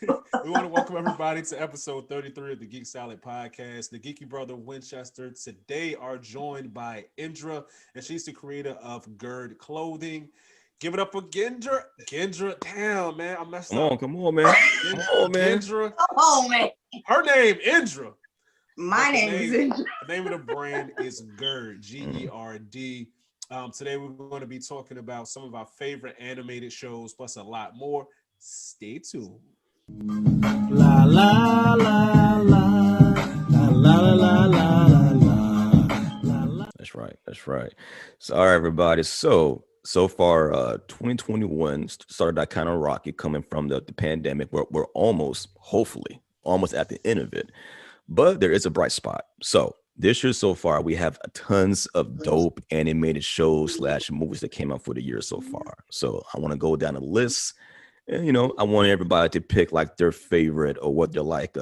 We want to welcome everybody to episode 33 of the Geek Salad Podcast. The Geeky Brother Winchester today are joined by Indra, and she's the creator of Gerd Clothing. Give it up for Gendra. Gendra, damn, man, I messed up. Come on, man. Come on, man. Gendra. Oh man. Her name, Indra. My name is Indra. The name of the brand is Gerd, Gerd. Today we're going to be talking about some of our favorite animated shows, plus a lot more. Stay tuned. La la la la la la la la la. That's right. So, all right, everybody. So far, 2021 started out kind of rocky coming from the pandemic. We're almost, hopefully, almost at the end of it. But there is a bright spot. So this year so far, we have tons of dope animated shows / movies that came out for the year so far. So I want to go down the list. And, I want everybody to pick like their favorite or what they're like,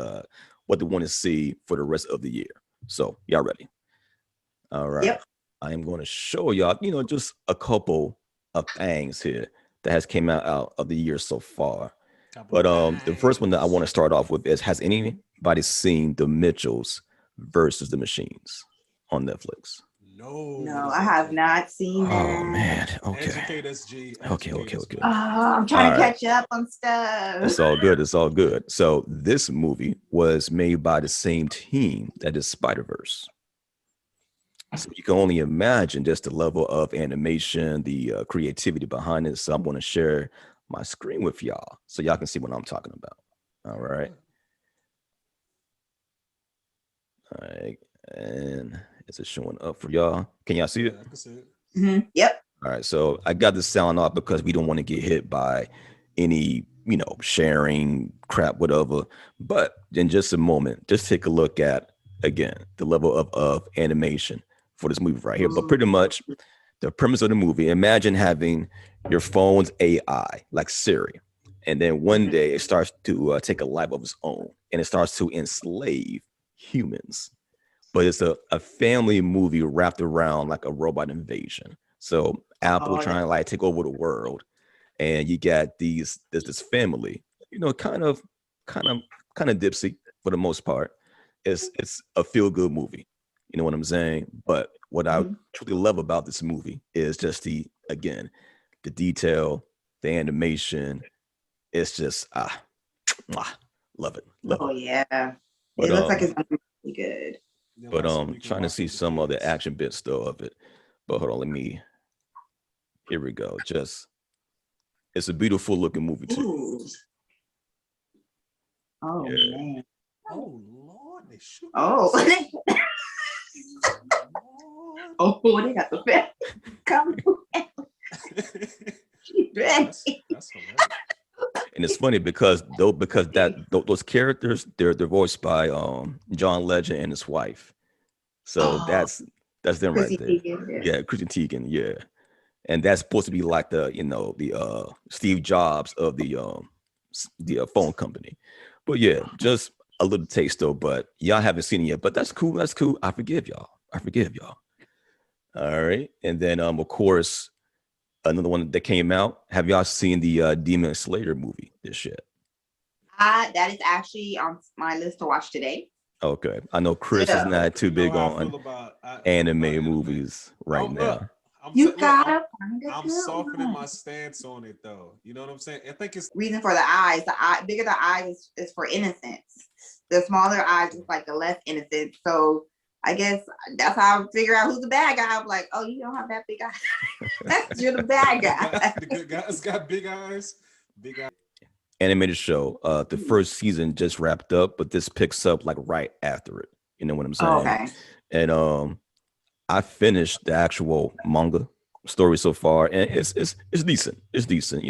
what they want to see for the rest of the year. So y'all ready? All right. Yep. I am going to show y'all, just a couple of things here that has came out of the year so far. But the first one that I want to start off with is, has anybody seen The Mitchells versus the Machines on Netflix? No, I have not seen that. Oh man, okay. Educate us, G. Okay. I'm trying to catch up on stuff. It's all good. So this movie was made by the same team that is Spider-Verse. So you can only imagine just the level of animation, the creativity behind it. So I'm going to share my screen with y'all so y'all can see what I'm talking about. All right. And is it showing up for y'all? Can y'all see it? Yeah, I can see it. Mm-hmm. Yep. All right. So I got the sound off because we don't want to get hit by any, sharing crap, whatever. But in just a moment, just take a look at, again, the level of animation for this movie right here. But pretty much the premise of the movie, imagine having your phone's AI like Siri. And then one day it starts to take a life of its own and it starts to enslave humans. But it's a family movie wrapped around like a robot invasion. So Apple trying to like take over the world, and you got this family, kind of dipsy for the most part. It's a feel good movie, you know what I'm saying? But what I truly love about this movie is just the detail, the animation. It's just love it. Yeah, but, it looks like it's gonna be really good. But trying to see some of the action bits though of it. But hold on, here we go. It's a beautiful looking movie too. Ooh. Oh Yeah. man. Oh Lord, they shoot. Oh. Oh, they got the best. Come on. That's hilarious. And it's funny because those characters they're voiced by John Legend and his wife. So that's them right there. Teigen, Yeah, Christian Teigen, yeah. And that's supposed to be like the Steve Jobs of the phone company. But yeah, just a little taste though. But y'all haven't seen it yet. But that's cool. I forgive y'all. All right. And then of course, another one that came out. Have y'all seen the Demon Slayer movie this yet? That is actually on my list to watch today. Okay. I know Chris is not too big on anime movies right now. I'm softening my stance on it though. You know what I'm saying? I think it's reason for the eyes. Bigger the eyes is for innocence. The smaller eyes is like the less innocent. So I guess that's how I figure out who's the bad guy. I'm like, oh, you don't have that big eye. You're the bad guy. The good guy's got big eyes. Big eyes. Animated show. The first season just wrapped up, but this picks up like right after it. You know what I'm saying? Okay. And I finished the actual manga story so far, and it's decent. It's decent,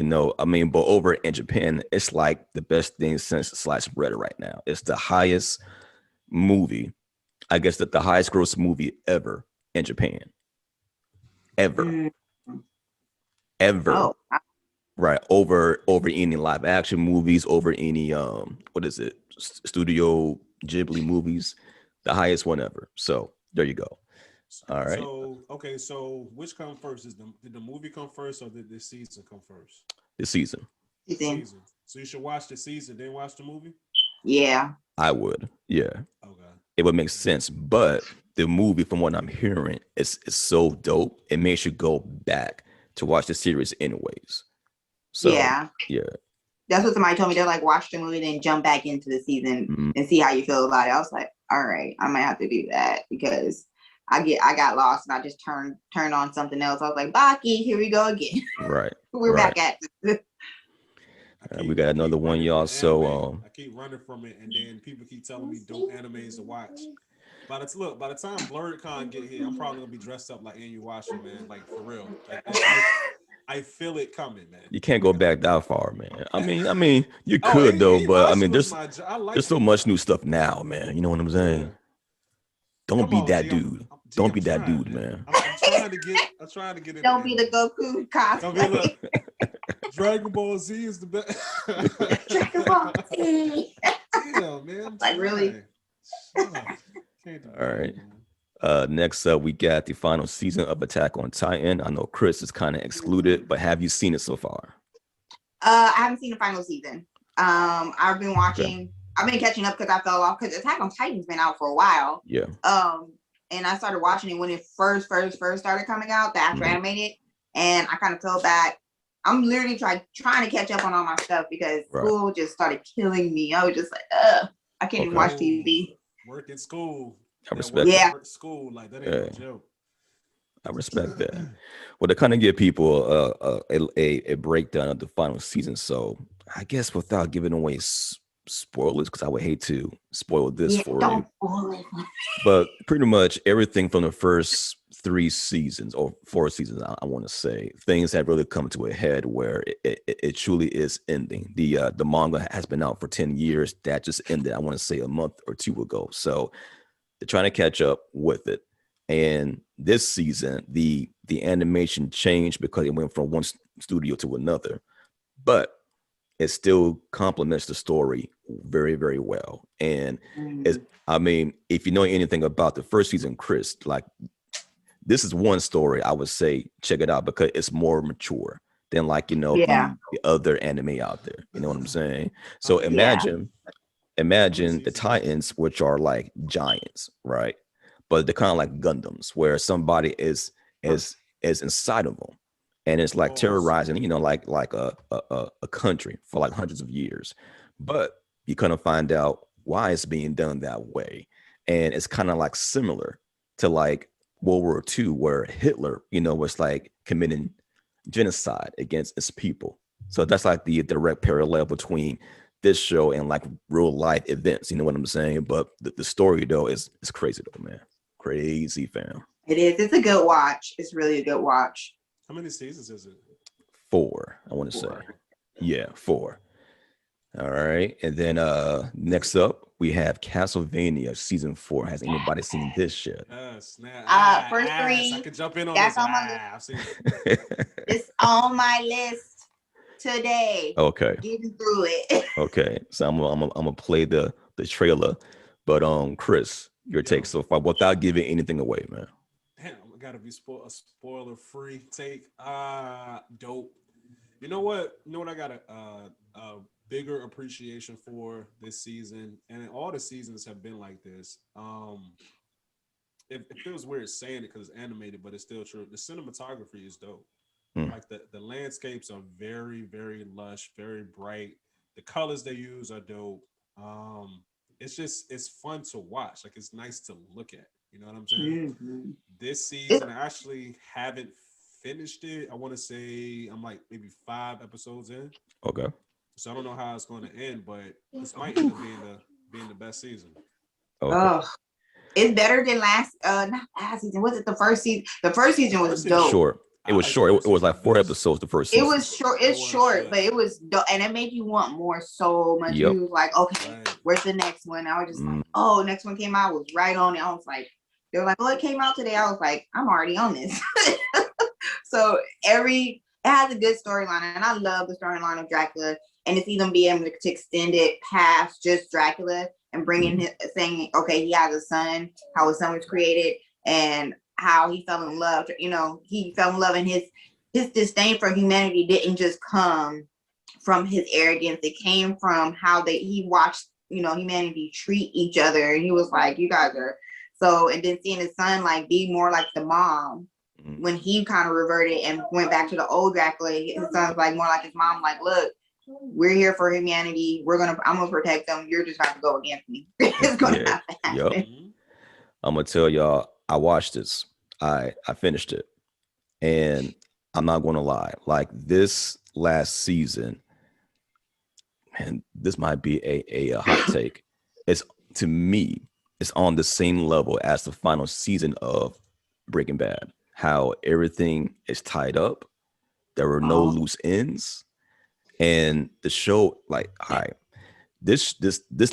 but over in Japan, it's like the best thing since sliced bread right now. It's the highest movie, I guess that the highest gross movie ever in Japan. Ever. Oh. Right. Over any live action movies, over any Studio Ghibli movies, the highest one ever. So there you go. All right. So which come first? Did the movie come first or did this season come first? This season. So you should watch the season, then watch the movie? Yeah. I would. Yeah. Okay. It would make sense. But the movie, from what I'm hearing, is so dope. It makes you go back to watch the series anyways. So yeah. That's what somebody told me. They're like, watch the movie, then jump back into the season and see how you feel about it. I was like, all right, I might have to do that because I got lost and I just turned on something else. I was like, Baki, here we go again. Right. We're back at it. We got another one, y'all. So I keep running from it, and then people keep telling me dope animes to watch. By the time BlurredCon get here, I'm probably gonna be dressed up like Inuyasha, man. Like for real. Like, I feel it coming, man. You can't go back that far, man. I mean, you could though, but I mean, there's so much new stuff now, man. You know what I'm saying? Yeah. Don't be that dude. Don't be that dude, man. I'm trying to get it. Don't be the Goku cosplay. Dragon Ball Z is the best. Dragon Ball Z. Damn, man. Like really? All right. Next up, we got the final season of Attack on Titan. I know Chris is kind of excluded, but have you seen it so far? I haven't seen the final season. I've been watching. Okay. I've been catching up because I fell off because Attack on Titan's been out for a while. Yeah. And I started watching it when it first started coming out, the after animated, and I kind of fell back. I'm literally trying to catch up on all my stuff because school just started killing me. I was just like, I can't even watch TV. Work in school. I respect that. School, like that ain't no joke. I respect that. Well, to kind of give people a breakdown of the final season, so I guess without giving away spoilers, because I would hate to spoil this for you. But pretty much everything from the first 3 seasons or 4 seasons, I want to say, things have really come to a head where it truly is ending. The manga has been out for 10 years. That just ended, I want to say, a month or 2 ago. So they're trying to catch up with it. And this season, the animation changed because it went from one studio to another. But it still complements the story very, very well. And I mean, if you know anything about the first season, Chris, like, this is one story I would say check it out because it's more mature than the other anime out there. You know what I'm saying? So imagine the Titans, which are like giants, right? But they're kind of like Gundams, where somebody is inside of them, and it's like terrorizing, like a country for like hundreds of years. But you kind of find out why it's being done that way, and it's kind of like similar to like World War II, where Hitler, was like committing genocide against his people. So that's like the direct parallel between this show and like real life events. You know what I'm saying? But the story though is crazy though, man. Crazy, fam. It is. It's a good watch. It's really a good watch. How many seasons is it? 4, I want to say. Yeah, 4. All right. And then next up, we have Castlevania season 4. Has anybody seen this yet? First 3. I can jump in on that's this. On my list. It's on my list today. Okay. Getting through it. Okay. So I'm gonna play the trailer. But Chris, your take so far without giving anything away, man. Damn, I gotta be a spoiler-free take. Dope. You know what? I got a bigger appreciation for this season, and all the seasons have been like this. It feels weird saying it because it's animated, but it's still true. The cinematography is dope. Like the landscapes are very, very lush, very bright. The colors they use are dope. It's fun to watch. Like, it's nice to look at. You know what I'm saying? Mm-hmm. This season, I actually haven't finished it. I want to say I'm like maybe 5 episodes in. Okay. So I don't know how it's going to end, but this might end up being the best season. Okay. Oh, it's better than not last season. Was it the first season? The first season was dope. Short. It was short. It was like 4 episodes the first season. It was short. It's short, but it was dope, and it made you want more so much. Yep. You was like, okay, where's the next one? I was just like, oh, next one came out. I was right on it. I was like, they were like, oh, it came out today. I was like, I'm already on this. So it has a good storyline, and I love the storyline of Dracula, and to see them be able to extend it past just Dracula and bringing saying, okay, he has a son, how his son was created, and how he fell in love. He fell in love, and his disdain for humanity didn't just come from his arrogance. It came from how he watched, humanity treat each other. And he was like, you guys are so, and then seeing his son like be more like the mom when he kind of reverted and went back to the old Dracula, his son's like more like his mom, like, look, we're here for humanity. I'm gonna protect them. You're just gonna go against me. It's gonna have to happen. Yep. I'm gonna tell y'all, I watched this. I finished it. And I'm not gonna lie, like this last season, and this might be a hot take. It's, to me, it's on the same level as the final season of Breaking Bad. How everything is tied up. There were no loose ends. And the show, like, this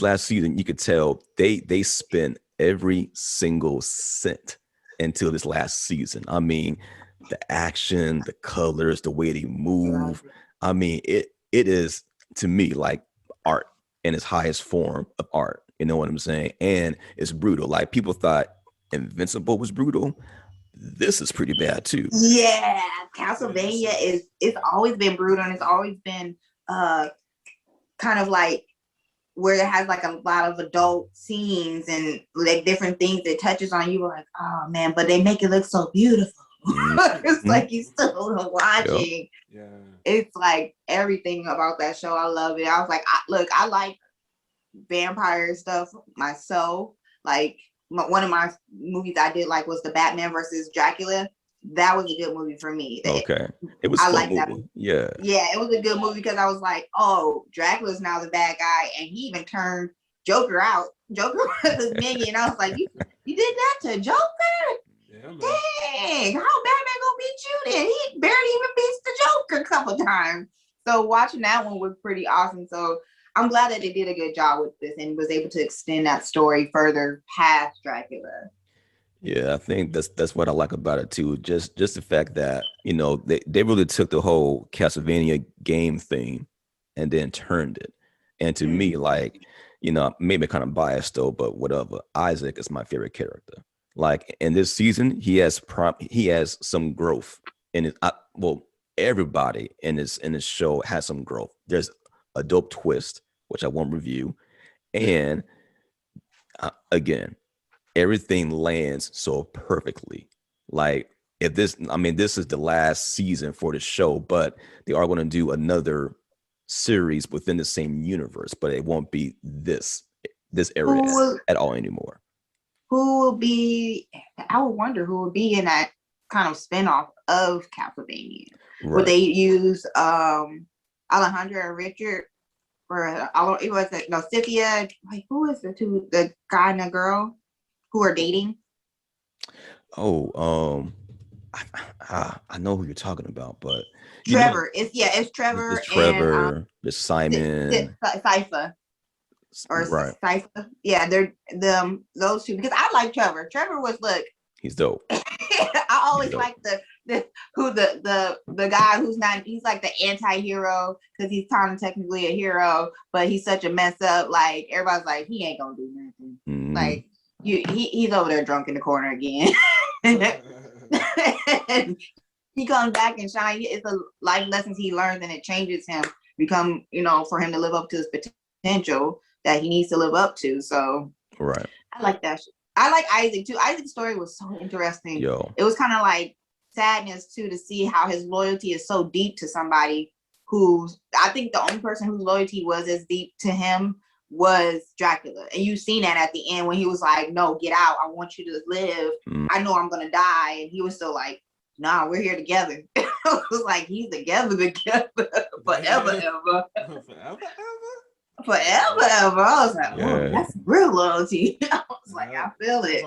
last season, you could tell they spent every single cent until this last season. I mean, the action, the colors, the way they move. I mean, it is, to me, like art in its highest form of art. You know what I'm saying? And it's brutal. Like, people thought Invincible was brutal. This is pretty bad too. Yeah, Castlevania it's always been brutal, and it's always been kind of like where it has like a lot of adult scenes and like different things that touches on you. Like, oh man, but they make it look so beautiful. It's like you still watching. Yeah. It's like everything about that show. I love it. I was like, I like vampire stuff myself. Like one of my movies I did like was the Batman versus Dracula. That was a good movie for me. Okay. It was. I like that movie. Yeah. Yeah, it was a good movie because I was like, oh, Dracula's now the bad guy, and he even turned Joker out. Joker was his minion. I was like, you did that to Joker? Yeah, man. Dang, how Batman gonna beat you then? He barely even beats the Joker a couple times. So watching that one was pretty awesome. So I'm glad that they did a good job with this and was able to extend that story further past Dracula. Yeah, I think that's what I like about it too. Just the fact that, they really took the whole Castlevania game thing and then turned it. And to me, like, maybe kind of biased though, but whatever. Isaac is my favorite character. Like, in this season, he has some growth in it. Everybody in this show has some growth. There's a dope twist, which I won't review, and again, everything lands so perfectly. Like, this is the last season for the show, but they are going to do another series within the same universe, but it won't be this area at all anymore. Who will be? I would wonder who would be in that kind of spinoff of Castlevania. Right. Would they use Alejandra and Richard, or it was Cynthia? Like, who is the guy and the girl who are dating? Oh, I know who you're talking about, but Trevor. It's Trevor. It's Trevor. And, there's Simon. Cypher. Or right. Cypher. Yeah, they're those two, because I like Trevor. Trevor was, look, he's dope. I always like the guy who's not, he's like the anti-hero because he's kind of technically a hero, but he's such a mess up. Like, everybody's like, he ain't gonna do nothing. Mm-hmm. Like, he's over there drunk in the corner again. And he comes back and shines. It's a life lessons he learns, and it changes him, become, for him to live up to his potential that he needs to live up to. So right, I like that shit. I like Isaac too. Isaac's story was so interesting. It was kind of like sadness too, to see how his loyalty is so deep to somebody who's, I think the only person whose loyalty was as deep to him was Dracula. And you've seen that at the end when he was like, no, get out, I want you to live. I know I'm gonna die. And he was still like, nah, we're here together. It was like, he's together forever ever. Forever ever. I was like, oh, that's real loyalty. I was like, I feel it.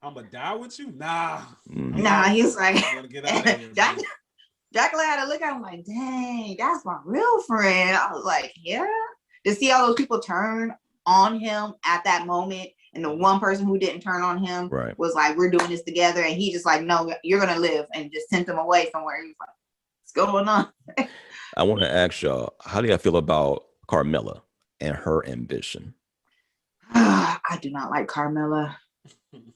I'm gonna die with you? Nah. Nah, he's like, I'm gonna get out of here. Dracula had to look at him like, dang, that's my real friend. I was like, yeah. To see all those people turn on him at that moment, and the one person who didn't turn on him was like, we're doing this together. And he just like, no, you're gonna live, and just sent him away somewhere. He was like, what's going on? I want to ask y'all, how do y'all feel about Carmilla and her ambition? I do not like Carmilla.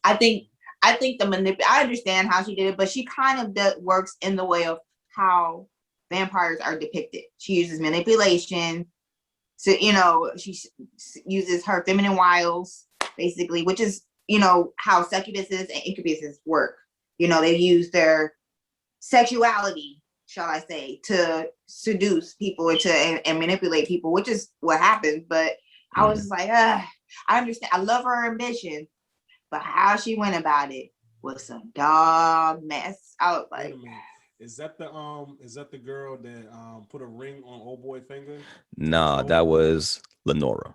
I think I understand how she did it, but she kind of works in the way of how vampires are depicted. She uses manipulation. So, she uses her feminine wiles, basically, which is, how succubuses and incubuses work. They use their sexuality, shall I say, to seduce people and manipulate people, which is what happens. But I was just like, I understand. I love her ambition, but how she went about it was some dog mess. I was like, is that the girl that put a ring on old boy finger? Nah, that was Lenora.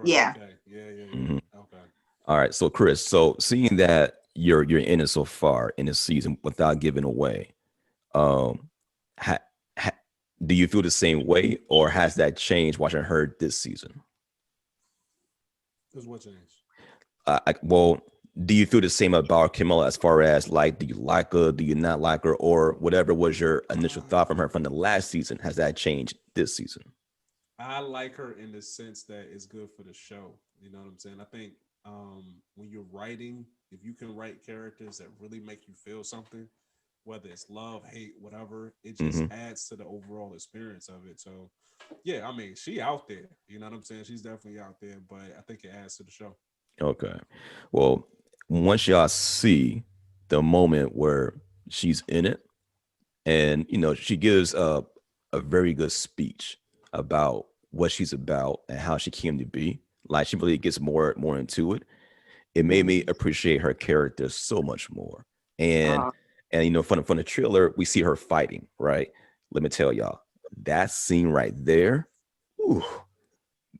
Yeah. Okay. Yeah. Mm-hmm. Okay. All right. So Chris, seeing that you're in it so far in the season without giving away, do you feel the same way, or has that changed watching her this season? Does what change? Well, do you feel the same about Camilla as far as like, do you like her, do you not like her, or whatever was your initial thought from her from the last season? Has that changed this season? I like her in the sense that it's good for the show. You know what I'm saying? I think when you're writing, if you can write characters that really make you feel something, whether it's love, hate, whatever, it just adds to the overall experience of it. So, yeah, I mean, she out there. You know what I'm saying? She's definitely out there, but I think it adds to the show. Okay. Well, once y'all see the moment where she's in it, and she gives a very good speech about what she's about and how she came to be. Like, she really gets more into it. It made me appreciate her character so much more. And from the trailer, we see her fighting, right? Let me tell y'all, that scene right there,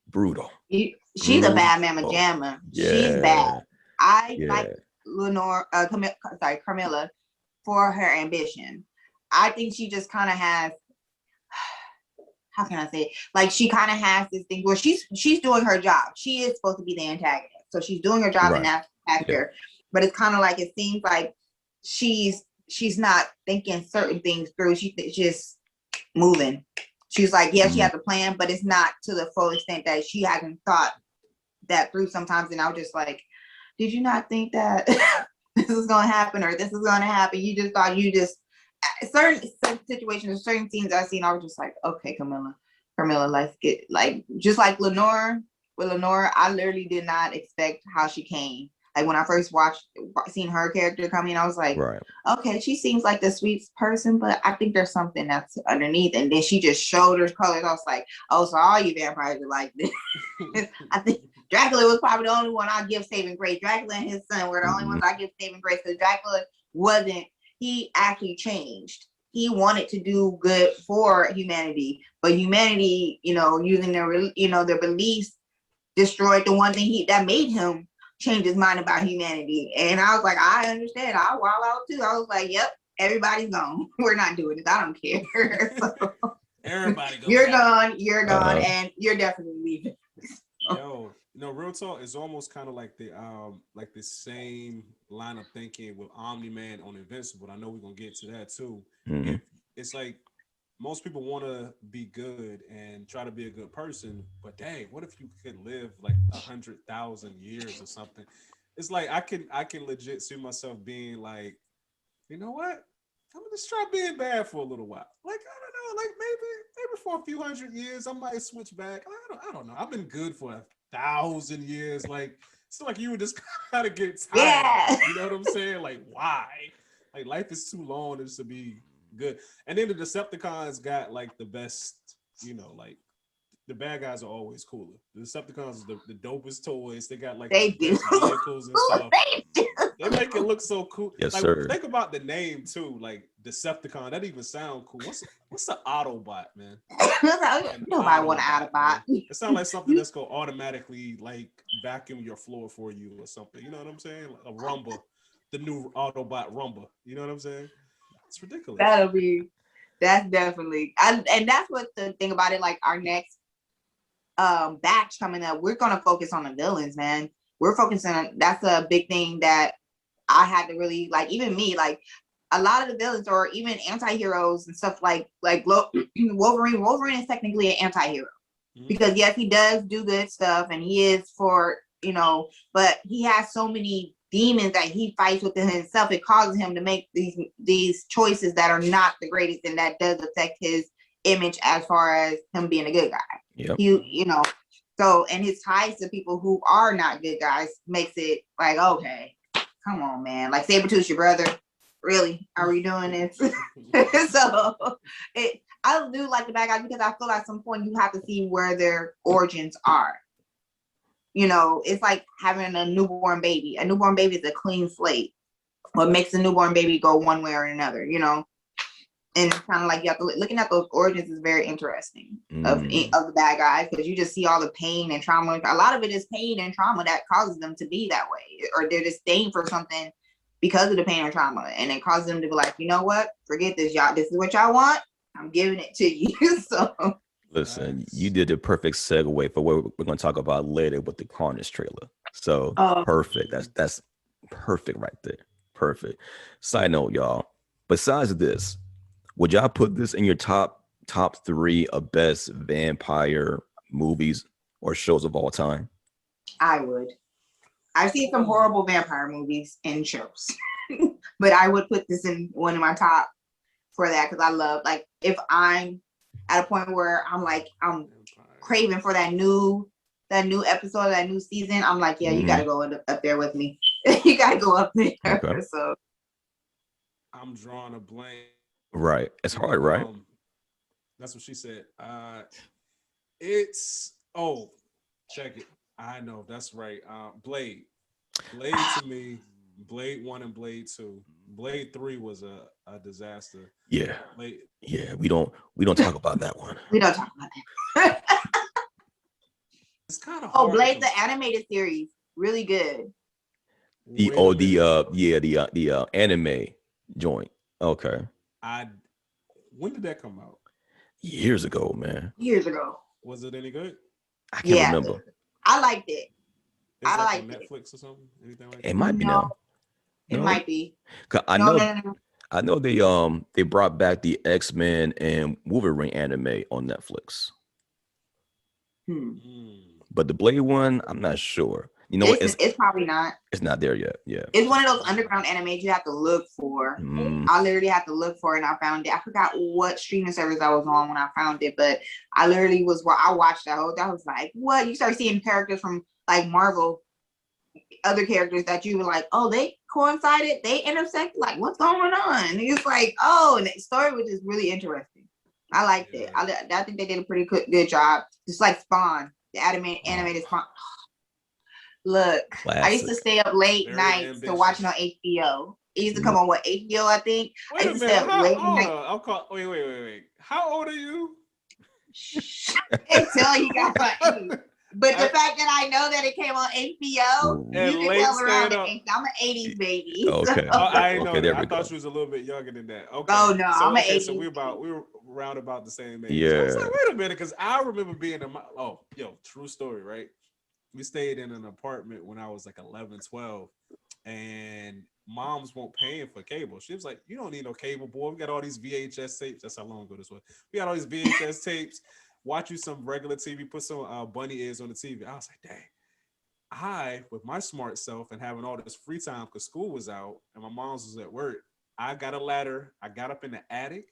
brutal. She's a bad mama jamma. Yeah. She's bad. I like Carmilla for her ambition. I think she just kind of has, how can I say it? Like, she kind of has this thing where she's doing her job. She is supposed to be the antagonist. So she's doing her job in that factor. Yeah. But it's kind of like, it seems like she's not thinking certain things through. She's just moving. She's like, yeah, she has a plan, but it's not to the full extent that she hasn't thought that through sometimes. And I was just like, did you not think that this is going to happen or this is going to happen? You just thought certain situations, certain scenes I've seen, I was just like, okay, Camilla, let's get, like, just like Lenora, I literally did not expect how she came. Like, when I first seen her character coming, I was like, okay, she seems like the sweetest person, but I think there's something that's underneath. And then she just showed her colors. I was like, oh, so all you vampires are like this. I think Dracula was probably the only one I give saving grace. Dracula and his son were the only ones I give saving grace, because Dracula he actually changed. He wanted to do good for humanity, but humanity, using their beliefs, destroyed the one thing that made him change his mind about humanity. And I was like, I understand. I'll wild out too. I was like, yep, everybody's gone. We're not doing this. I don't care. So, everybody goes. You're gone, and you're definitely leaving. Yo, real talk is almost kind of like the same line of thinking with Omni-Man on Invincible. I know we're gonna get to that too. It's like, most people want to be good and try to be a good person, but dang, what if you could live like 100,000 years or something? It's like, I can legit see myself being like, you know what? I'm gonna just try being bad for a little while. Like, I don't know, like maybe for a few hundred years, I might switch back. I don't know. I've been good for 1,000 years. Like, it's like you would just kind of get tired. Yeah. You know what I'm saying? Like, why? Like, life is too long just to be good. And then the Decepticons got like the best, like, the bad guys are always cooler. The Decepticons are the dopest toys. They got like the best vehicles and stuff. They make it look so cool. Yes, like, sir. Think about the name too, like Decepticon. That even sound cool. What's the Autobot, man? Nobody want an Autobot. It sounds like something that's gonna automatically like vacuum your floor for you or something. You know what I'm saying? Like a Rumba, the new Autobot Rumba. You know what I'm saying? It's ridiculous. That's definitely, and that's what the thing about it. Like, our next batch coming up, we're gonna focus on the villains, man. We're focusing on, that's a big thing that I had to really, like, even me, like, a lot of the villains or even anti-heroes and stuff like Wolverine. Wolverine is technically an anti-hero because yes, he does do good stuff and he is for, but he has so many demons that he fights within himself, it causes him to make these choices that are not the greatest, and that does affect his image as far as him being a good guy. Yep. You know, so, and his ties to people who are not good guys makes it like, okay, come on, man. Like, Sabretooth's your brother. Really? Are we doing this? So I do like the bad guys because I feel at some point you have to see where their origins are. You know, it's like having a newborn baby. A newborn baby is a clean slate. What makes a newborn baby go one way or another, you know? And it's kind of like you have to looking at those origins is very interesting of the bad guys, because you just see all the pain and trauma. A lot of it is pain and trauma that causes them to be that way, or they're disdain for something because of the pain and trauma, and it causes them to be like, you know what, forget this, y'all. This is what y'all want. I'm giving it to you. So listen, you did the perfect segue for what we're going to talk about later with the Carnage trailer. So perfect. That's perfect right there. Perfect. Side note, y'all. Besides this, would y'all put this in your top 3 of best vampire movies or shows of all time? I would. I've seen some horrible vampire movies and shows, but I would put this in one of my top for that, because I love, like, if I'm at a point where I'm like, I'm craving for that new episode, that new season, I'm like, yeah, you got to go up there with me. You got to go up there. Okay. So I'm drawing a blank. Right. It's hard, right? That's what she said. Check it. I know, that's right. Blade to me, Blade 1 and Blade 2. Blade 3 was a disaster. Yeah. Yeah, we don't talk about that one. We don't talk about that. It's kind of hard. Blade, the animated series, really good. The anime joint. Okay. When did that come out? Years ago, man. Years ago. Was it any good? I can't remember. I liked it. I liked it. Netflix or something? Anything like that? It might be now. It might be. I know they brought back the X-Men and Wolverine anime on Netflix. But the Blade one, I'm not sure. You know, it's probably not. It's not there yet. Yeah. It's one of those underground animes you have to look for. I literally had to look for it, and I found it. I forgot what streaming service I was on when I found it, but I literally I watched that whole. I was like, what? You start seeing characters from like Marvel, other characters that you were like, oh, they coincided, they intersect. Like, what's going on? And it's like, and the story was just really interesting. I liked it. I think they did a pretty good job. Just like Spawn, the animated Spawn. Look, classic. I used to stay up late nights to watch it on HBO. It used to come on HBO, I think. Wait a minute. Wait. How old are you? Until you got my age. But the fact that I know that it came on HBO, you can tell around the age. I'm an 80s baby. Okay. So. I know. Okay, I thought she was a little bit younger than that. Okay. Oh no, I'm an 80s. So we were round about the same age. Yeah. So I was like, wait a minute, because I remember being true story, right? We stayed in an apartment when I was like 11, 12, and moms weren't paying for cable. She was like, you don't need no cable, boy. We got all these VHS tapes. That's how long ago this was. We got all these VHS tapes. Watch you some regular TV, put some bunny ears on the TV. I was like, dang. I, with my smart self and having all this free time because school was out and my mom's was at work, I got a ladder. I got up in the attic,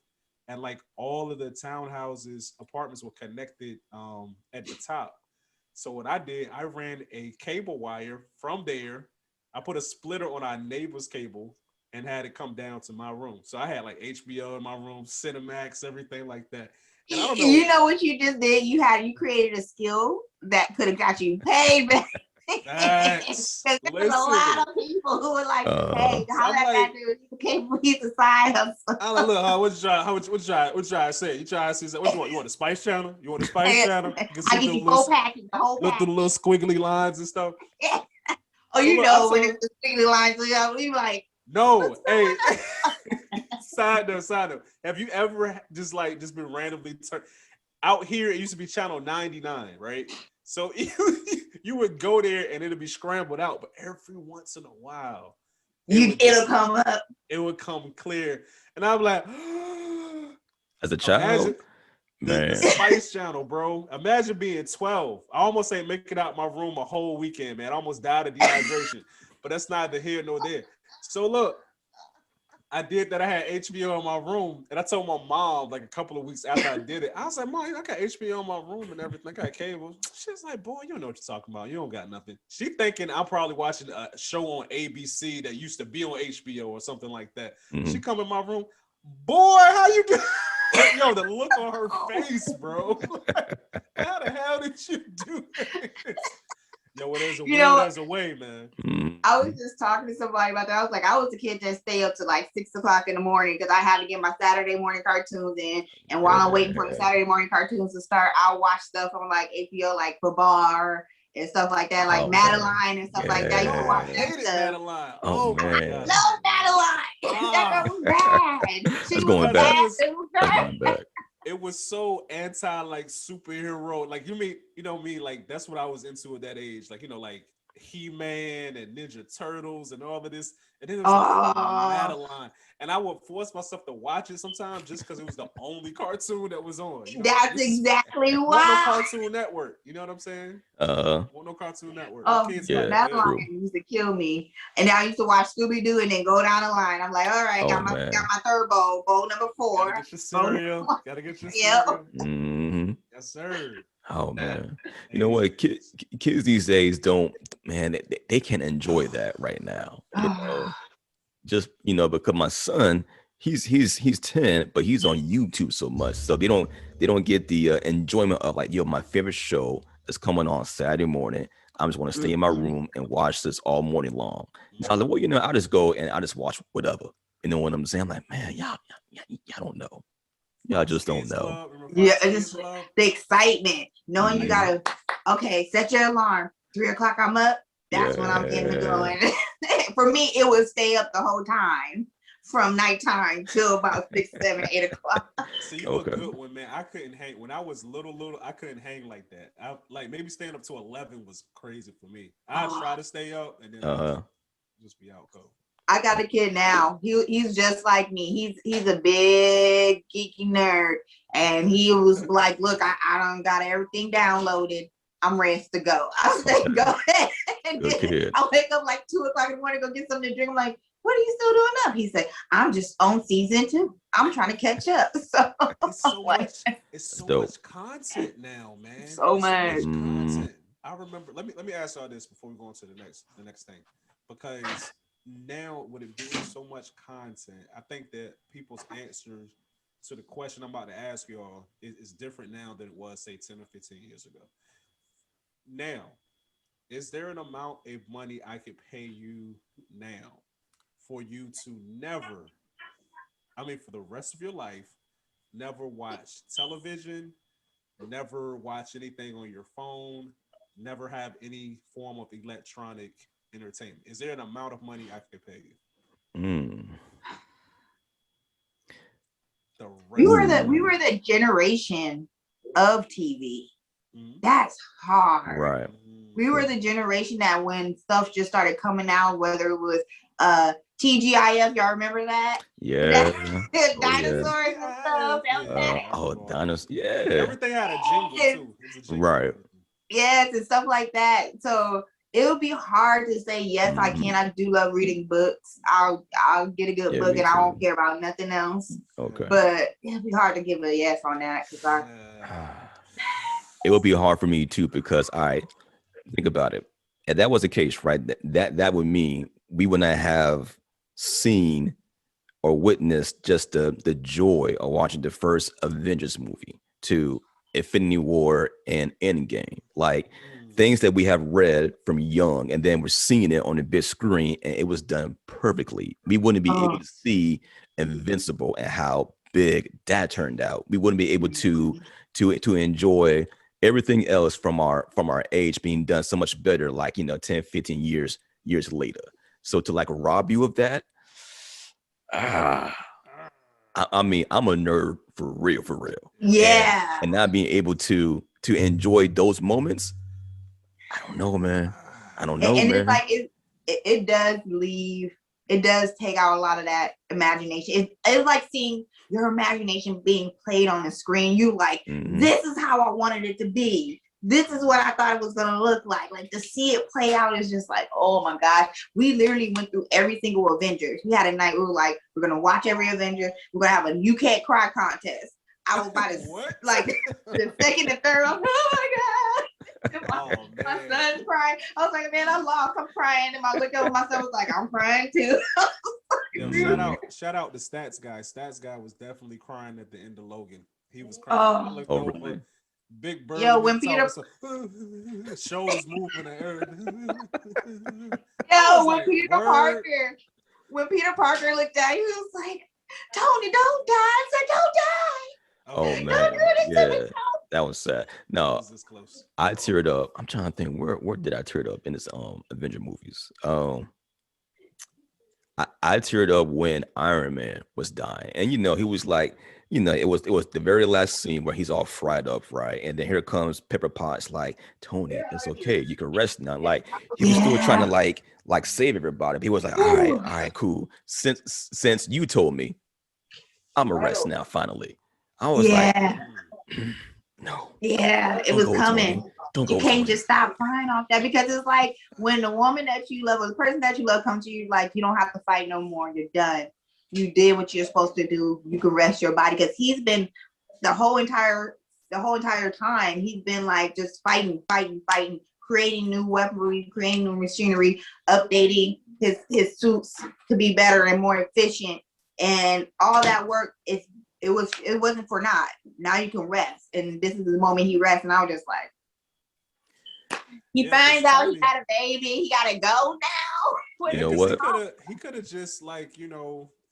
and like all of the townhouses, apartments were connected at the top. So what I did, I ran a cable wire from there. I put a splitter on our neighbor's cable and had it come down to my room. So I had like HBO in my room, Cinemax, everything like that. And I don't know. You know what you just did? You created a skill that could have got you paid back. There's a lot of people who were like, hey, how that do it? You can't believe the side hustle. I'm like, look, what you try to say? You try to see what you want? You want the Spice Channel? You want the Spice Channel? You can see I give you full package, the whole look package. through the little squiggly lines and stuff. Oh, you know when it's the squiggly lines, you like, no, hey. Side note. Have you ever just been randomly turned out here? It used to be channel 99, right? So you would go there and it'll be scrambled out, but every once in a while, it'll come up. It would come clear, and I'm like, as a child, the Spice Channel, bro. Imagine being 12. I almost ain't making out my room a whole weekend, man. I almost died of dehydration. But that's neither here nor there. So look, I did that. I had HBO in my room, and I told my mom like a couple of weeks after I did it. I was like, "Mom, I got HBO in my room and everything. I got cable." She's like, "Boy, you don't know what you're talking about. You don't got nothing." She thinking I'm probably watching a show on ABC that used to be on HBO or something like that. Mhm. She come in my room, boy, how you do? Yo, the look on her face, bro. How the hell did you do this? Yo, well, there's a You will, know- there's a way, man. Mhm. I was just talking to somebody about that. I was like, I was a kid that stay up to like 6 o'clock in the morning because I had to get my Saturday morning cartoons in. And while I'm waiting for the Saturday morning cartoons to start, I'll watch stuff on like HBO, like Babar and stuff like that, like Oh, Madeline and stuff like that. You can Oh, I watch that hated stuff. Madeline. Oh, my man. God. Love Madeline. That girl was bad. She That's was going bad. back. It was That's bad. going back. It was so anti like superhero. Like you know me, like that's what I was into at that age. Like, you know, like He-Man and Ninja Turtles and all of this. And then it was like Madeline. And I would force myself to watch it sometimes just because it was the only cartoon that was on. You know? That's exactly Wasn't no why. Cartoon Network. You know what I'm saying? Wasn't no Cartoon Network. Oh, Kids yeah, like Madeline that. used to kill me. And I used to watch Scooby-Doo and then go down the line. I'm like, all right, Oh, got my man. third bowl number 4. Gotta get your cereal. Gotta get your Yep. cereal. Mhm. Yes, sir. Oh man, you know what? Kids these days don't, man. They can't enjoy that right now. You know, just because my son, he's 10, but he's on YouTube so much, so they don't get the enjoyment of like, my favorite show is coming on Saturday morning. I'm just want to stay in my room and watch this all morning long. I was like, well, I'll just go and I'll just watch whatever. You know what I'm saying? I'm like, man, y'all don't know. Y'all just don't Kids know. Love, remember Yeah, Kids it's just Love? the excitement, knowing you Mhm. gotta, set your alarm. 3 o'clock, I'm up. That's when I'm getting it Yeah. going. For me, it would stay up the whole time from nighttime till about 6, 7, 8 o'clock. See, you Okay. a good one, man. I couldn't hang when I was little. I couldn't hang like that. I like maybe staying up to 11 was crazy for me. I try to stay up and then just be out cold. I got a kid now. He's just like me. He's a big geeky nerd, and he was like, "Look, I done got everything downloaded. I'm ready to go." I was like, "Go ahead." And Good then kid. I wake up like 2 o'clock in the morning, go get something to drink. I'm like, "What are you still doing up?" He said, "I'm just on season 2. I'm trying to catch up." So It's so like, much. It's so dope. much content now, man. So It's much. content. I remember. Let me ask y'all this before we go on to the next thing, because now with it being so much content, I think that people's answers to the question I'm about to ask y'all is different now than it was, say, 10 or 15 years ago. Now, is there an amount of money I could pay you now for you to never, for the rest of your life, never watch television, never watch anything on your phone, never have any form of electronic entertainment? Is there an amount of money I could pay you? Mm. we were Ooh. the generation of TV. Mhm. That's hard. Right. We were the generation that when stuff just started coming out, whether it was TGIF, y'all remember that? Yeah. Dinosaurs and stuff. Dinosaurs. Yeah. Everything had a jingle too. It was a jingle. Right. Yes, and stuff like that. So it would be hard to say yes, I can. I do love reading books. I'll get a good book me and I too. won't care about nothing else. Okay. But it'd be hard to give a yes on that because It would be hard for me too, because I think about it. If that was the case, right? That would mean we would not have seen or witnessed just the joy of watching the first Avengers movie to Infinity War and Endgame. Like things that we have read from young, and then we're seeing it on the big screen, and it was done perfectly. We wouldn't be able to see Invincible and how big that turned out. We wouldn't be able to enjoy everything else from our age being done so much better, like 10, 15 years later. So to like rob you of that, I'm a nerd for real. yeah. And not being able to enjoy those moments, I don't know, man. And man. it's like it does take out a lot of that imagination. It's like seeing your imagination being played on the screen. You like, this is how I wanted it to be. this is what I thought it was gonna look like. Like to see it play out is just like, oh my gosh. We literally went through every single Avengers. We had a night we were like, we're gonna watch every Avenger. We're gonna have a You Can't Cry contest. I was by like the second and third. I'm like, oh my god. My son's crying. I was like, man, I'm lost. I'm crying. And I looked over my son was like, I'm crying too. Yo, shout out the Stats Guy. Stats Guy was definitely crying at the end of Logan. He was crying. I looked over. Really? Big Bird. Yo, when Peter shoulders moving the air. Yo, when Peter Parker looked at you, he was like, Tony, don't die. I said, don't die. Oh man, yeah, that was sad. No, I teared up. I'm trying to think where did I tear it up in this Avenger movies? I teared up when Iron Man was dying, and he was like, it was the very last scene where he's all fried up, right? And then here comes Pepper Potts, like, Tony, it's okay, you can rest now. Like he was still trying to like save everybody. He was like, all right, cool. Since you told me, I'm a rest now. Finally, I was like, no. Yeah, it was coming. You can't just stop crying off that, because it's like when the woman that you love or the person that you love comes to you, like, you don't have to fight no more. You're done. You did what you're supposed to do. You can rest your body, because he's been the whole entire time. He's been like just fighting, creating new weaponry, creating new machinery, updating his suits to be better and more efficient, and all that work it wasn't for naught. Now you can rest, and this is the moment he rests. And I was just like, he finds out he had a baby. He gotta go now. You know what? He could have just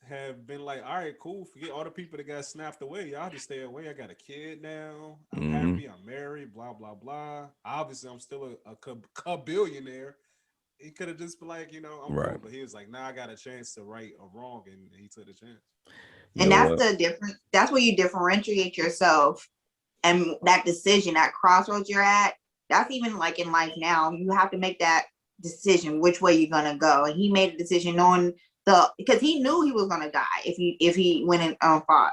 have been like, all right, cool. Forget all the people that got snapped away. Y'all just stay away. I got a kid now. I'm happy. I'm married. Blah blah blah. Obviously, I'm still a billionaire. He could have just been like, I'm right. Cool. But he was like, nah, I got a chance to right a wrong, and he took the chance. And that's the difference. That's where you differentiate yourself, and that decision, that crossroads you're at. That's even like in life now. You have to make that decision which way you're gonna go. And he made a decision knowing because he knew he was gonna die if he went and fought.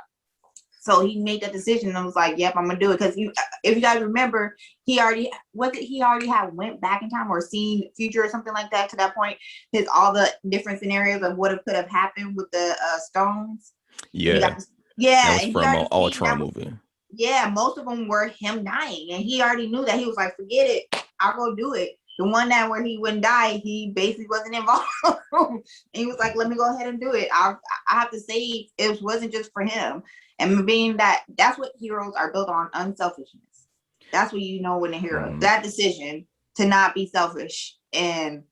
So he made that decision and was like, "Yep, I'm gonna do it." Because if you guys remember, he already had went back in time or seen the future or something like that to that point. All the different scenarios of what could have happened with the stones. Yeah, that was from an Ultron movie. Yeah, most of them were him dying, and he already knew that. He was like, "Forget it, I'll go do it." The one that where he wouldn't die, he basically wasn't involved. And he was like, "Let me go ahead and do it. I have to save." It wasn't just for him, and being that's what heroes are built on: unselfishness. That's what you know when a hero that decision to not be selfish, and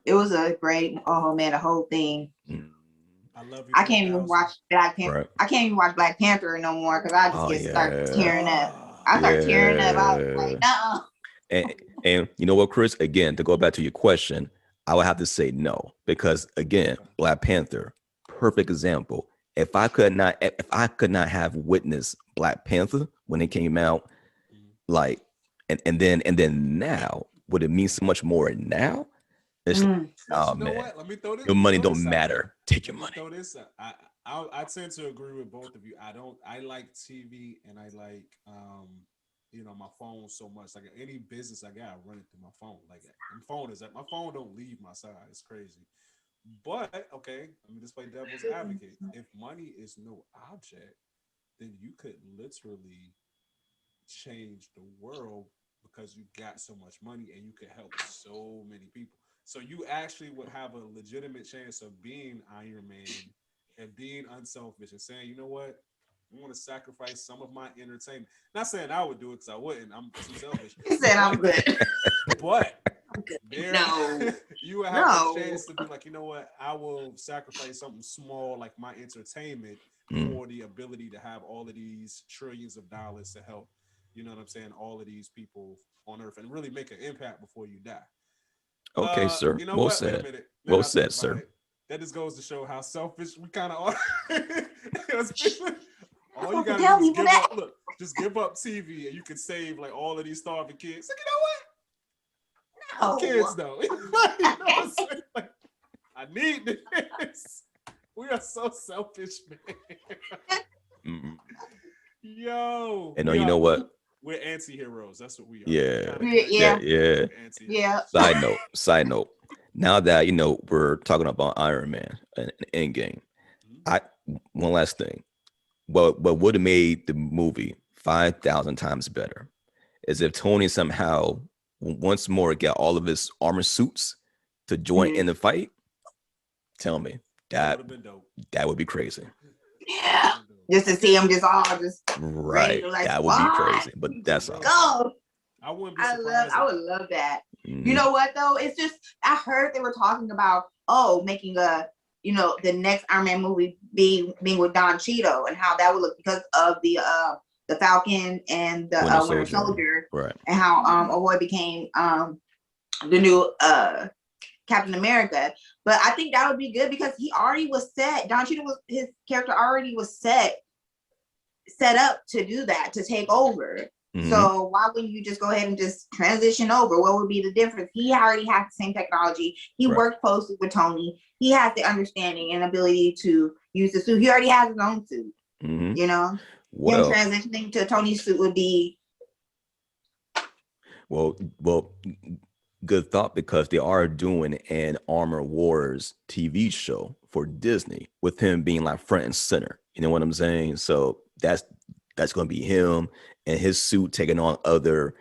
it was a great. Oh man, the whole thing. I love you. I can't even watch Black Panther. Right. I can't even watch Black Panther no more because I just start tearing up. I start tearing up. I was like, no. And you know what, Chris? Again, to go back to your question, I would have to say no, because again, Black Panther, perfect example. If I could not have witnessed Black Panther when it came out, like, and then now, would it mean so much more now? It's oh man, what? Let me throw this. Your money don't matter. Take your money. Throw this. I tend to agree with both of you. I like TV and I like my phone so much. Like any business I got, I run it through my phone. Like my phone don't leave my side. It's crazy. But okay, let me just play devil's advocate. If money is no object, then you could literally change the world because you got so much money and you could help so many people. So you actually would have a legitimate chance of being Iron Man and being unselfish and saying, you know what, I want to sacrifice some of my entertainment. Not saying I would do it because I wouldn't. I'm too selfish. He said I'm good. But no, you would have a chance to be like, you know what, I will sacrifice something small like my entertainment for the ability to have all of these trillions of dollars to help, you know what I'm saying, all of these people on earth and really make an impact before you die. Okay, sir. You know well what? said. Well said, sir. That just goes to show how selfish we kind of are. All you gotta do is just give up TV and you can save like all of these starving kids. Like, you know what? No. Kids though. You know what I'm saying? Like, I need this. We are so selfish, man. Yo. And you know what? We're anti-heroes. That's what we are. Yeah. Yeah. Yeah. Yeah. Side note. Now that we're talking about Iron Man and Endgame, one last thing. But would have made the movie 5,000 times better is if Tony somehow once more got all of his armor suits to join in the fight. Tell me that would be crazy. Yeah. Just to see him just right. Like, that would be crazy. But that's all. Go. I wouldn't be surprised. I would love that. You know what though? It's just I heard they were talking about making the next Iron Man movie being with Don Cheadle and how that would look because of the Falcon and the Winter Soldier, right? And how Ahoy became the new Captain America. But I think that would be good because he already was set. Don Cheadle his character already was set up to do that, to take over. So why wouldn't you just go ahead and just transition over? What would be the difference? He already has the same technology. He worked closely with Tony. He has the understanding and ability to use the suit. He already has his own suit. Him transitioning to Tony's suit would be well, good thought, because they are doing an Armor Wars TV show for Disney with him being like front and center. You know what I'm saying? So that's going to be him and his suit taking on other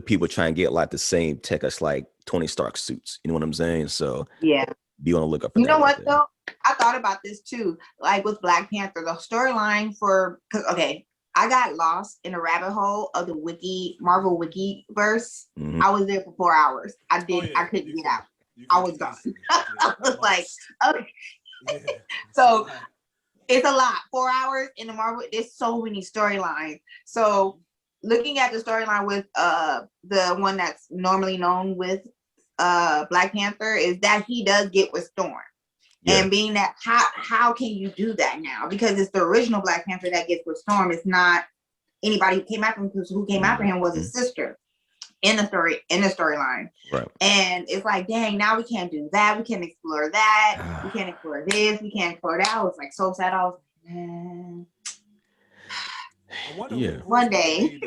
people trying to get like the same tech as like Tony Stark's suits. You know what I'm saying? So yeah, be on the lookout for that. You know what right though? I thought about this too. Like with Black Panther, the storyline I got lost in a rabbit hole of the Marvel Wikiverse. I was there for 4 hours. I couldn't get out. I was gone. I was like, okay. Yeah. So it's a lot. 4 hours in the Marvel. There's so many storylines. So looking at the storyline with the one that's normally known with Black Panther is that he does get with Storm. Yeah. And being that, how can you do that now? Because it's the original Black Panther that gets with Storm. It's not anybody who came after him, because who came after him was his sister in the storyline. Right. And it's like, dang, now we can't do that. We can't explore that. We can't explore this. We can't explore that. I was like so sad. I was like, man. I wonder one day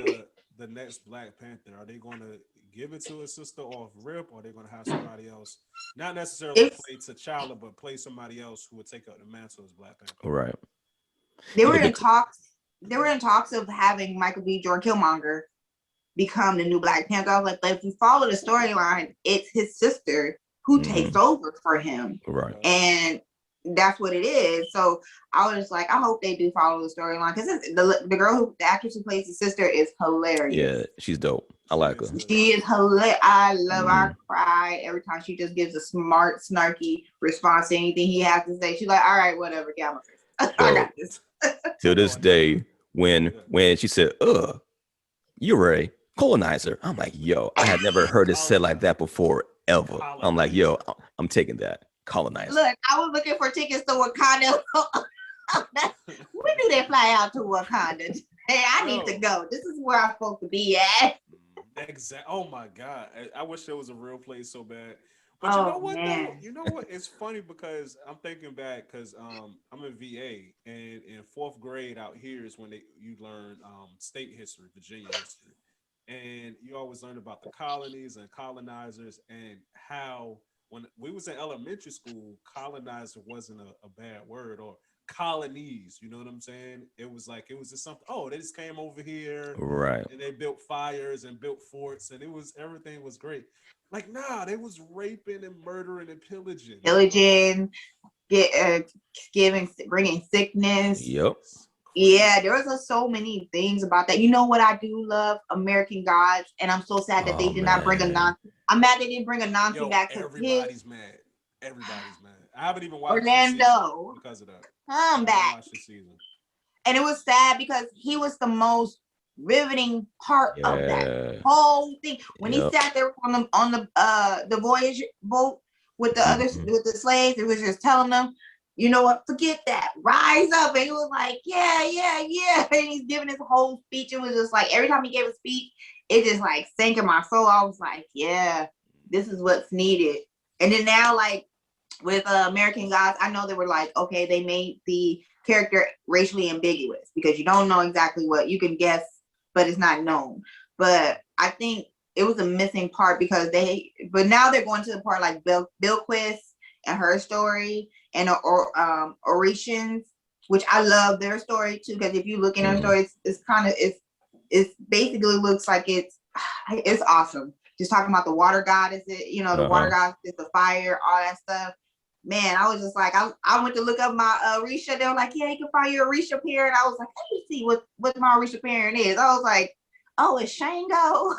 the next Black Panther, are they going to give it to his sister off rip, or are they going to have somebody else, not necessarily play T'Challa, but play somebody else who would take up the mantle as Black Panther? Right. They were in talks. They were in talks of having Michael B. Jordan Killmonger become the new Black Panther. I was like, but if you follow the storyline, it's his sister who takes over for him. Right. And that's what it is. So I was like, I hope they do follow the storyline, because the actress who plays the sister is hilarious. Yeah, she's dope. I like her. She is hilarious. I love her. I cry every time she just gives a smart, snarky response to anything he has to say. She's like, all right, whatever, get out my face. I got this. To this day, when she said, you're a colonizer, I'm like, yo, I had never heard it said like that before, ever. I'm like, yo, I'm taking that. Colonizer. Look, I was looking for tickets to Wakanda. When do they fly out to Wakanda? Hey, I need to go. This is where I'm supposed to be at. Exactly. Oh my God. I wish there was a real place so bad. But you know what, though? You know what? It's funny because I'm thinking back, because I'm in VA, and in 4th grade out here is when you learn state history, Virginia history. And you always learn about the colonies and colonizers, and how when we was in elementary school, colonizer wasn't a bad word, or colonies, you know what I'm saying? It was just something, they just came over here, right? And they built fires and built forts, and everything was great. Like, nah, they was raping and murdering and pillaging, bringing sickness. Yep. Yeah, there was so many things about that. You know what I do love? American Gods, and I'm so sad that they did not bring a Nazi. I'm mad they didn't bring a Nazi back. Everybody's mad. Everybody's mad. I haven't even watched Orlando because of that. Come back. And it was sad because he was the most riveting part of that whole thing. When he sat there on the voyage boat with the others, with the slaves, it was just telling them, you know what, forget that, rise up. And he was like, yeah. And he's giving his whole speech. It was just like, every time he gave a speech, it just like sank in my soul. I was like, yeah, this is what's needed. And then now, like with American Gods, I know they were like, okay, they made the character racially ambiguous, because you don't know exactly what, you can guess but it's not known. But I think it was a missing part because but now they're going to the part like Bilquis and her story and Oricians, which I love their story too, because if you look in their story, it's basically looks like it's awesome. Just talking about the water goddess, the water goddess is the fire, all that stuff. Man, I was just like, I went to look up my Orisha. They were like, yeah, you can find your Orisha parent. I was like, let me see what my Orisha parent is. I was like, oh, it's Shango.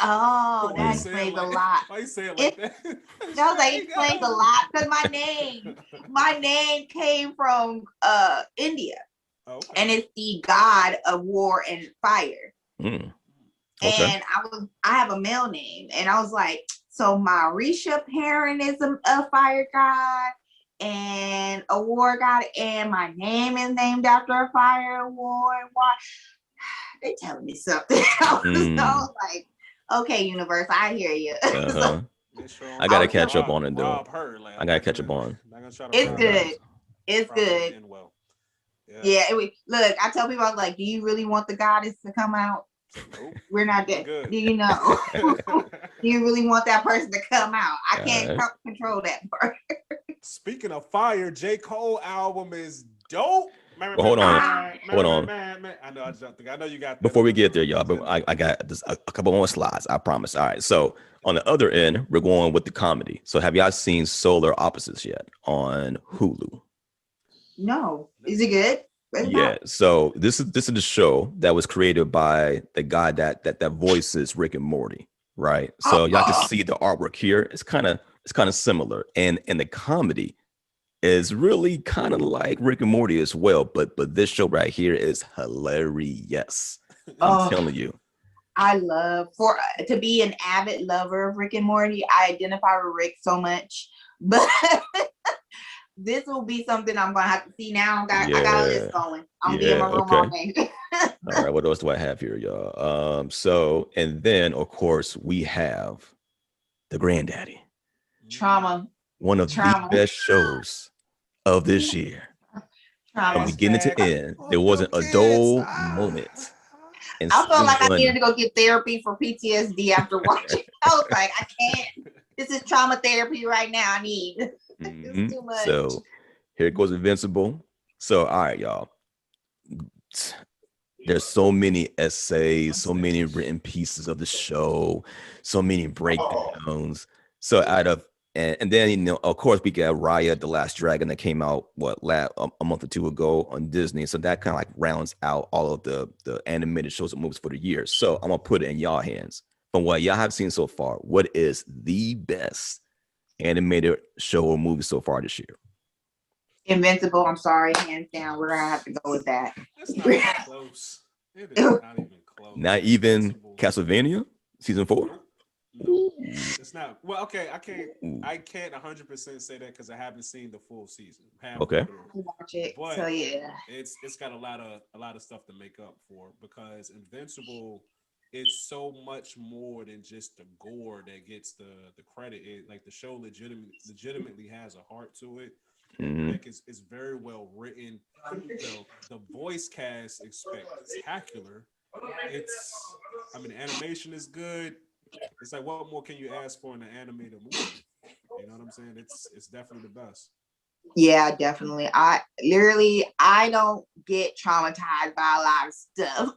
Oh, that explains a lot. Why you say it like that? I was like, it explains a lot because my name came from India, and it's the god of war and fire. Okay. And I have a male name, and I was like, so my Orisha parent is a fire god and a war god, and my name is named after a fire, war, and war. They telling me something. So I was like, okay, universe, I hear you. I gotta catch up on it though. I gotta catch up on. It's good. It's good. Yeah. Look, I tell people, I was like, do you really want the goddess to come out? Nope. We're not dead. Do you know? Do you really want that person to come out? I can't control that part. Speaking of fire, J. Cole album is dope. Well, hold on. I know you got. Before we get there, y'all, but I got just a couple more slides. I promise. All right. So on the other end, we're going with the comedy. So have y'all seen Solar Opposites yet on Hulu? No. Is it good? Yeah. So this is the show that was created by the guy that voices Rick and Morty, right? So y'all can see the artwork here. It's kind of similar, and the comedy is really kind of like Rick and Morty as well, but this show right here is hilarious. I'm telling you. I love to be an avid lover of Rick and Morty. I identify with Rick so much, but this will be something I'm gonna have to see now. I got a list going. I'm gonna be in my room all day. All right, what else do I have here, y'all? So, and then of course we have the Granddaddy. Trauma. One of the best shows of this year. From beginning to end, there wasn't a dull moment. And I felt like I needed to go get therapy for PTSD after watching. I was like, I can't. This is trauma therapy right now. I need. It's too much. So here goes Invincible. So all right, y'all. There's so many essays, so many written pieces of the show, so many breakdowns. So and then of course we got Raya, The Last Dragon, that came out a month or two ago on Disney. So that kind of like rounds out all of the animated shows and movies for the year. So I'm gonna put it in y'all hands. From what y'all have seen so far, what is the best animated show or movie so far this year? Invincible. I'm sorry, hands down. We're gonna have to go with that. That's not even close. It is not even close. Not even Castlevania season 4. No, it's not. Well, okay, I can't 100% say that because I haven't seen the full season. Okay. Watch it. But so yeah, it's got a lot of stuff to make up for, because Invincible, it's so much more than just the gore that gets the credit. Like the show legitimately has a heart to it. Like it's very well written. The voice cast is spectacular. Animation is good. It's like, what more can you ask for in an animated movie? You know what I'm saying? It's definitely the best. Yeah, definitely. I don't get traumatized by a lot of stuff.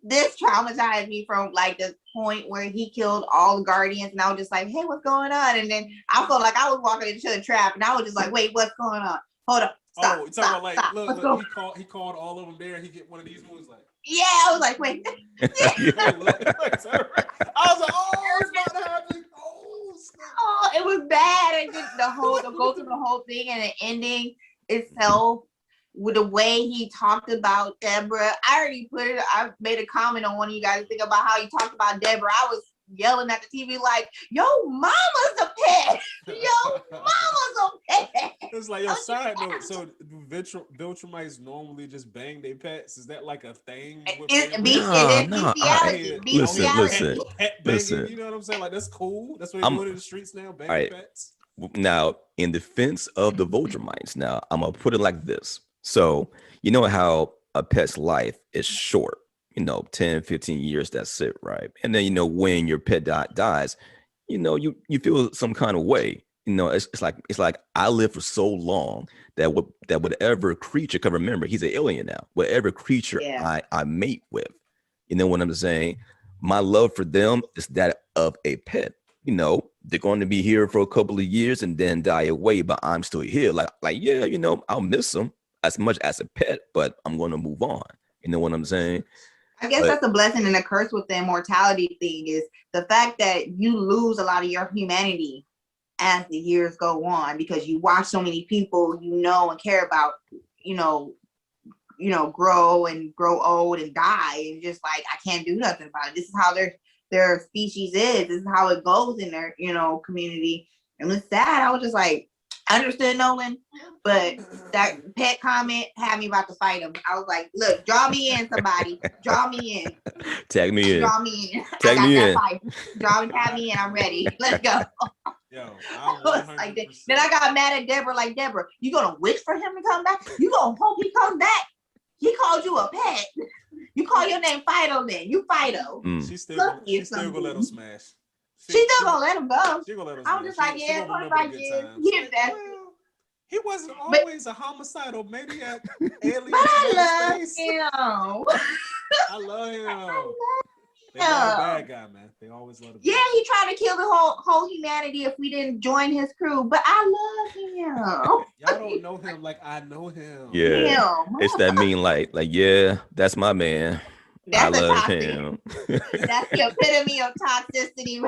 This traumatized me from like the point where he killed all the Guardians, and I was just like, hey, what's going on? And then I felt like I was walking into the trap, and I was just like, wait, what's going on? Hold up. Stop, you're talking about like, look, he called all of them there. He get one of these moves like. Yeah, I was like, wait. I was like, oh, it's about to happen. Oh, it was bad. And just go through the whole thing and the ending itself, with the way he talked about Deborah. I made a comment on one of you guys think about how he talked about Deborah. I was yelling at the TV like, yo, mama's a pet. Yo, mama's a pet. It's like, side note, so Viltrumites normally just bang their pets? Is that like a thing? Listen. You know what I'm saying? Like, that's cool. That's what they're doing in the streets now, banging pets. Now, in defense of the Viltrumites, I'm going to put it like this. So, you know how a pet's life is short. 10, 15 years, that's it, right? And then, when your pet dies, you feel some kind of way. It's like I lived for so long that whatever creature, because remember, he's an alien now, whatever creature I mate with, you know what I'm saying? My love for them is that of a pet. They're going to be here for a couple of years and then die away, but I'm still here. I'll miss them as much as a pet, but I'm going to move on. You know what I'm saying? I guess that's a blessing and a curse with the immortality thing, is the fact that you lose a lot of your humanity as the years go on, because you watch so many people and care about, grow old and die, and just like, I can't do nothing about it. This is how their species is. This is how it goes in their, community. And it's sad. I was just like, I understood Nolan, but that pet comment had me about to fight him. I was like, look, draw me in, somebody. Draw me in. Tag me in. Draw me in. Tag me in. Tag me in. I'm ready. Let's go. Yo, then I got mad at Deborah, like, Deborah, you gonna wish for him to come back? You gonna hope he comes back? He called you a pet. You call your name Fido, then you Fido. She's still gonna let him smash. She's still gonna let him go. She gonna let him I'm just like, 25 years. He wasn't always a homicidal maniac alien. But I love him. I love him. They love a bad guy, man. They always love him. Yeah, he tried to kill the whole humanity if we didn't join his crew. But I love him. Y'all don't know him like I know him. Yeah, it's that mean, like, yeah, that's my man. That's I love him. That's the epitome of toxicity.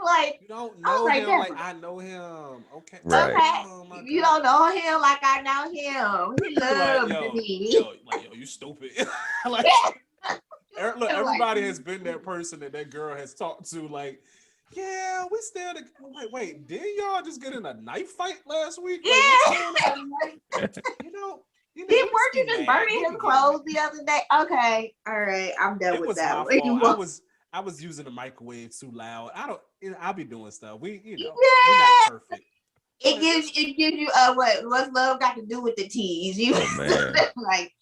Like, you don't know him like I know him. Okay. Right. Okay. You don't know him like I know him. He loves me. Yo, you stupid. Like, look, everybody has been that person that girl has talked to. Like, yeah, we still. Like, wait, didn't y'all just get in a knife fight last week? Like, Weren't you just burning his clothes the other day? Okay, all right, I'm done with that. I was using the microwave too loud. I'll be doing stuff. We're not perfect. It gives you what's love got to do with the tease? You like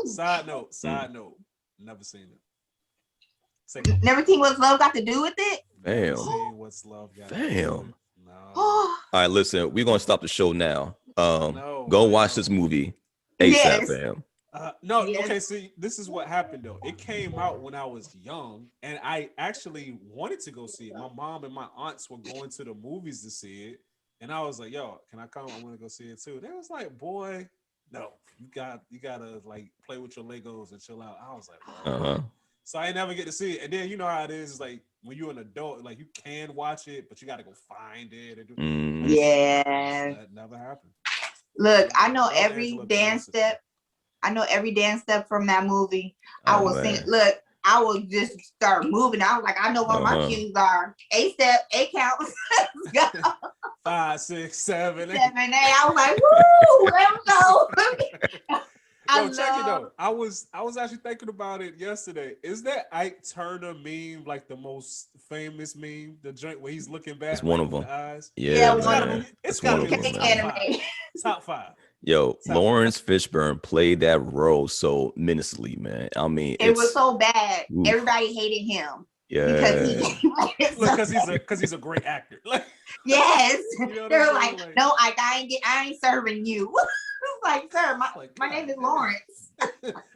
side note. Never seen it. Never seen what's love got to do with it? Damn. What's love got Damn. No. All right, listen, we're gonna stop the show now. Go watch this movie ASAP, fam. Okay, see, this is what happened though. It came out when I was young, and I actually wanted to go see it. My mom and my aunts were going to the movies to see it, and I was like, yo, can I come? I want to go see it too. They was like, boy, no, you gotta like play with your Legos and chill out. I was like, So I never get to see it. And then you know how it is, it's like when you're an adult, like you can watch it, but you gotta go find it. That never happened. Look, I know every dance step. From that movie. I was saying, look, I would just start moving. I was like, I know what my cues are. A step, A count. Let's go. 5, 6, 7, 8. 7, 8. I was like, woo, let's go. Check it though. I was actually thinking about it yesterday. Is that Ike Turner meme like the most famous meme? The joint where he's looking back. It's one of them. Eyes? Yeah, it's gotta be top 5. Yo, Lawrence Fishburne played that role so menacingly, man. I mean, it was so bad. Oof. Everybody hated him. Yeah, because he's a great actor. Like, yes, they were like, no, I ain't serving you. Like, sir, my name is Lawrence.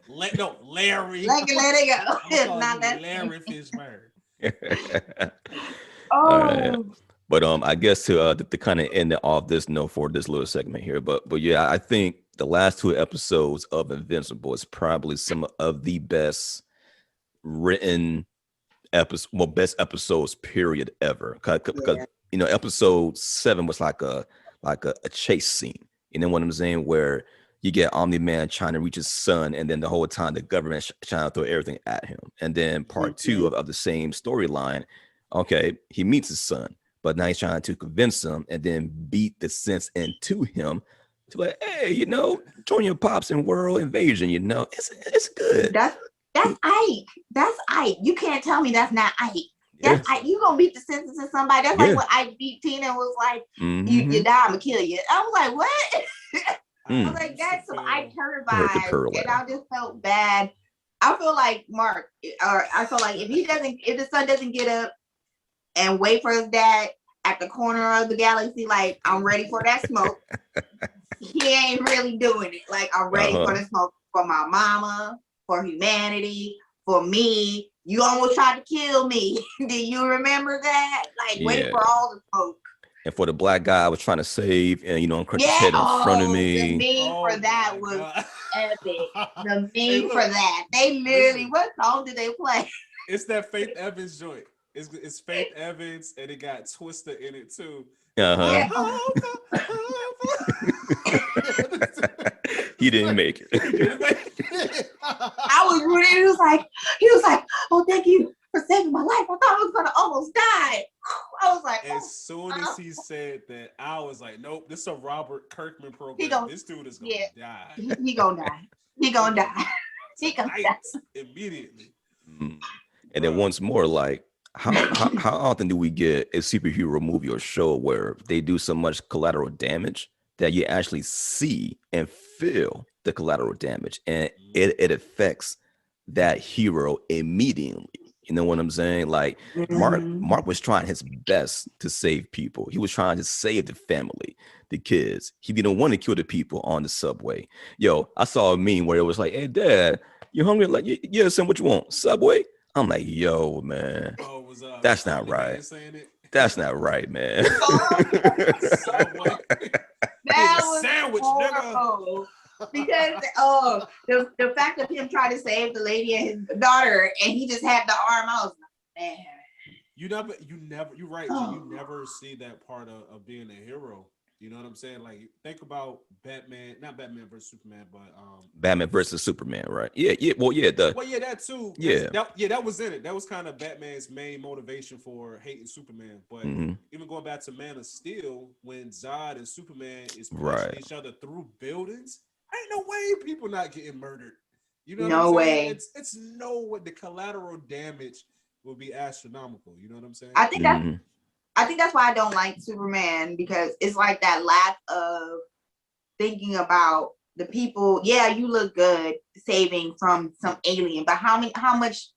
Larry. Let it go. Not that Larry Fishburne. Right. But I guess to kind of end it off this note for this little segment here, but yeah, I think the last 2 episodes of Invincible is probably some of the best written best episodes period ever. Because episode 7 was like a chase scene. You know what I'm saying? Where you get Omni-Man trying to reach his son, and then the whole time the government trying to throw everything at him. And then part 2 of the same storyline, okay, he meets his son, but now he's trying to convince him and then beat the sense into him to like, hey, join your pops in world invasion. It's good. That's Ike. That's Ike. You can't tell me that's not Ike. That's Ike. You gonna beat the senses of somebody. That's like what Ike beat Tina and was like, you die, I'm gonna kill you. I was like, what? I was like, that's some Ike Turner vibes. And I just felt bad. I feel like Mark, or I feel like if the son doesn't get up and wait for his dad at the corner of the galaxy, like I'm ready for that smoke, he ain't really doing it. Like I'm ready for the smoke for my mama, for humanity, for me. You almost tried to kill me. Do you remember that? Like wait for all the smoke. And for the black guy I was trying to save, and crunch his head in front of me. The meme for that was epic. The meme for that. They literally, what song did they play? It's that Faith Evans joint. It's Faith Evans, and it got Twista in it too. He didn't make it. I was rooting. He was like, oh, thank you for saving my life. I thought I was gonna almost die. I was like, as soon as he said that, I was like, nope, this is a Robert Kirkman program. This dude is gonna die. He gonna die. He gonna die. He gonna die immediately. And then once more, like, how often do we get a superhero movie or show where they do so much collateral damage that you actually see and feel the collateral damage, and it affects that hero immediately? You know what I'm saying? Like Mark was trying his best to save people. He was trying to save the family, the kids. He didn't want to kill the people on the subway. Yo, I saw a meme where it was like, "Hey, Dad, you hungry?" Like, yeah, son, what you want? Subway? I'm like, yo, man, that's not right. That's not right, man. Subway. That was sandwich, horrible. Because the fact of him trying to save the lady and his daughter, and he just had the arm, I was like, man. You're right. You never see that part of being a hero. You know what I'm saying? Like, think about Batman, not Batman versus Superman, but Batman versus Superman, right? Yeah. That too. Yeah. That was in it. That was kind of Batman's main motivation for hating Superman. But even going back to Man of Steel, when Zod and Superman is pushing each other through buildings, ain't no way people not getting murdered. You know what I'm saying? It's no way. The collateral damage will be astronomical. You know what I'm saying? I think that's why I don't like Superman, because it's like that lack of thinking about the people. Yeah, you look good saving from some alien, but how much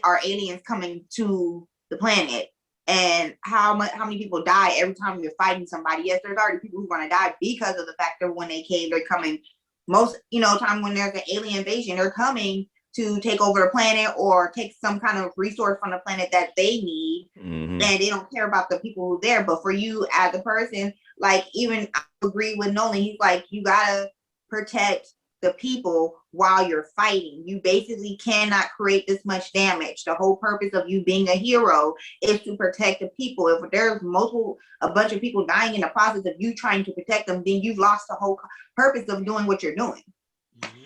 are aliens coming to the planet, and how many people die every time you're fighting somebody? Yes, there's already people who are going to die because of the fact that when they came, they're coming. Most time when there's an alien invasion, they're coming to take over the planet or take some kind of resource from the planet that they need, and they don't care about the people who are there. But for you as a person, like, even I agree with Nolan, he's like, you gotta protect the people while you're fighting. You basically cannot create this much damage. The whole purpose of you being a hero is to protect the people. If there's a bunch of people dying in the process of you trying to protect them, then you've lost the whole purpose of doing what you're doing.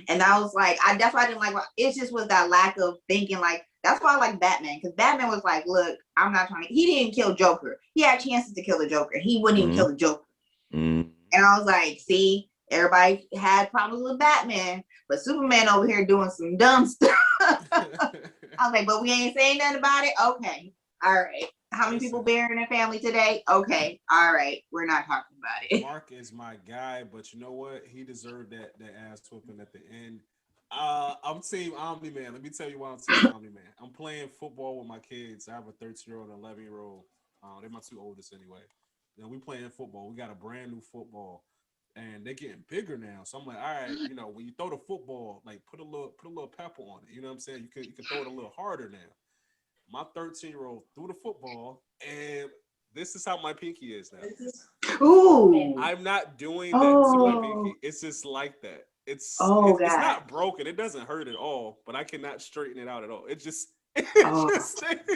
And I was like, that's why I didn't like, it just was that lack of thinking. Like, that's why I like Batman, because Batman was like, look, I'm not trying to, he didn't kill Joker. He had chances to kill the Joker. He wouldn't even kill the Joker. And I was like, see, everybody had problems with Batman, but Superman over here doing some dumb stuff. I was like, but we ain't saying nothing about it? Okay. All right. How many people burying their family today? Okay. All right. We're not talking about it. Mark is my guy, but you know what? He deserved that ass whooping at the end. I'm Team Omni-Man. Let me tell you why I'm Team Omni-Man. I'm playing football with my kids. I have a 13-year-old and 11-year-old. They're my two oldest anyway. We playing football. We got a brand new football, and they're getting bigger now. So I'm like, all right, when you throw the football, like put a little pepper on it. You know what I'm saying? You can throw it a little harder now. My 13-year-old threw the football, and this is how my pinky is now. Ooh. I'm not doing that to my pinky. It's just like that. It's not broken. It doesn't hurt at all, but I cannot straighten it out at all. It's like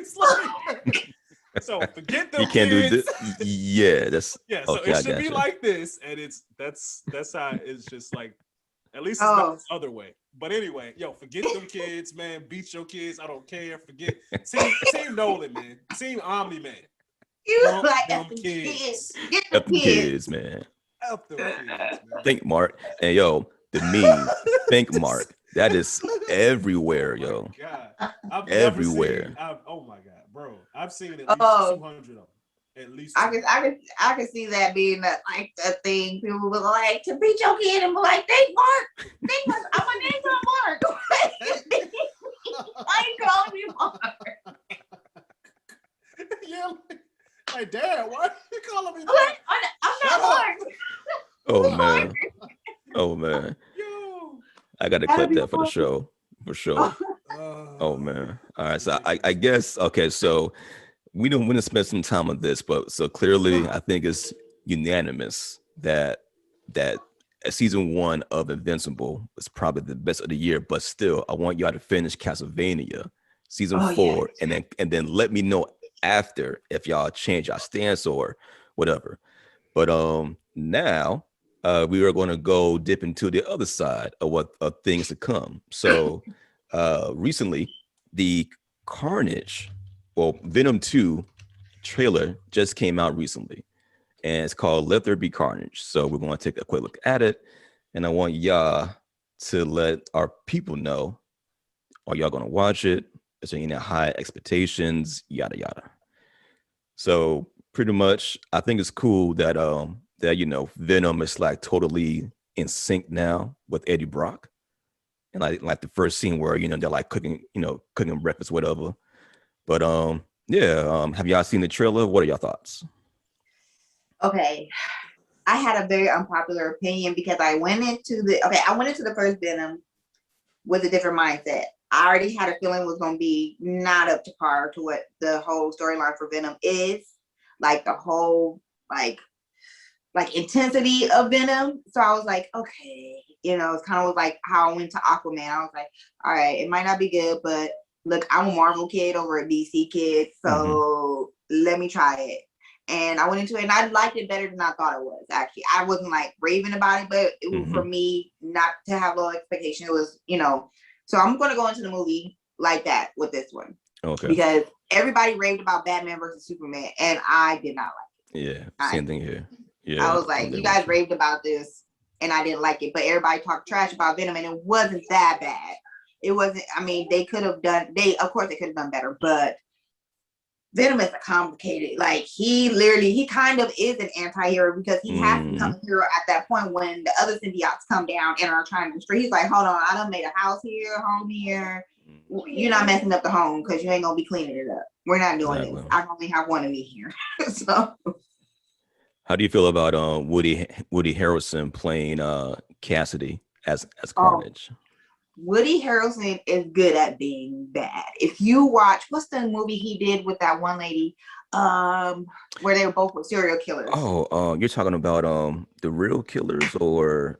so forget the you can't do this. Yeah, that's so okay, it should be like this, and that's how it's just like, at least it's not the other way. But anyway, forget them kids, man. Beat your kids. I don't care. Forget Team Nolan, man. Team Omni, man. You like them kids. Get the kids, man. F them kids, man. Think, Mark. And the meme. Think, Mark. That is everywhere, yo. God. I've everywhere. Oh my God, bro. I've seen at least 200 of them. At least I could see that being like a thing. People were like, to beat your kid and be like, think Mark. I'm a name for Mark. Why you calling me Mark? Yeah, like, Dad, why are you calling me What? that? I'm Shut not up. Mark. Oh man. Oh man. Yo. I got to That'd clip be that for the fun. show. For sure. Oh man. All right. So I guess okay. So we don't want to spend some time on this, but so clearly I think it's unanimous that season 1 of Invincible was probably the best of the year. But still, I want y'all to finish Castlevania season 4, Yeah. and then let me know after if y'all change your stance or whatever. But now we are going to go dip into the other side of what of things to come. So recently, the Carnage, Venom 2 trailer just came out recently, and it's called Let There Be Carnage. So we're going to take a quick look at it, and I want y'all to let our people know: are y'all going to watch it? Is there any high expectations? Yada yada. So pretty much, I think it's cool that Venom is like totally in sync now with Eddie Brock, and like the first scene where they're like cooking breakfast, whatever. But have y'all seen the trailer? What are your thoughts? Okay. I had a very unpopular opinion because I went into the first Venom with a different mindset. I already had a feeling it was going to be not up to par to what the whole storyline for Venom is, like the whole like intensity of Venom. So I was like, okay, it's kind of like how I went to Aquaman. I was like, all right, it might not be good, but look, I'm a Marvel kid over a DC kid, so let me try it. And I went into it and I liked it better than I thought it was. Actually, I wasn't like raving about it, but it was for me not to have low expectation. It was, so I'm going to go into the movie like that with this one. Okay. Because everybody raved about Batman versus Superman and I did not like it. Yeah, same thing here. Yeah. I was like, you guys raved about this and I didn't like it, but everybody talked trash about Venom and it wasn't that bad. It wasn't, they could have done, of course they could have done better, but Venom is a complicated, like he kind of is an anti-hero because he has to become a hero at that point when the other symbiotes come down and are trying to destroy. He's like, hold on, I done made a house here, home here. You're not messing up the home because you ain't gonna be cleaning it up. We're not doing this. I only have one of me here. So how do you feel about Woody Harrelson playing Cassidy as Carnage? Woody Harrelson is good at being bad. If you watch, what's the movie he did with that one lady, where they were both serial killers? Oh, you're talking about The Real Killers or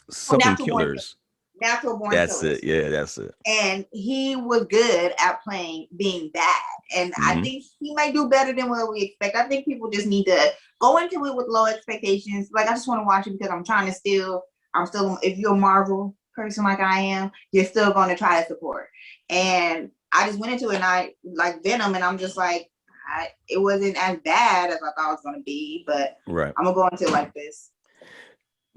something Killers? Natural Born That's Killers. it. Yeah, that's it. And he was good at being bad. And I think he might do better than what we expect. I think people just need to go into it with low expectations. Like, I just want to watch it because I'm still, if you're a Marvel person like I am, you're still going to try to support. And I just went into it and I like Venom and I'm just like, it wasn't as bad as I thought it was going to be, but I'm going to go into it like this.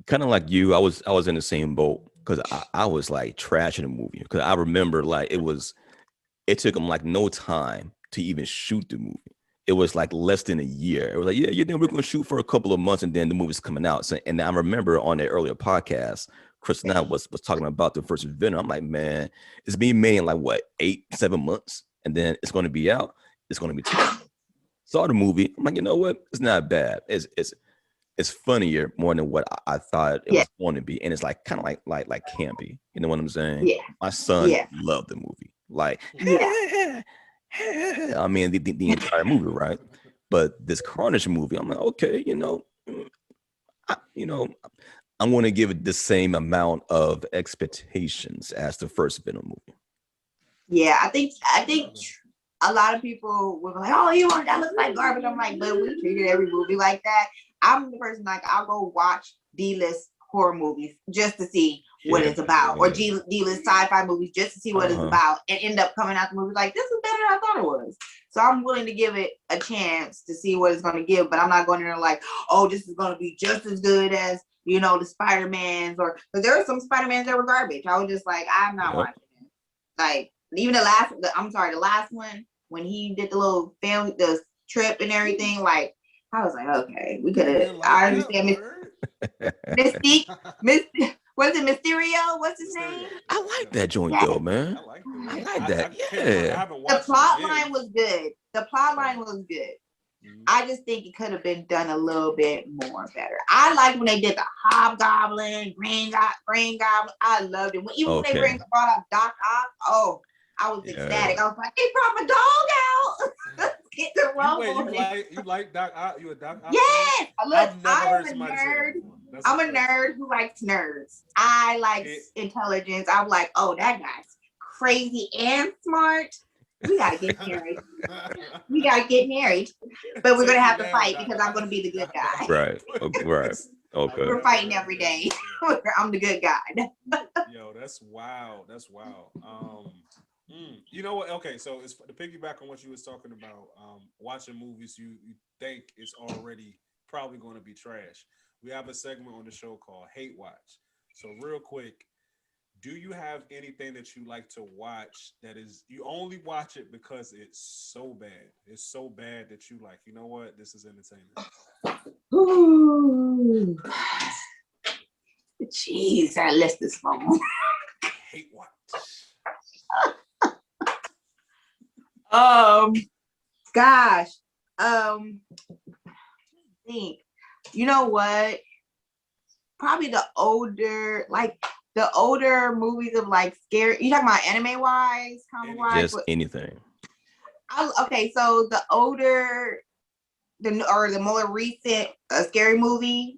Kind of like you, I was in the same boat because I was like trashing the movie because I remember like it took them like no time to even shoot the movie. It was like less than a year. It was like, we're going to shoot for a couple of months and then the movie's coming out. So, and I remember on the earlier podcast, Chris and I was talking about the first Venom. I'm like, man, it's being made in like what, 8-7 months, and then it's going to be out. It's going to be terrible. Saw the movie. I'm like, you know what? It's not bad. It's funnier more than what I thought it was going to be, and it's like kind of like campy. You know what I'm saying? Yeah. My son loved the movie. Like, I mean, the entire movie, right? But this Carnage movie, I'm like, okay, I'm going to give it the same amount of expectations as the first Venom movie. Yeah, I think a lot of people were like, "Oh, that looks like garbage." I'm like, but we treated every movie like that. I'm the person like I'll go watch D-list horror movies just to see what it's about, or D-list sci-fi movies just to see what it's about, and end up coming out the movie like, this is better than I thought it was. So I'm willing to give it a chance to see what it's going to give, but I'm not going in there like, oh, this is going to be just as good as the Spider-Mans, or because there were some Spider-Mans that were garbage. I was just like, I'm not watching it. Like even the last one when he did the little family, the trip and everything, like I was like, okay, we could have. I understand. Mystique, was it Mysterio? What's his name? I like that joint though, man. I like that. I Yeah. haven't The watched plot it line was good. The plot line was good. I just think it could have been done a little bit more better. I like when they did the Hobgoblin, Green Goblin. I loved it. Even when they brought up Doc Ock, oh, I was ecstatic. I was like, they brought my dog out. Let's get the rumble. You like Doc Ock? You a Doc Ock? Yes. Look, I'm a somebody nerd. say that. I'm a nerd who likes nerds. I like intelligence. I'm like, oh, that guy's crazy and smart. We gotta get married. But we're gonna have to fight because I'm gonna be the good guy. Right. Okay. We're fighting every day. I'm the good guy. Yo, that's wow. You know what? Okay, so it's to piggyback on what you was talking about. Watching movies you think is already probably going to be trash. We have a segment on the show called Hate Watch. So real quick, do you have anything that you like to watch that is you only watch it because it's so bad? It's so bad that you like, you know what? This is entertainment. Ooh. Jeez, I left this phone. Hate Watch. Gosh. Think. You know what? Probably the older movies of like scary. You talking about anime wise, comic wise? Just anything. Okay, so the more recent scary movies,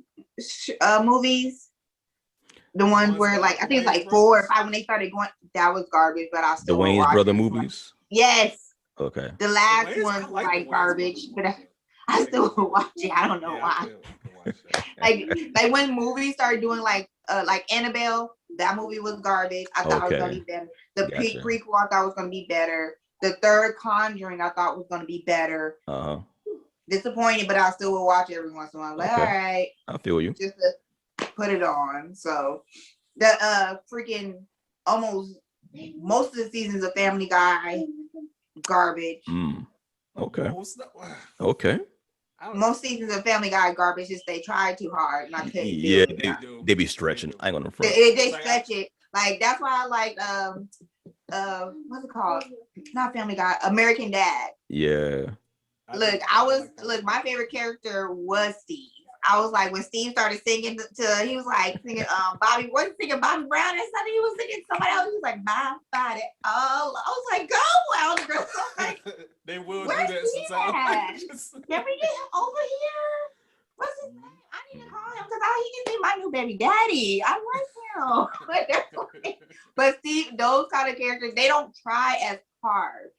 the ones where like I think it's like 4 or 5 when they started going. That was garbage, but I still the Wayans brother movies. Yes. Okay. The last one was like garbage, but I still will watch it. I don't know why. like when movies started doing like Annabelle, that movie was garbage. I thought it was gonna be better. The prequel I thought was gonna be better. The third Conjuring I thought was gonna be better. Disappointed, but I still will watch it every once in a while. Like, all right, I feel you. Just to put it on. So the freaking most of the seasons of Family Guy, garbage. Okay. Most seasons of Family Guy garbage. Just they tried too hard, and I couldn't. Yeah, they be stretching. I ain't gonna front. They stretch it. Like that's why I like what's it called? Not Family Guy. American Dad. Yeah. Look, my favorite character was Steve. I was like, when Steve started singing he was like singing Bobby Brown and something. He was singing somebody else. He was like, my body. Oh, I was like, go, Wild Girl. Like, they will do that sometimes. Can we get him over here? What's his name? I need to call him because he can be my new baby daddy. I like him. But Steve, those kind of characters, they don't try as hard.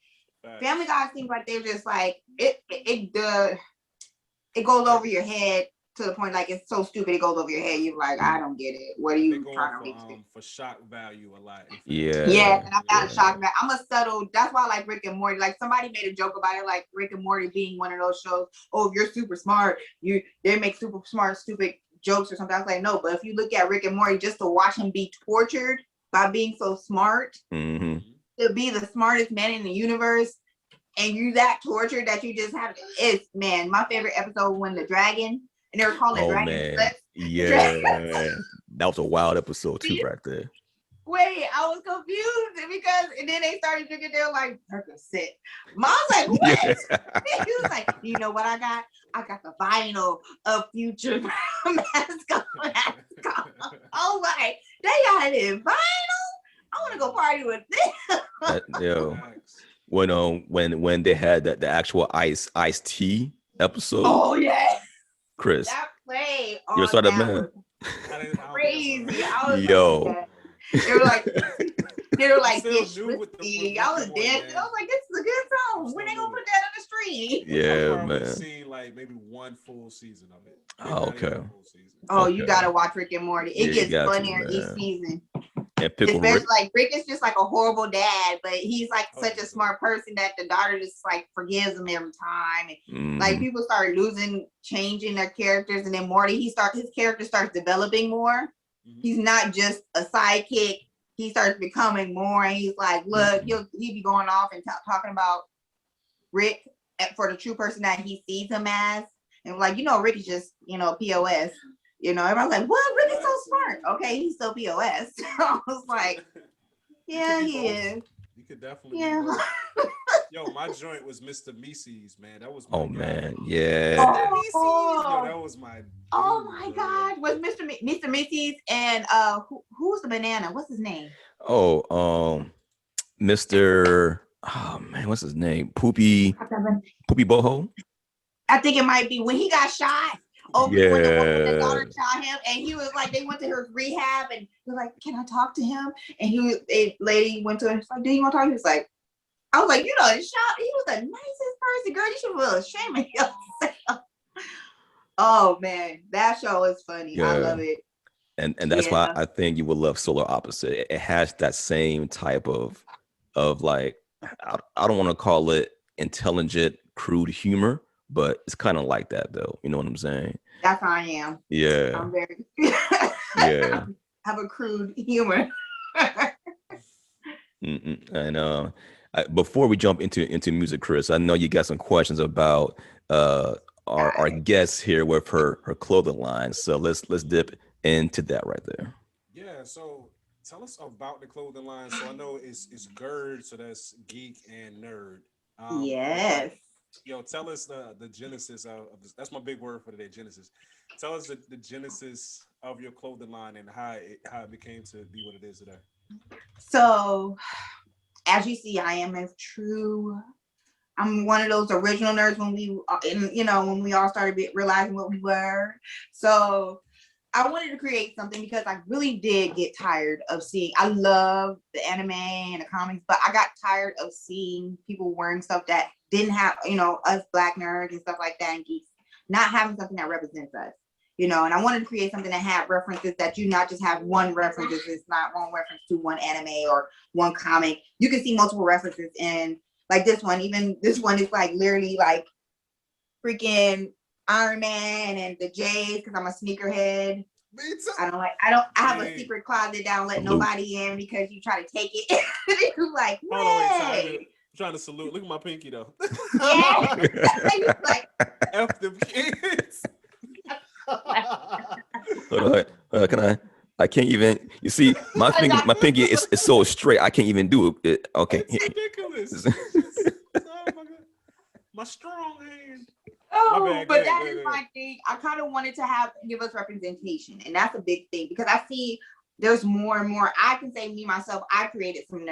Family Guy seems like they're just like it goes over your head to the point like it's so stupid it goes over your head. You're like, I don't get it. What are you trying to reach? For shock value a lot. Yeah. And I'm not a shock value. I'm a subtle. That's why I like Rick and Morty. Like somebody made a joke about it, like Rick and Morty being one of those shows. Oh, if you're super smart, they make super smart, stupid jokes or something. I was like, no, but if you look at Rick and Morty, just to watch him be tortured by being so smart. To be the smartest man in the universe and you that tortured that you just have it's my favorite episode when the dragon and they were calling it dragon sex. That was a wild episode too right there. Wait, I was confused because and then they started drinking. They were like Percocet. Mom's like, what? He was like, you know what I got? I got the vinyl of Future mascot. Oh my, they got it in vinyl. I want to go party with them. When they had the actual iced tea episode. Oh yeah, Chris. That play. You're sort of man. Crazy. I was yo. They were like, this whiskey. I was dancing. I was like, this is a good song. When they gonna put that on the street? Yeah, man. I've seen like maybe one full season of it. Oh, okay. Oh, you gotta watch Rick and Morty. It gets funnier each season. Especially like Rick is just like a horrible dad, but he's like such a smart person that the daughter just like forgives him every time. And like people start changing their characters, and then Morty, his character starts developing more. He's not just a sidekick. He starts becoming more, and he's like, look, he'll be going off and talking about Rick for the true person that he sees him as, and like, Rick is just POS. Everyone's like, what? Rick is so smart. Okay, he's still POS. I was like, yeah, he is. You could definitely Yeah. be both. Yo, my joint was Mr. Macy's, man. That was my Oh guy. man, yeah. Mr. Macy's. Yo, that was my dude, Oh my bro. God. Was Mr. Macy's and who's the banana? What's his name? Oh, Mr. Oh man, what's his name? Poopy Boho. I think it might be when he got shot. When the daughter shot him, and he was like, they went to her rehab, and he was like, "Can I talk to him?" And a lady went to him, like, "Do you want to talk?" He was like, "I was like, he was the nicest person, girl. You should feel ashamed of yourself." Oh man, that show is funny. Yeah. I love it. And that's why I think you will love Solar Opposite. It has that same type of like, I don't want to call it intelligent, crude humor, but it's kind of like that though. You know what I'm saying? That's how I am. Yeah. I'm very Yeah. have a crude humor. And before we jump into music, Chris, I know you got some questions about our guest here with her clothing line. So let's dip into that right there. Yeah, so tell us about the clothing line. So I know it's Gerd, so that's geek and nerd. Yes. Yo, tell us the genesis of this. That's my big word for today, genesis. Tell us the genesis of your clothing line and how it became to be what it is today. So, as you see, I'm one of those original nerds when we all started realizing what we were. So I wanted to create something because I really did get tired of seeing. I love the anime and the comics, but I got tired of seeing people wearing stuff that didn't have, us Black nerds and stuff like that, and geeks not having something that represents us, and I wanted to create something that had references that you not just have one reference. It's not one reference to one anime or one comic. You can see multiple references in like this one. Even this one is like literally like freaking Iron Man and the J's because I'm a sneakerhead. I have a secret closet that I don't let nobody in because you try to take it. You're like, hey. I'm trying to salute. Look at my pinky though. Yeah. Like, F them kids. Hold on. Can I can't even. You see, my pinky is so straight. I can't even do it. Okay. It's ridiculous. My strong hand. Oh, bad, but that is my thing. I kind of wanted to give us representation, and that's a big thing because I see there's more and more. I can say me myself, I created some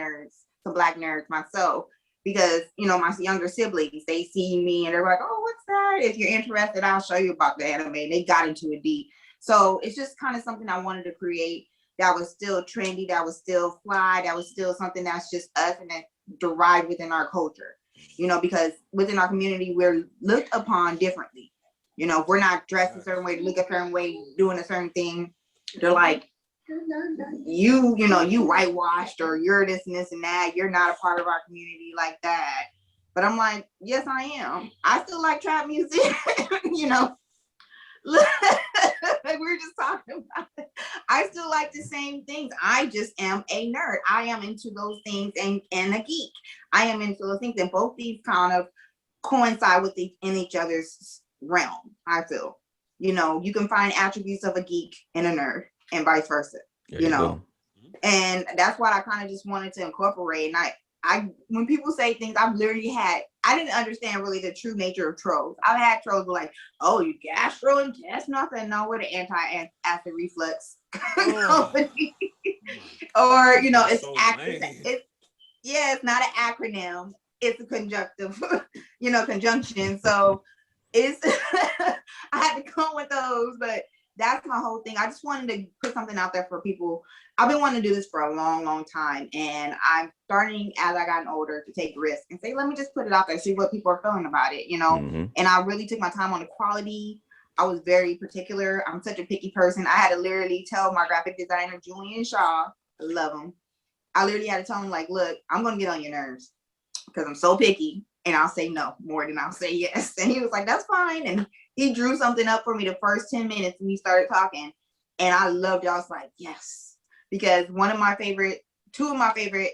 Black nerds myself because my younger siblings, they see me and they're like, "Oh, what's that? If you're interested, I'll show you about the anime." They got into it deep, so it's just kind of something I wanted to create that was still trendy, that was still fly, that was still something that's just us and that derived within our culture. Because within our community, we're looked upon differently. We're not dressed a certain way, look a certain way, doing a certain thing. They're like, you whitewashed, or you're this and this and that. You're not a part of our community like that. But I'm like, yes, I am. I still like trap music. We were just talking about it. I still like the same things. I just am a nerd. I am into those things and a geek. I am into those things, and both these kind of coincide in each other's realm. I feel, you can find attributes of a geek and a nerd, and vice versa. And that's what I kind of just wanted to incorporate. And I when people say things, I didn't understand really the true nature of trolls. I've had trolls like, "Oh, you gastrointestinal," and no, we're the anti-acid reflux company, or it's so it's not an acronym. It's a conjunction. So it's I had to come with those, but that's my whole thing. I just wanted to put something out there for people. I've been wanting to do this for a long, long time. And I'm starting as I gotten older to take risks and say, let me just put it out there, see what people are feeling about it, Mm-hmm. And I really took my time on the quality. I was very particular. I'm such a picky person. I had to literally tell my graphic designer, Julian Shaw, I love him. I literally had to tell him, like, look, I'm going to get on your nerves because I'm so picky. And I'll say no more than I'll say yes. And he was like, that's fine. And he drew something up for me the first 10 minutes and we started talking. And I loved it. I was like, yes. Because two of my favorite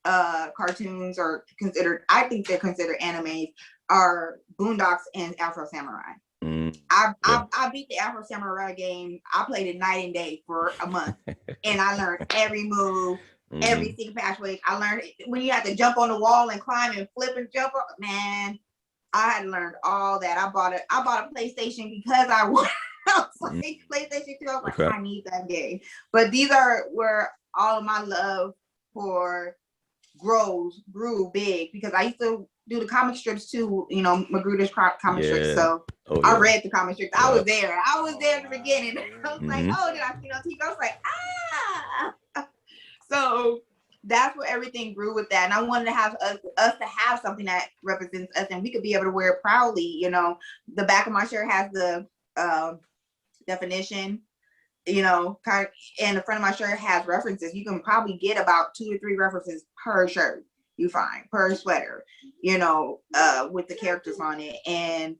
cartoons are considered, I think they're considered animes, are Boondocks and Afro Samurai. I beat the Afro Samurai game. I played it night and day for a month. And I learned every move. Every single passway. I learned when you have to jump on the wall and climb and flip and jump up. Man, I had learned all that. I bought a PlayStation because I was like PlayStation 2. I was like, Okay. I need that game. But these are where all of my love for grew big, because I used to do the comic strips too, you know, Magruder's comic strips. So I read the comic strips. I was there. I was there at the beginning. I was like, oh, did I see it on TV? I was like, ah. So that's where everything grew with that. And I wanted to have us to have something that represents us and we could be able to wear it proudly. You know, the back of my shirt has the definition, you know, kind of, and the front of my shirt has references. You can probably get about 2 or 3 references per shirt you find, per sweater, you know, with the characters on it. And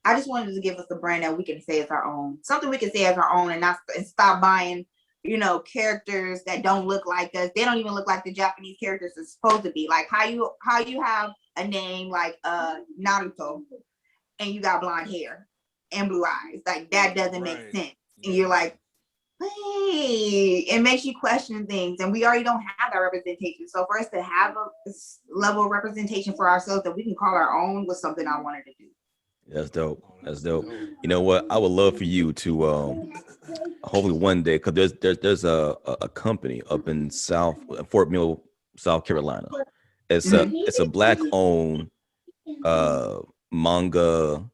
I just wanted to give us a brand that we can say is our own, something we can say as our own, and stop buying, you know, characters that don't look like us. They don't even look like the Japanese characters are supposed to be. Like how you have a name like Naruto and you got blonde hair and blue eyes. Like that doesn't make sense. And you're like, hey, it makes you question things. And we already don't have that representation. So for us to have a level of representation for ourselves that we can call our own was something I wanted to do. That's dope. That's dope. You know what? I would love for you to hopefully one day, because there's a company up in Fort Mill, South Carolina. It's a Black owned manga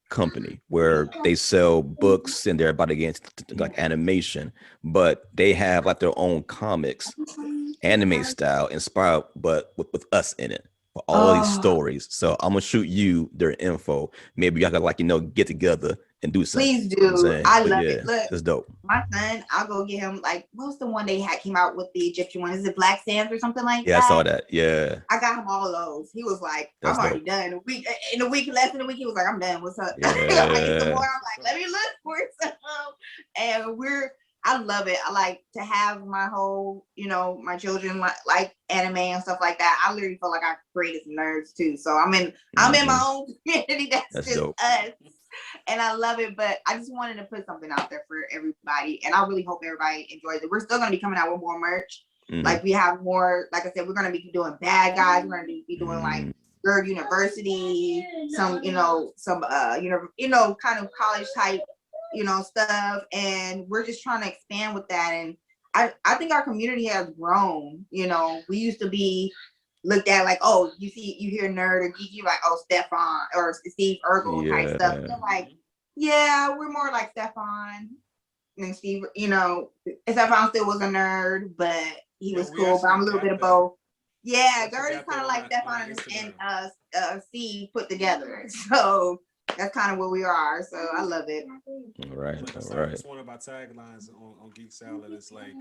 company where they sell books and they're about to get into like animation, but they have like their own comics, anime style inspired, but with us in it. For all these stories. So I'm gonna shoot you their info. Maybe y'all could, like, you know, get together and do something. Please do. I love it. Look, it's dope. My son, I'll go get him, like, what's the one they had came out with, the Egyptian one? Is it Black Sands or something like that? Yeah, I saw that. Yeah. I got him all those. He was like, I'm already done. Less than a week, he was like, I'm done. What's up? Yeah. I get some more. I'm like, let me look for some. And I love it. I like to have my whole, you know, my children like anime and stuff like that. I literally feel like I created some nerds too. So I'm in my own community that's just dope. Us. And I love it. But I just wanted to put something out there for everybody. And I really hope everybody enjoys it. We're still gonna be coming out with more merch. Like we have more, like I said, we're gonna be doing bad guys. We're gonna be doing like Gerd University, some, you know, kind of college type, you know, stuff, and we're just trying to expand with that. And I think our community has grown. You know, we used to be looked at like, oh, you hear nerd or geek, you like, oh, Stefan or Steve Urkel type stuff. They're like, yeah, we're more like Stefan and Steve. You know, Stefan still was a nerd, but he was cool. But I'm a little bit of both. Yeah, Gerd is kind of like Stefan and Steve put together. So that's kind of where we are. So I love it. All right. It's one of our taglines on Geek Salad. It's like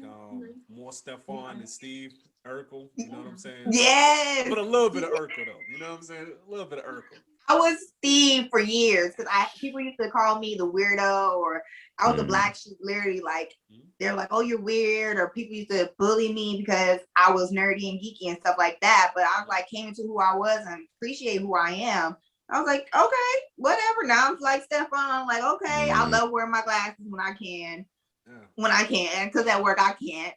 more Stefan and Steve Urkel. You know what I'm saying? Yes. But a little bit of Urkel though. You know what I'm saying? A little bit of Urkel. I was Steve for years because people used to call me the weirdo, or I was the black sheep. Literally, like they're like, "Oh, you're weird," or people used to bully me because I was nerdy and geeky and stuff like that. But I was like, came into who I was and appreciate who I am. I was like, okay, whatever. Now I'm like Stefan. I'm like, okay, I love wearing my glasses when I can. Because at work I can't.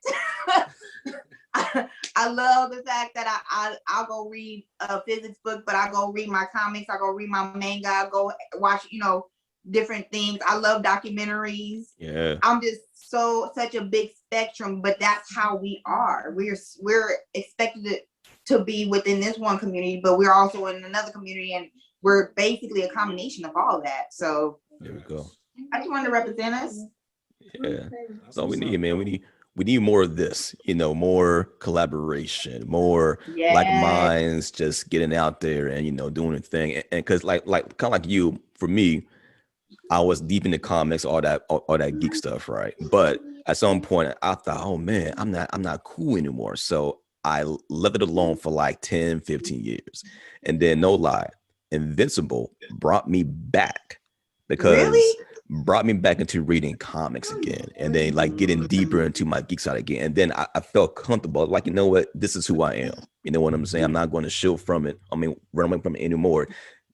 I love the fact that I'll go read a physics book, but I go read my comics, I go read my manga, I go watch, you know, different things. I love documentaries. Yeah. I'm just such a big spectrum, but that's how we are. We're expected to be within this one community, but we're also in another community, and we're basically a combination of all of that. So there we go. I just wanted to represent us. Yeah. That's all we need, man. We need more of this, you know, more collaboration, more like minds just getting out there and, you know, doing a thing. And because like kind of like you, for me, I was deep into comics, all that geek stuff, right? But at some point I thought, oh man, I'm not cool anymore. So I left it alone for like 10, 15 years. And then no lie, Invincible brought me back brought me back into reading comics again, and then like getting deeper into my geek side again. And then I felt comfortable, like, you know what, this is who I am. You know what I'm saying? I'm not going to shield from it. I mean, run away from it anymore.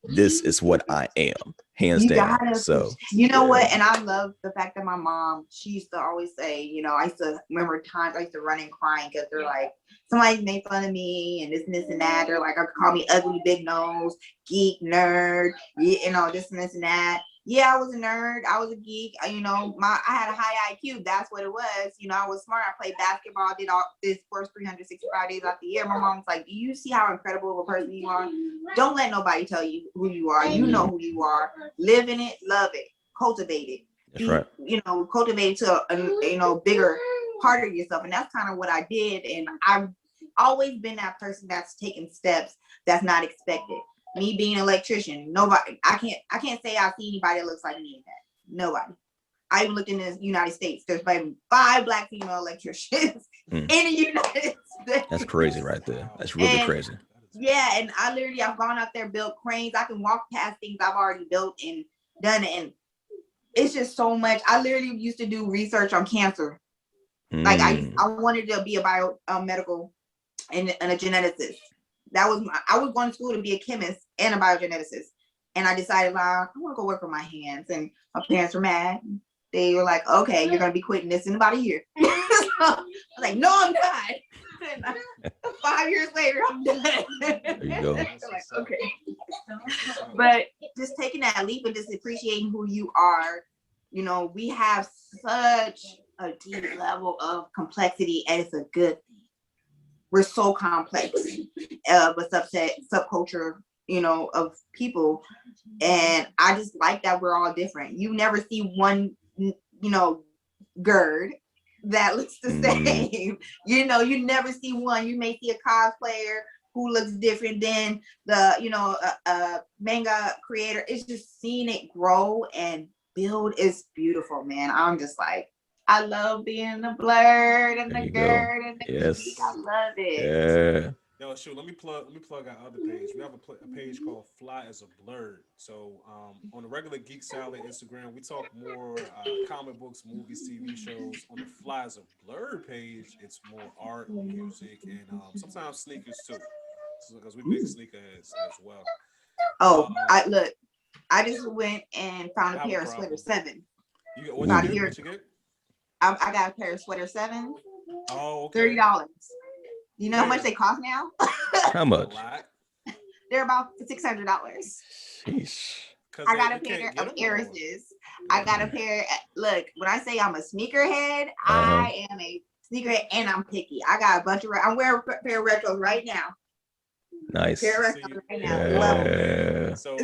this is what I am, hands down. So you know what? And I love the fact that my mom, she used to always say, you know, I used to remember times I used to run and crying because they're like, somebody made fun of me and this and that. They're like, call me ugly, big nose, geek, nerd, you know, this and that. Yeah, I was a nerd. I was a geek. You know, I had a high IQ. That's what it was. You know, I was smart. I played basketball. Did all this first 365 days out the year. My mom's like, do you see how incredible of a person you are? Don't let nobody tell you who you are. You know who you are. Live in it. Love it. Cultivate it. That's right. You know, cultivate to a you know, bigger part of yourself. And that's kind of what I did. And I've always been that person that's taken steps that's not expected. Me being an electrician, nobody, I can't say I see anybody that looks like me in that. Nobody. I even looked in the United States. There's maybe 5 Black female electricians in the United States. That's crazy right there. That's really crazy. Yeah, and I've gone out there, built cranes. I can walk past things I've already built and done, and it's just so much. I literally used to do research on cancer. Like I wanted to be a biomedical and a geneticist. I was going to school to be a chemist and a biogeneticist. And I decided, I want to go work with my hands. And my parents were mad. They were like, okay, you're going to be quitting this in about a year. So I was like, no, I'm not. 5 years later, I'm done. There you go. Like, okay. But just taking that leap and just appreciating who you are, you know, we have such a deep level of complexity, and it's a good thing. We're so complex of a subculture, you know, of people. And I just like that we're all different. You never see one, you know, Gerd that looks the same. You know, you never see one. You may see a cosplayer who looks different than the, you know, manga creator. It's just seeing it grow and build is beautiful, man. I'm just like, I love being the blurred and the Gerd and the geek. I love it. Yeah. Yo, shoot, let me plug our other page. We have a page called Fly as a Blurred. So on the regular Geek Salad Instagram, we talk more comic books, movies, TV shows. On the Fly as a Blurred page, it's more art, music, and sometimes sneakers too. Because we big sneakerheads as well. Oh, I just went and found a pair of Sweater 7. What you get? I got a pair of Sweater 7. Oh, okay. $30. You know how much they cost now? How much? They're about $600. Sheesh. I got a pair of Irises. I got a pair. Look, when I say I'm a sneakerhead, I am a sneakerhead, and I'm picky. I got a bunch of. I'm wearing a pair of retros right now. Nice. Pair of retros right now. Yeah. So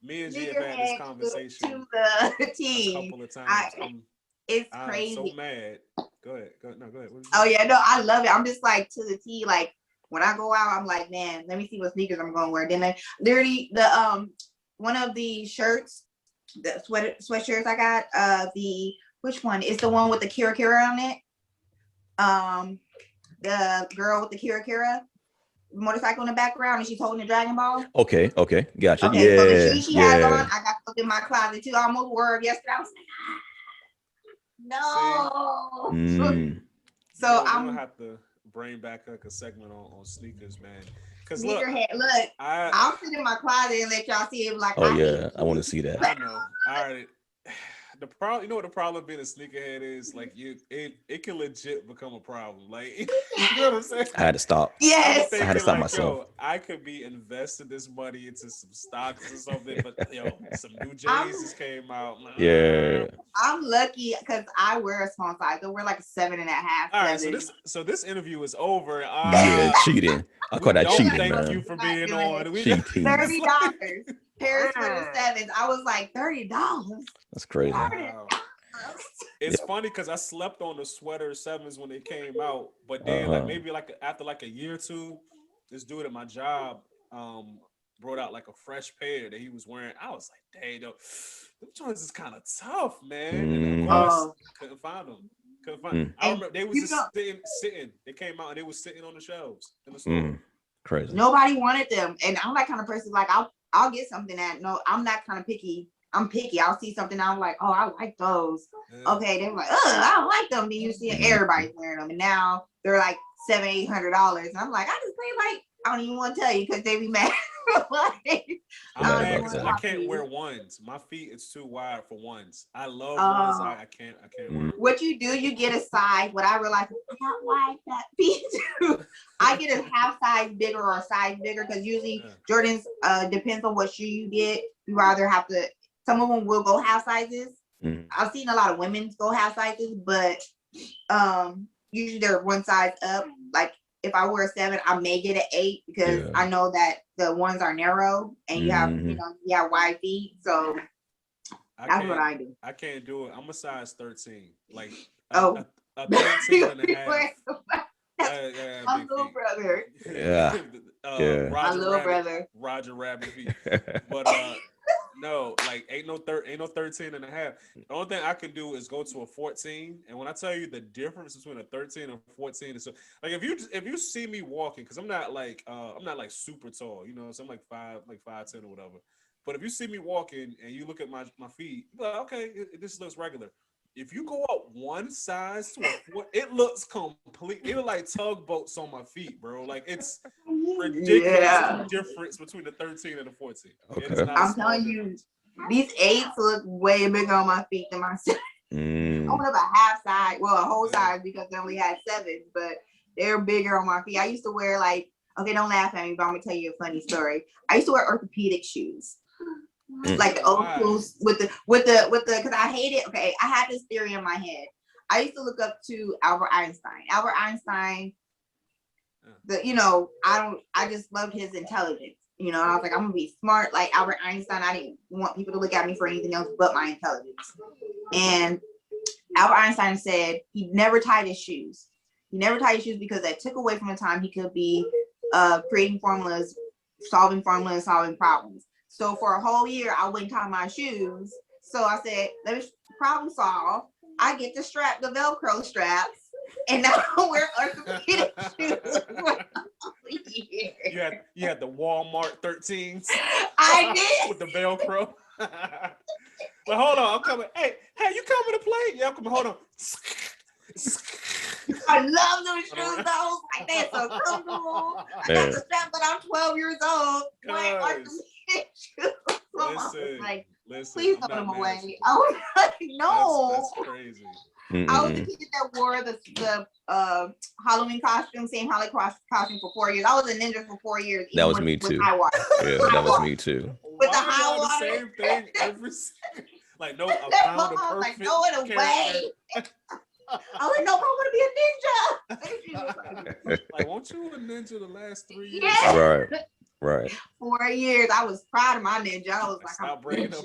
me and G have had this conversation to the team. A couple of times. It's crazy. I'm so mad. Go ahead. Go ahead. Oh yeah, no, I love it. I'm just like to the T. Like when I go out, I'm like, man, let me see what sneakers I'm gonna wear. Then literally the one of the shirts, the sweatshirts I got, which one? It's the one with the Kira on it. The girl with the Kira motorcycle in the background, and she's holding a Dragon Ball. Okay, gotcha. Okay, yeah, so the shoes she has on, I got stuff in my closet too. I almost wore it yesterday. I was like, no. So I'm gonna have to bring back like a segment on sneakers, man. Cause sneakerhead. Look, I'll sit in my closet and let y'all see it. Like, I want to see that. I know. All right. The problem, you know what the problem being a sneakerhead is? Like, it can legit become a problem. Like, you know what I'm saying? I had to stop. Yes, I had to stop myself. I could be investing this money into some stocks or something, but some new J's came out. Yeah, I'm lucky because I wear a small size. I wear like a 7.5. All right, so this interview is over. Yeah, cheating. I call that cheating, man. Thank you for being on. Cheating. $30. Pair of Sweater 7s. I was like, $30. That's crazy. Wow. It's funny because I slept on the Sweater 7s when they came out, but then after like a year or two, this dude at my job brought out like a fresh pair that he was wearing. I was like, dang, them joints is kind of tough, man. And of course, couldn't find them. I remember they was just sitting. They came out and they was sitting on the shelves in the store. Crazy. Nobody wanted them, and I'm that kind of person. Like I'll get something that I'm not kind of picky. I'm picky. I'll see something I'm like, oh, I like those. Yeah. Okay, they're like, oh, I don't like them. Then you see everybody's wearing them, and now they're like $700-800, and I'm like, I just paid like I don't even want to tell you because they be mad. Like, I can't wear ones. My feet is too wide for ones. I love ones. I can't wear. What you do, you get a size. What I realized, I got wide that feet too. I get a half size bigger or a size bigger because usually Jordans depends on what shoe you get. You either have to. Some of them will go half sizes. I've seen a lot of women go half sizes, but usually they're one size up. Like if I wear a 7, I may get an 8 because I know that the ones are narrow and you have you have wide feet. So that's what I do. I can't do it. I'm a size 13. Like a 13 and a half. My little brother. My little brother. Roger Rabbit feet. But no, like ain't no 13 and a half. The only thing I can do is go to a 14. And when I tell you the difference between a 13 and 14 is so like if you see me walking, because I'm not like super tall, you know, so I'm like 5'10" or whatever. But if you see me walking and you look at my feet, you're like, okay, this looks regular. If you go up one size to a 4, it looks complete. It look like tugboats on my feet, bro. Like it's ridiculous difference between the 13 and the 14. Okay. I'm telling you, these 8s look way bigger on my feet than my 7. I went up a half size, well, a whole size because I only had 7s, but they're bigger on my feet. I used to wear okay, don't laugh at me, but I'm gonna tell you a funny story. I used to wear orthopedic shoes. Like the old schools with the because I hate it. Okay, I had this theory in my head. I used to look up to Albert Einstein. Albert Einstein, I just loved his intelligence. You know, and I was like, I'm gonna be smart like Albert Einstein. I didn't want people to look at me for anything else but my intelligence. And Albert Einstein said he never tied his shoes. He never tied his shoes because that took away from the time he could be creating formulas, solving problems. So for a whole year, I wouldn't tie my shoes. So I said, let me problem solve. I get to strap the Velcro straps, and now I wear orthopedic shoes. You had the Walmart 13s. I did with the Velcro. But hold on, I'm coming. Hey, you coming to play? Yeah, I'm coming. Hold on. I love those shoes though. Like they're so comfortable. I got the strap when I'm 12 years old. Listen, please throw them away. I was like, no. That's crazy. I was the kid that wore the Halloween costume, same Halloween costume for 4 years. I was a ninja for 4 years. That was me too. Yeah, that was me too. With the high water. The same thing every like no, I found a perfect. Like, no in a way. I was like, no, I want to be a ninja. Like, won't you a ninja the last 3 years? Yeah. Right. 4 years. I was proud of my ninja. I was like, stop bringing up.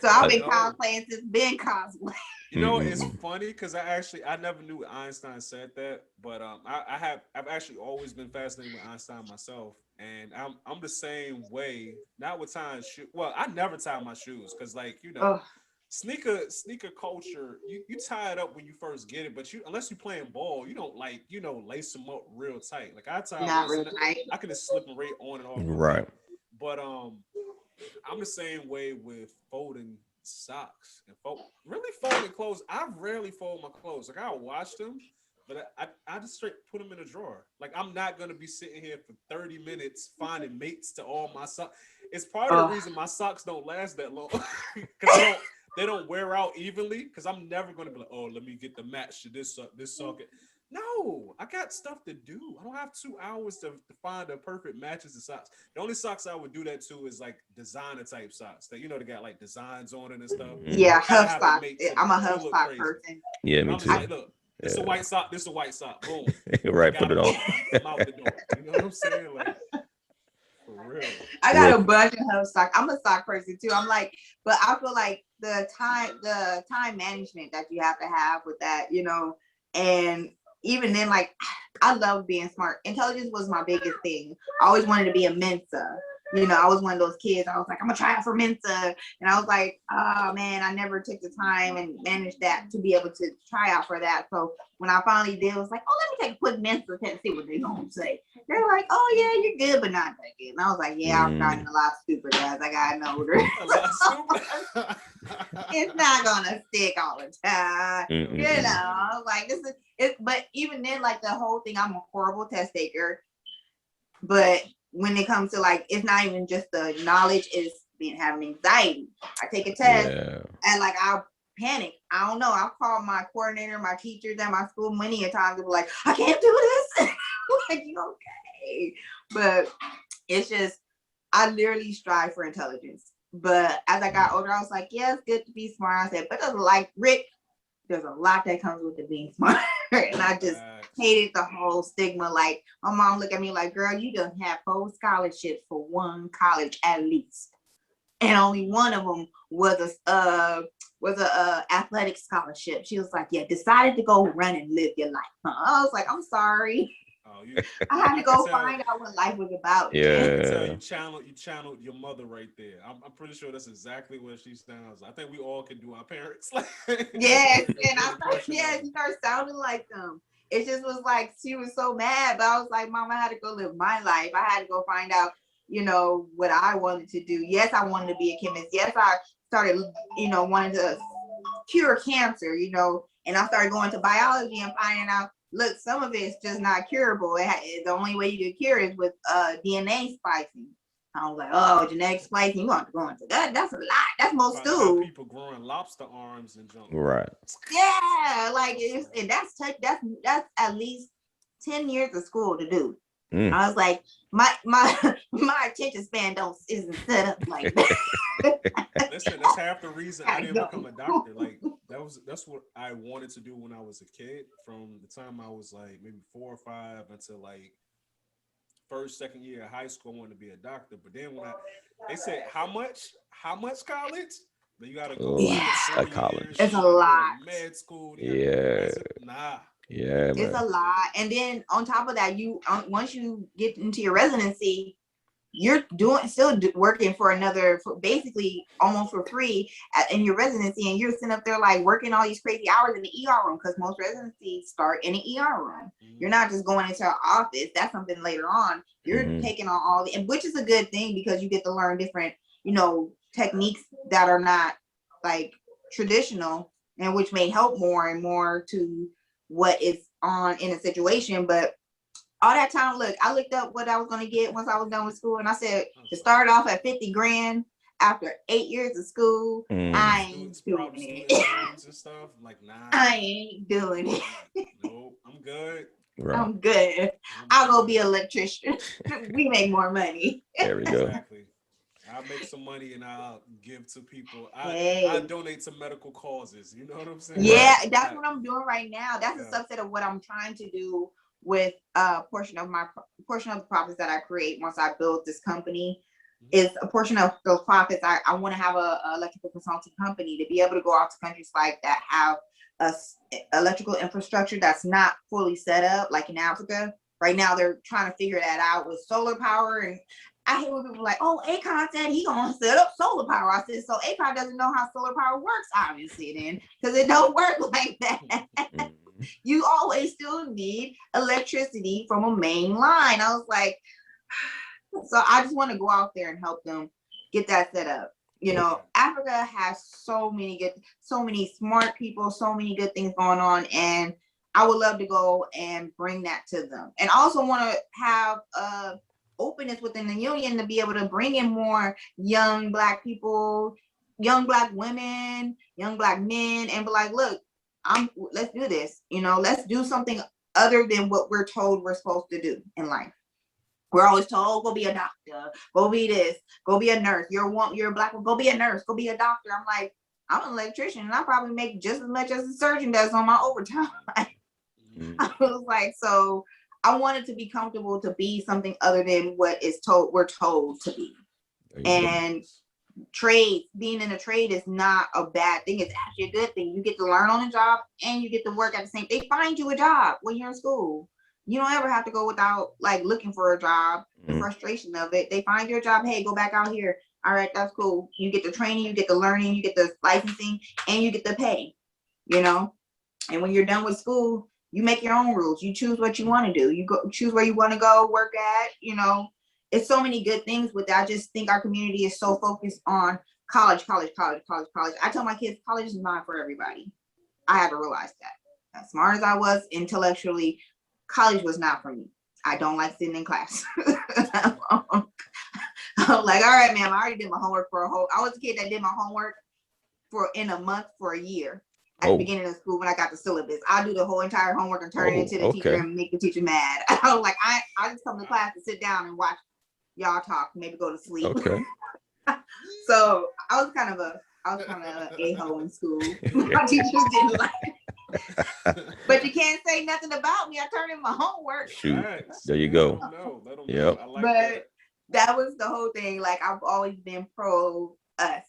So I've been cosplaying since been cosplay. You know, it's funny because I never knew Einstein said that, but I've actually always been fascinated with Einstein myself, and I'm the same way. Not with tying shoes. Well, I never tie my shoes because, like, you know. Sneaker culture, you tie it up when you first get it, but unless you're playing ball, you don't lace them up real tight. Like I tie not real tight. I can just slip them right on and off. Right. But I'm the same way with folding socks and really folding clothes. I rarely fold my clothes. Like I'll wash them, but I just straight put them in a drawer. Like I'm not gonna be sitting here for 30 minutes finding mates to all my socks. It's part of the reason my socks don't last that long because they don't wear out evenly because I'm never going to be like, oh, let me get the match to this socket. No, I got stuff to do. I don't have 2 hours to find the perfect matches of socks. The only socks I would do that to is like designer type socks that, they got like designs on it and stuff. Yeah, huff sock. I'm a huff sock person. Yeah, me too. Like, look, this is a white sock. This is a white sock. Boom. Right, put it on. I'm out the door. You know what I'm saying? Like, for real. I got a bunch of huff sock. I'm a sock person too. I'm like, but I feel like the time management that you have to have with that, and even then, like, I love being smart. Intelligence was my biggest thing. I always wanted to be a Mensa. I was one of those kids. I was like, I'm gonna try out for Mensa, and I was like, oh man, I never took the time and managed that to be able to try out for that. So when I finally did, I was like, oh, let me take a quick Mensa test and see what they're gonna say. They're like, oh yeah, you're good, but not that good. And I was like, yeah, I'm trying a lot stupid as I got older. It's not gonna stick all the time, like this is it. But even then, like the whole thing, I'm a horrible test taker. But when it comes to like, it's not even just the knowledge, is having anxiety. I take a test and like I'll panic. I don't know. I'll call my coordinator, my teachers at my school many a times to be like, I can't do this. Like, you okay? But it's just, I literally strive for intelligence. But as I got older, I was like, yeah, it's good to be smart. I said, but there's like Rick, there's a lot that comes with it being smart. And I just hated the whole stigma. Like my mom looked at me like, girl, you done have 4 scholarships for one college at least. And only one of them was a athletic scholarship. She was like, yeah, decided to go run and live your life. I was like, I'm sorry. I had to go find out what life was about. Yeah. You channeled your mother right there. I'm pretty sure that's exactly what she sounds like. I think we all can do our parents. Yes. And I thought, yeah, you started sounding like them. It just was like, she was so mad, but I was like, Mom, I had to go live my life. I had to go find out, you know, what I wanted to do. Yes, I wanted to be a chemist. Yes, I started, you know, wanting to cure cancer, you know, and I started going to biology and finding out, look, some of it's just not curable. The only way you can cure is with DNA splicing. I was like, oh, genetic splicing, you want to go into that? That's a lot. That's most dudes. People growing lobster arms and junk. Right. Yeah, like and that's at least 10 years of school to do. I was like, my attention span isn't set up like that. Listen, that's half the reason I didn't become a doctor. Like that's what I wanted to do when I was a kid. From the time I was like maybe 4 or 5 until like first, second year of high school, I wanted to be a doctor. But then when they said how much college? Then you gotta go to college. It's a lot. Med school. Nah. Yeah, it's a lot. And then on top of that, you once you get into your residency, you're still working for basically almost for free in your residency, and you're sitting up there like working all these crazy hours in the ER room, because most residencies start in the ER room. You're not just going into an office. That's something later on. You're taking on all which is a good thing, because you get to learn different, you know, techniques that are not like traditional, and which may help more and more to what is on in a situation. But all that time, look, I looked up what I was going to get once I was done with school, and I said to start off at 50 grand after 8 years of school, I ain't doing it. And stuff. Like, nah, I ain't doing it. Nope, I'm good. Right. I'm good. I'll go be an electrician. We make more money. There we go. Exactly. I'll make some money and I'll give to people. I donate to medical causes. You know what I'm saying? Yeah, that's what I'm doing right now. That's a subset of what I'm trying to do with a portion of the profits that I create once I build this company. Is a portion of those profits. I want to have a electrical consulting company to be able to go out to countries like that have a electrical infrastructure that's not fully set up, like in Africa. Right now, they're trying to figure that out with solar power. And I hate when people are like, oh, Akon said he gonna set up solar power. I said, so Akon doesn't know how solar power works, obviously, then, because it don't work like that. You always still need electricity from a main line. I was like, so I just want to go out there and help them get that set up. You know, Africa has so many smart people, so many good things going on, and I would love to go and bring that to them. And also want to have openness within the union to be able to bring in more young Black people, young Black women, young Black men, and be like, look, let's do this. You know, let's do something other than what we're told we're supposed to do in life. We're always told, go be a doctor, go be this, go be a nurse. You're a Black one, go be a nurse, go be a doctor. I'm like, I'm an electrician and I probably make just as much as a surgeon does on my overtime. I was like, so I wanted to be comfortable to be something other than what we're told to be. And being in a trade is not a bad thing. It's actually a good thing. You get to learn on the job and you get to work at the same. They find you a job when you're in school. You don't ever have to go without like looking for a job. The frustration of it. They find your job. Hey, go back out here. All right, that's cool. You get the training, you get the learning, you get the licensing, and you get the pay. You know, and when you're done with school, you make your own rules. You choose what you want to do. You go choose where you want to go work at. You know, it's so many good things with that. I just think our community is so focused on college. I tell my kids, college is not for everybody. I had to realize that. As smart as I was intellectually, college was not for me. I don't like sitting in class. I'm like, all right, ma'am, I already did my homework I was a kid that did my homework in a month for a year at the beginning of school when I got the syllabus. I do the whole entire homework and turn it into the teacher and make the teacher mad. I was like, I just come to class to sit down and watch y'all talk, maybe go to sleep. Okay. So I was kind of an a-hole in school. My teachers didn't like it. But you can't say nothing about me. I turned in my homework. Shoot. There you go. Yep. That was the whole thing. Like, I've always been pro us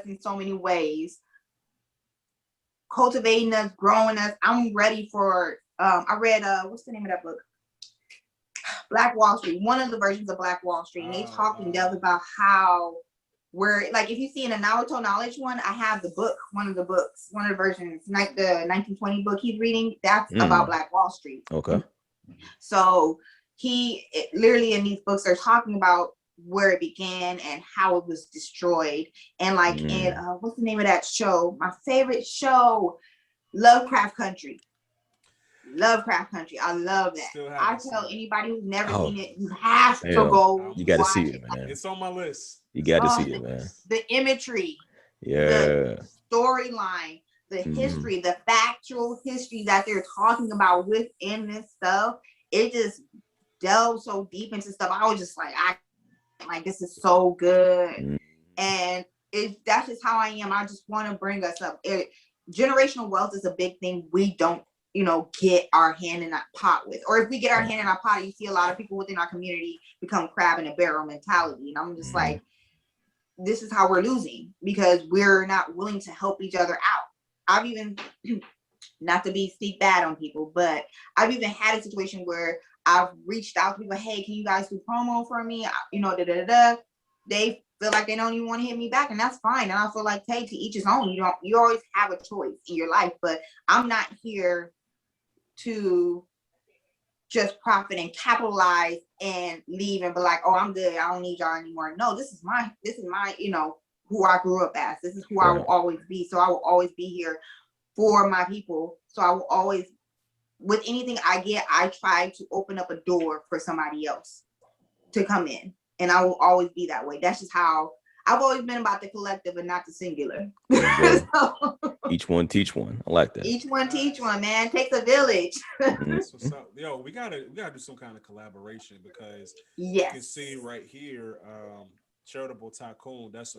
in so many ways, cultivating us, growing us. I'm ready for I read what's the name of that book, Black Wall Street, one of the versions of Black Wall Street, and they talk in depth about how we're, like, if you see in a Naruto knowledge one, I have the book, one of the versions, like the 1920 book he's reading, that's about Black Wall Street. Okay. So literally in these books are talking about where it began and how it was destroyed. And like in what's the name of that show? My favorite show, Lovecraft Country. I love that. I tell anybody who's never seen it, you have to go. You got to see it, man. It's on my list. You got to see it, man. The imagery, the storyline, the history, the factual history that they're talking about within this stuff. It just delves so deep into stuff. I was just like, this is so good. And that's just how I am. I just want to bring us up. Generational wealth is a big thing we don't, get our hand in that pot with. Or if we get our hand in our pot, you see a lot of people within our community become crab in a barrel mentality. And I'm just like, this is how we're losing, because we're not willing to help each other out. I've even, not to speak bad on people, but I've even had a situation where I've reached out to people, hey, can you guys do promo for me? They feel like they don't even want to hit me back, and that's fine. And I feel like, hey, to each his own. You always have a choice in your life, but I'm not here to just profit and capitalize and leave and be like, oh, I'm good, I don't need y'all anymore. No, this is my, who I grew up as. This is who I will always be. So I will always be here for my people. So I will always, with anything I get, I try to open up a door for somebody else to come in. And I will always be that way. That's just how I've always been, about the collective and not the singular. So, each one teach one. I like that. Each one teach one, man. Takes a village. That's what's up. Yo, we gotta do some kind of collaboration, because you can see right here, Charitable Tycoon. That's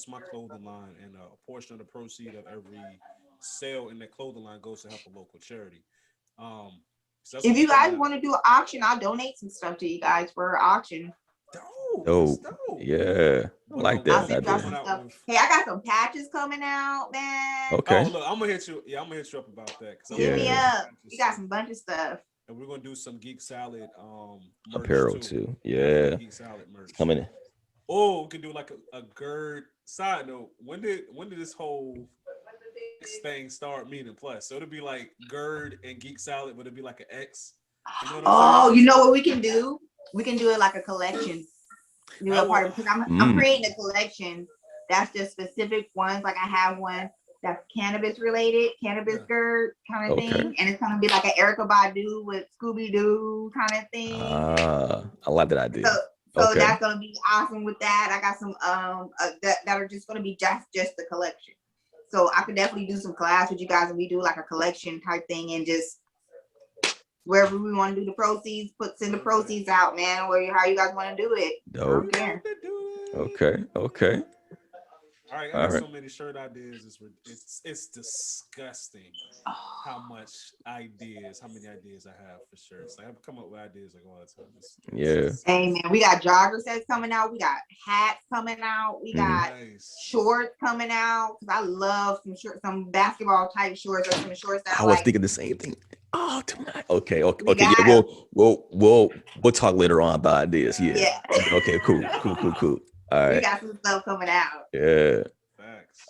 my clothing line, and a portion of the proceed of every sale in that clothing line goes to help a local charity. So if you guys want to do an auction, I'll donate some stuff to you guys for an auction. Dope. Yeah, I like that. Hey, I got some patches coming out, man. Okay. Oh, look, I'm gonna hit you. Yeah, I'm gonna hit you up about that. Hit me up. You got some bunch of stuff. And we're gonna do some Geek Salad apparel too. Yeah. Geek Salad merch coming in. Oh, we can do like a Gerd. Side note: when did this whole thing start meaning plus? So it'll be like Gerd and Geek Salad, but it'll be like an X. You know what we can do? We can do it like a collection. Because I'm creating a collection that's just specific ones. Like I have one that's cannabis related, cannabis Gerd kind of thing, and it's gonna be like an Erykah Badu with Scooby Doo kind of thing. I like that idea. So that's gonna be awesome with that. I got some that are just gonna be just the collection. So I could definitely do some collabs with you guys, and we do like a collection type thing, and just wherever we want to do the proceeds, send the proceeds out, man. How you guys want to do it? Dope. Okay. All right, I got so many shirt ideas. It's disgusting how many ideas I have for shirts. Like, I've come up with ideas like all the time. Hey man, we got jogger sets coming out. We got hats coming out. We got shorts coming out. Cause I love some basketball type shorts, or some shorts that I was thinking the same thing. Oh, tonight. Okay. Yeah, we'll talk later on about ideas. Yeah. Okay. Cool. All right. We got some stuff coming out. Yeah. Facts.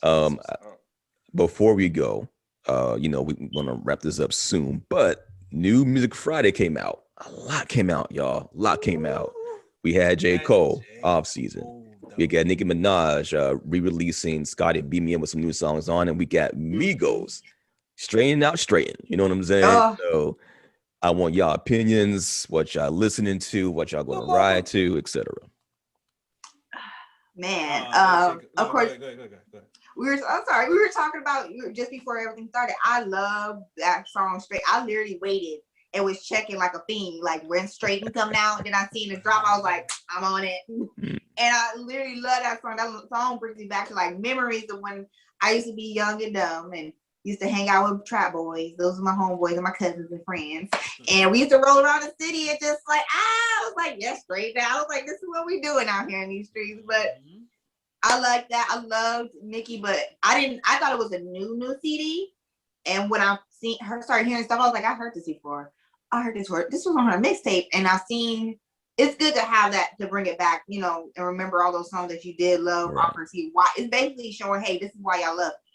Before we go, we want to wrap this up soon, but New Music Friday came out. A lot came out, y'all. We had J. Cole off season. We got Nicki Minaj re-releasing Scotty Beat Me In with some new songs on, and we got Migos straighten. You know what I'm saying? So I want y'all opinions, what y'all listening to, what y'all gonna ride to, etc. Man, No, of course, go ahead. I'm sorry, we were talking about just before everything started. I love that song straight. I literally waited and was checking like a fiend, like when Straight coming out. Then I seen the drop. I was like, I'm on it. And I literally love that song. That song brings me back to like memories of when I used to be young and dumb and used to hang out with trap boys. Those are my homeboys and my cousins and friends. And we used to roll around the city and just like, I was like, yes, Straight now. I was like, this is what we doing out here in these streets. But I like that. I loved Nicki, but I thought it was a new CD. And when I started hearing stuff, I was like, I heard this before. I heard this word. This was on her mixtape. And I seen, it's good to have that, to bring it back, you know, and remember all those songs that you did love. Right. See why. It's basically showing, hey, this is why y'all love me.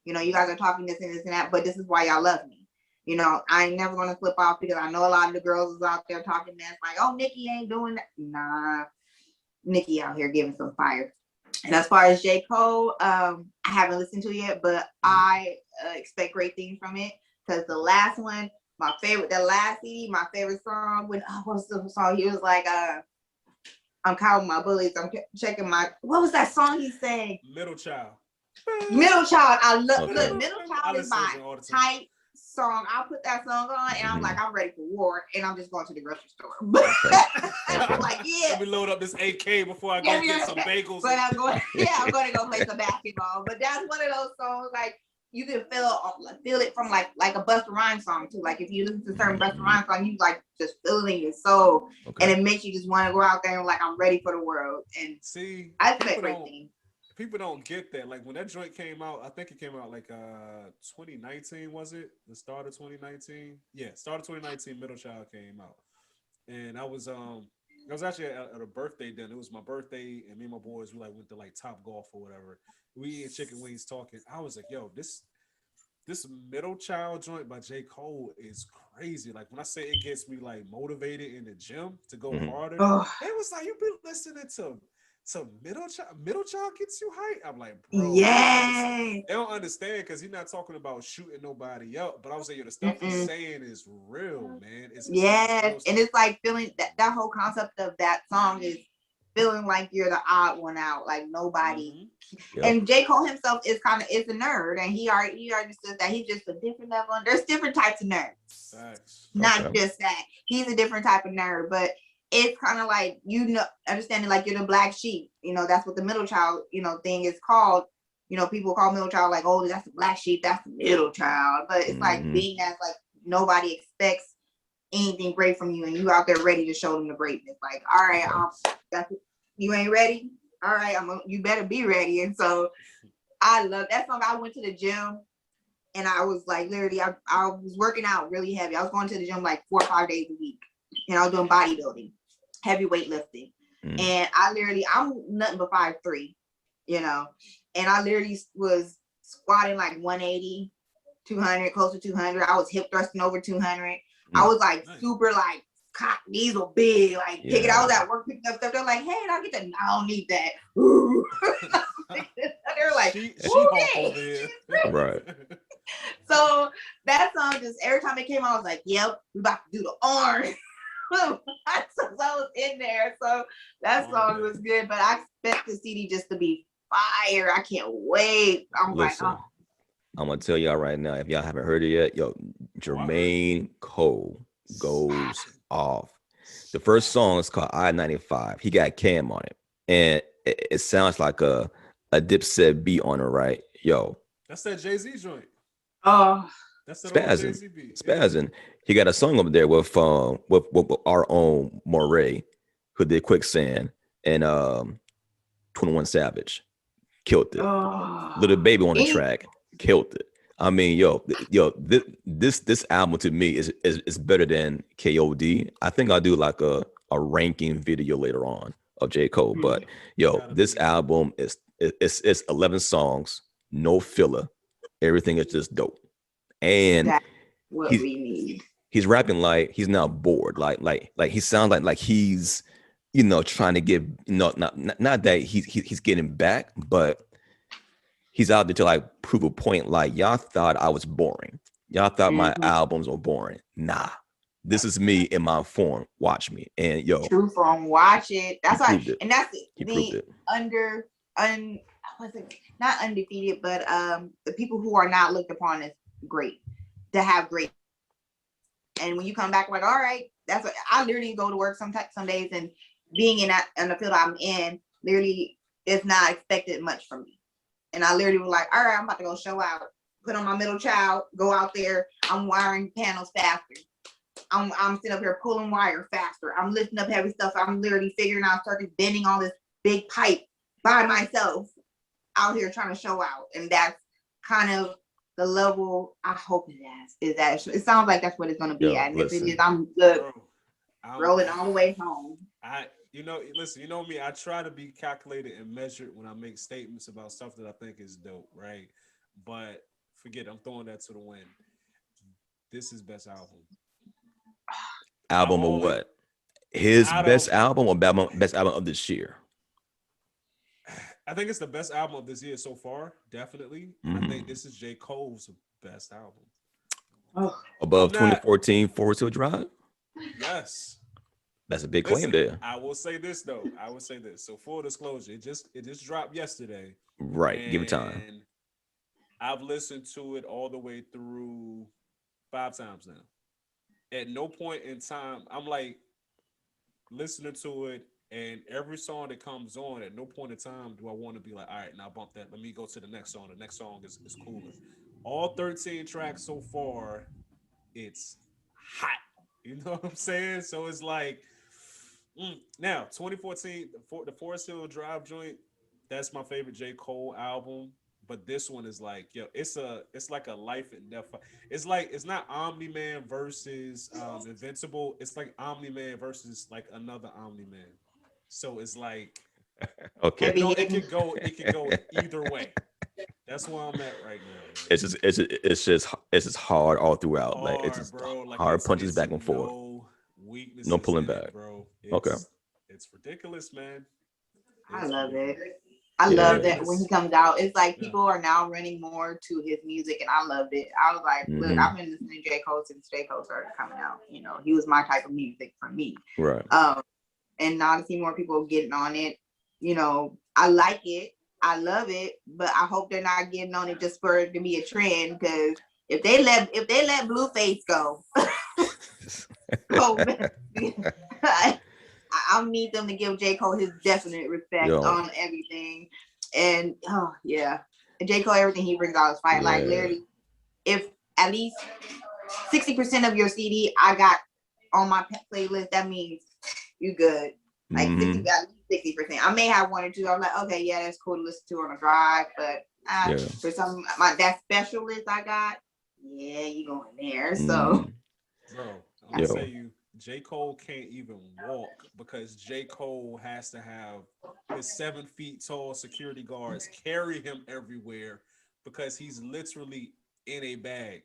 You know, you guys are talking this and this and that, but this is why y'all love me. You know, I ain't never gonna flip off because I know a lot of the girls is out there talking this like, oh, Nicki ain't doing that. Nah, Nicki out here giving some fire. And as far as J. Cole, I haven't listened to it yet, but I expect great things from it because the last one, the last CD, my favorite song, what was the song? He was like, I'm counting my bullies. I'm checking what was that song he sang? Middle Child. I love, Okay. look, Middle Child is my type song. I'll put that song on and I'm like, I'm ready for war and I'm just going to the grocery store. I'm like, yeah. Let me load up this AK before I go get some bagels. But I'm going to go play some basketball. But that's one of those songs like you can feel it from like a Busta Rhymes song too. Like if you listen to certain Busta Rhymes song, you like just feel it in your soul. Okay. And it makes you just want to go out there and like, I'm ready for the world. And see, I expect great things. People don't get that. Like when that joint came out, I think it came out like 2019, was it? The start of 2019? Yeah, start of 2019, Middle Child came out. And I was actually at a birthday dinner. It was my birthday, and me and my boys, we like went to like Top Golf or whatever. We eating chicken wings talking. I was like, yo, this Middle Child joint by J. Cole is crazy. Like when I say it gets me like motivated in the gym to go harder, it was like you be listening to Middle Child gets you hype. I'm like, bro, they don't understand because he's not talking about shooting nobody up. But I was saying, the stuff he's saying is real, man. It's and it's like feeling that whole concept of that song is feeling like you're the odd one out, like nobody. And J. Cole himself is a nerd, and he understood that he's just a different level. There's different types of nerds, not just that. He's a different type of nerd, but it's kind of like, you know, understanding like you're the black sheep, you know, that's what the Middle Child, you know, thing is called. You know, people call Middle Child like, oh, that's the black sheep, that's the Middle Child. But it's like being as like nobody expects anything great from you, and you out there ready to show them the greatness. Like, all right, you ain't ready. All right, you better be ready. And so I love that song. I went to the gym and I was like, literally, I was working out really heavy. I was going to the gym like 4 or 5 days a week, and I was doing bodybuilding, heavy weightlifting. And I'm nothing but 5'3", you know, and I literally was squatting like 180, 200, close to 200. I was hip thrusting over 200. I was like super like, cock, knees were big, like picking. I was at work picking up stuff. They're like, hey, I don't need that. They're like, right. So that song, just every time it came on, I was like, yep, we about to do the arm. So I was in there. So that song was good, but I expect the CD just to be fire. I can't wait. Listen, I'm gonna tell y'all right now, if y'all haven't heard it yet, yo, Jermaine Cole goes off. The first song is called I-95. He got Cam on it, and it sounds like a Dipset beat on it, right? Yo, that's that Jay-Z joint. That's that Spazzing. Spazzing. He got a song over there with our own Moray, who did Quicksand, and 21 Savage. Killed it. Little Baby on the track. Killed it. I mean, yo, this album to me is better than KOD. I think I'll do like a ranking video later on of J. Cole. But yo, this album is 11 songs, no filler. Everything is just dope. And that's what we need. He's rapping like he's not bored. Like he sounds like he's, you know, trying to get, not that he's getting back, but he's out there to like prove a point. Like, y'all thought I was boring. Y'all thought my albums were boring. Nah, This is me in my form. Watch me. And yo, True form. Watch it. That's why, and that's he proved the it. not undefeated, but the people who are not looked upon as great to have great. And when you come back, like, all right, that's what I literally go to work some days, and being in the field I'm in, literally is not expected much from me. And I literally was like, all right, I'm about to go show out, put on my middle child, go out there. I'm wiring panels faster. I'm sitting up here pulling wire faster. I'm lifting up heavy stuff. I'm literally figuring out circuits, bending all this big pipe by myself out here trying to show out. And that's kind of the level I hope it is. It sounds like that's what it's going to be at. And if it is, I'm good. Rolling all the way home. Listen, you know me, I try to be calculated and measured when I make statements about stuff that I think is dope, right? But forget, I'm throwing that to the wind. This is best album. Album of what? His best album or best album of this year? I think it's the best album of this year so far, definitely. I think this is J. Cole's best album. Oh. Above 2014 Forest Hill Drive? Yes. That's a big claim there. I will say this though. So full disclosure, it just dropped yesterday. Right. Give it time. I've listened to it all the way through 5 times now. At no point in time, I'm like listening to it, and every song that comes on, at no point in time do I want to be like, all right, now bump that. Let me go to the next song. The next song is cooler. All 13 tracks so far, it's hot. You know what I'm saying? So it's like, now 2014, the Forest Hill Drive joint, that's my favorite J. Cole album. But this one is like, yo, it's like a life and death. It's not Omni-Man versus Invincible. It's like Omni-Man versus like another Omni-Man. So it's like, okay, it could go either way. That's where I'm at right now. Man. It's just hard all throughout. Like it's just hard punches back and forth. No pulling back, bro. It's ridiculous, man. I love it. I love that when he comes out. It's like people are now running more to his music, and I loved it. I was like, look, I've been listening to J. Cole since J. Cole started coming out. You know, he was my type of music for me. Right. And now to see more people getting on it, you know, I like it. I love it, but I hope they're not getting on it just for it to be a trend. Because if they let Blueface go, I need them to give J. Cole his definite respect on everything. And J. Cole, everything he brings out is fire. Like literally, if at least 60% of your CD I got on my playlist, that means you good. Like 60%. I may have 1 or 2. I'm like, okay, yeah, that's cool to listen to on a drive, but for some that special list I got, you going there. So, bro, I'm gonna say J. Cole can't even walk because J. Cole has to have his 7 feet tall security guards carry him everywhere because he's literally in a bag.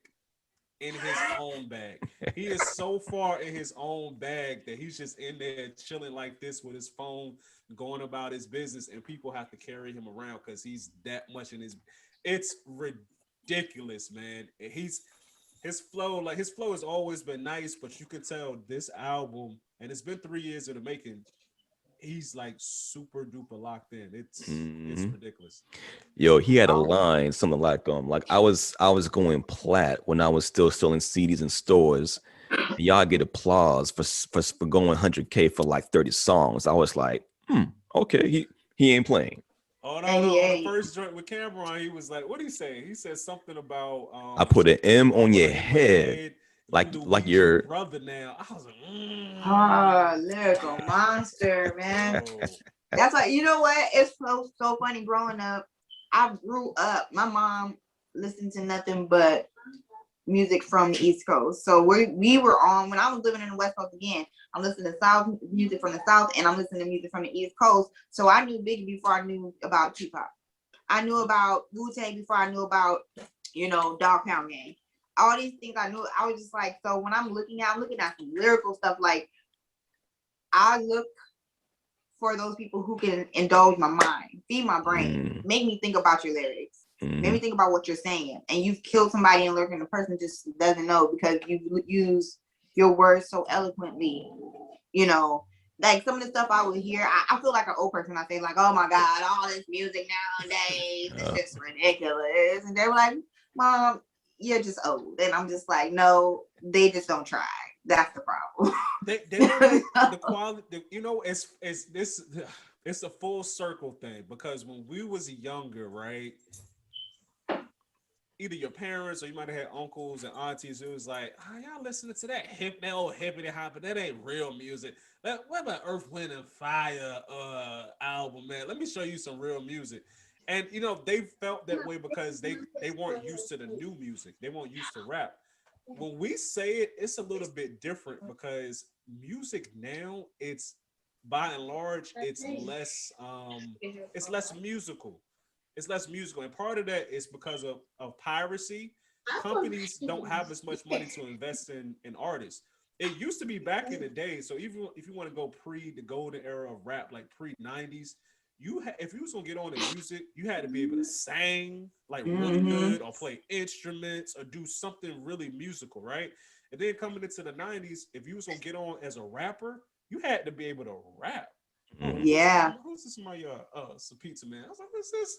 In his own bag. He is so far in his own bag that he's just in there chilling like this with his phone, going about his business, and people have to carry him around because he's that much in his. It's ridiculous, man. His flow has always been nice, but you can tell this album, and it's been 3 years in the making. He's like super duper locked in. It's ridiculous. Yo, he had a line, something like I was going plat when I was still selling CDs in stores. And y'all get applause for going 100K for like 30 songs. I was like, okay, he ain't playing. Oh no! The first joint with Cameron, he was like, "What did he say?" He said something about I put an M on your head. Like your brother now. I was like, lyrical monster, man. That's like, you know what? It's so funny growing up. I grew up, my mom listened to nothing but music from the East Coast. So we were on, when I was living in the West Coast again, I'm listening to South music from the South, and I'm listening to music from the East Coast. So I knew Biggie before I knew about Tupac. I knew about Wu-Tang before I knew about, Dog Pound Gang. All these things I knew. I was just like, so when I'm looking at some lyrical stuff, like I look for those people who can indulge my mind, feed my brain, make me think about your lyrics, make me think about what you're saying. And you've killed somebody and lurking, the person just doesn't know because you use your words so eloquently, you know. Like some of the stuff I would hear, I feel like an old person. I say like, "Oh my God, all this music nowadays, it's just ridiculous." And they were like, "Mom, you're just old." And I'm just like, "No, they just don't try. That's the problem." They don't like the quality. You know, it's this. It's a full circle thing because when we was younger, right? Either your parents or you might have had uncles and aunties who was like, "Oh, y'all listening to that old hippity hop, that ain't real music. What about Earth, Wind, and Fire album, man? Let me show you some real music." And you know, they felt that way because they weren't used to the new music. They weren't used to rap. When we say it, it's a little bit different because music now, it's by and large, it's less musical. It's less musical, and part of that is because of piracy. Companies don't have as much money to invest in artists. It used to be back in the day. So even if you want to go pre the golden era of rap, like pre '90s, if you was gonna get on the music, you had to be able to sing like really good, or play instruments, or do something really musical, right? And then coming into the '90s, if you was gonna get on as a rapper, you had to be able to rap. Yeah. Who's this? My some pizza man. I was like, what's this?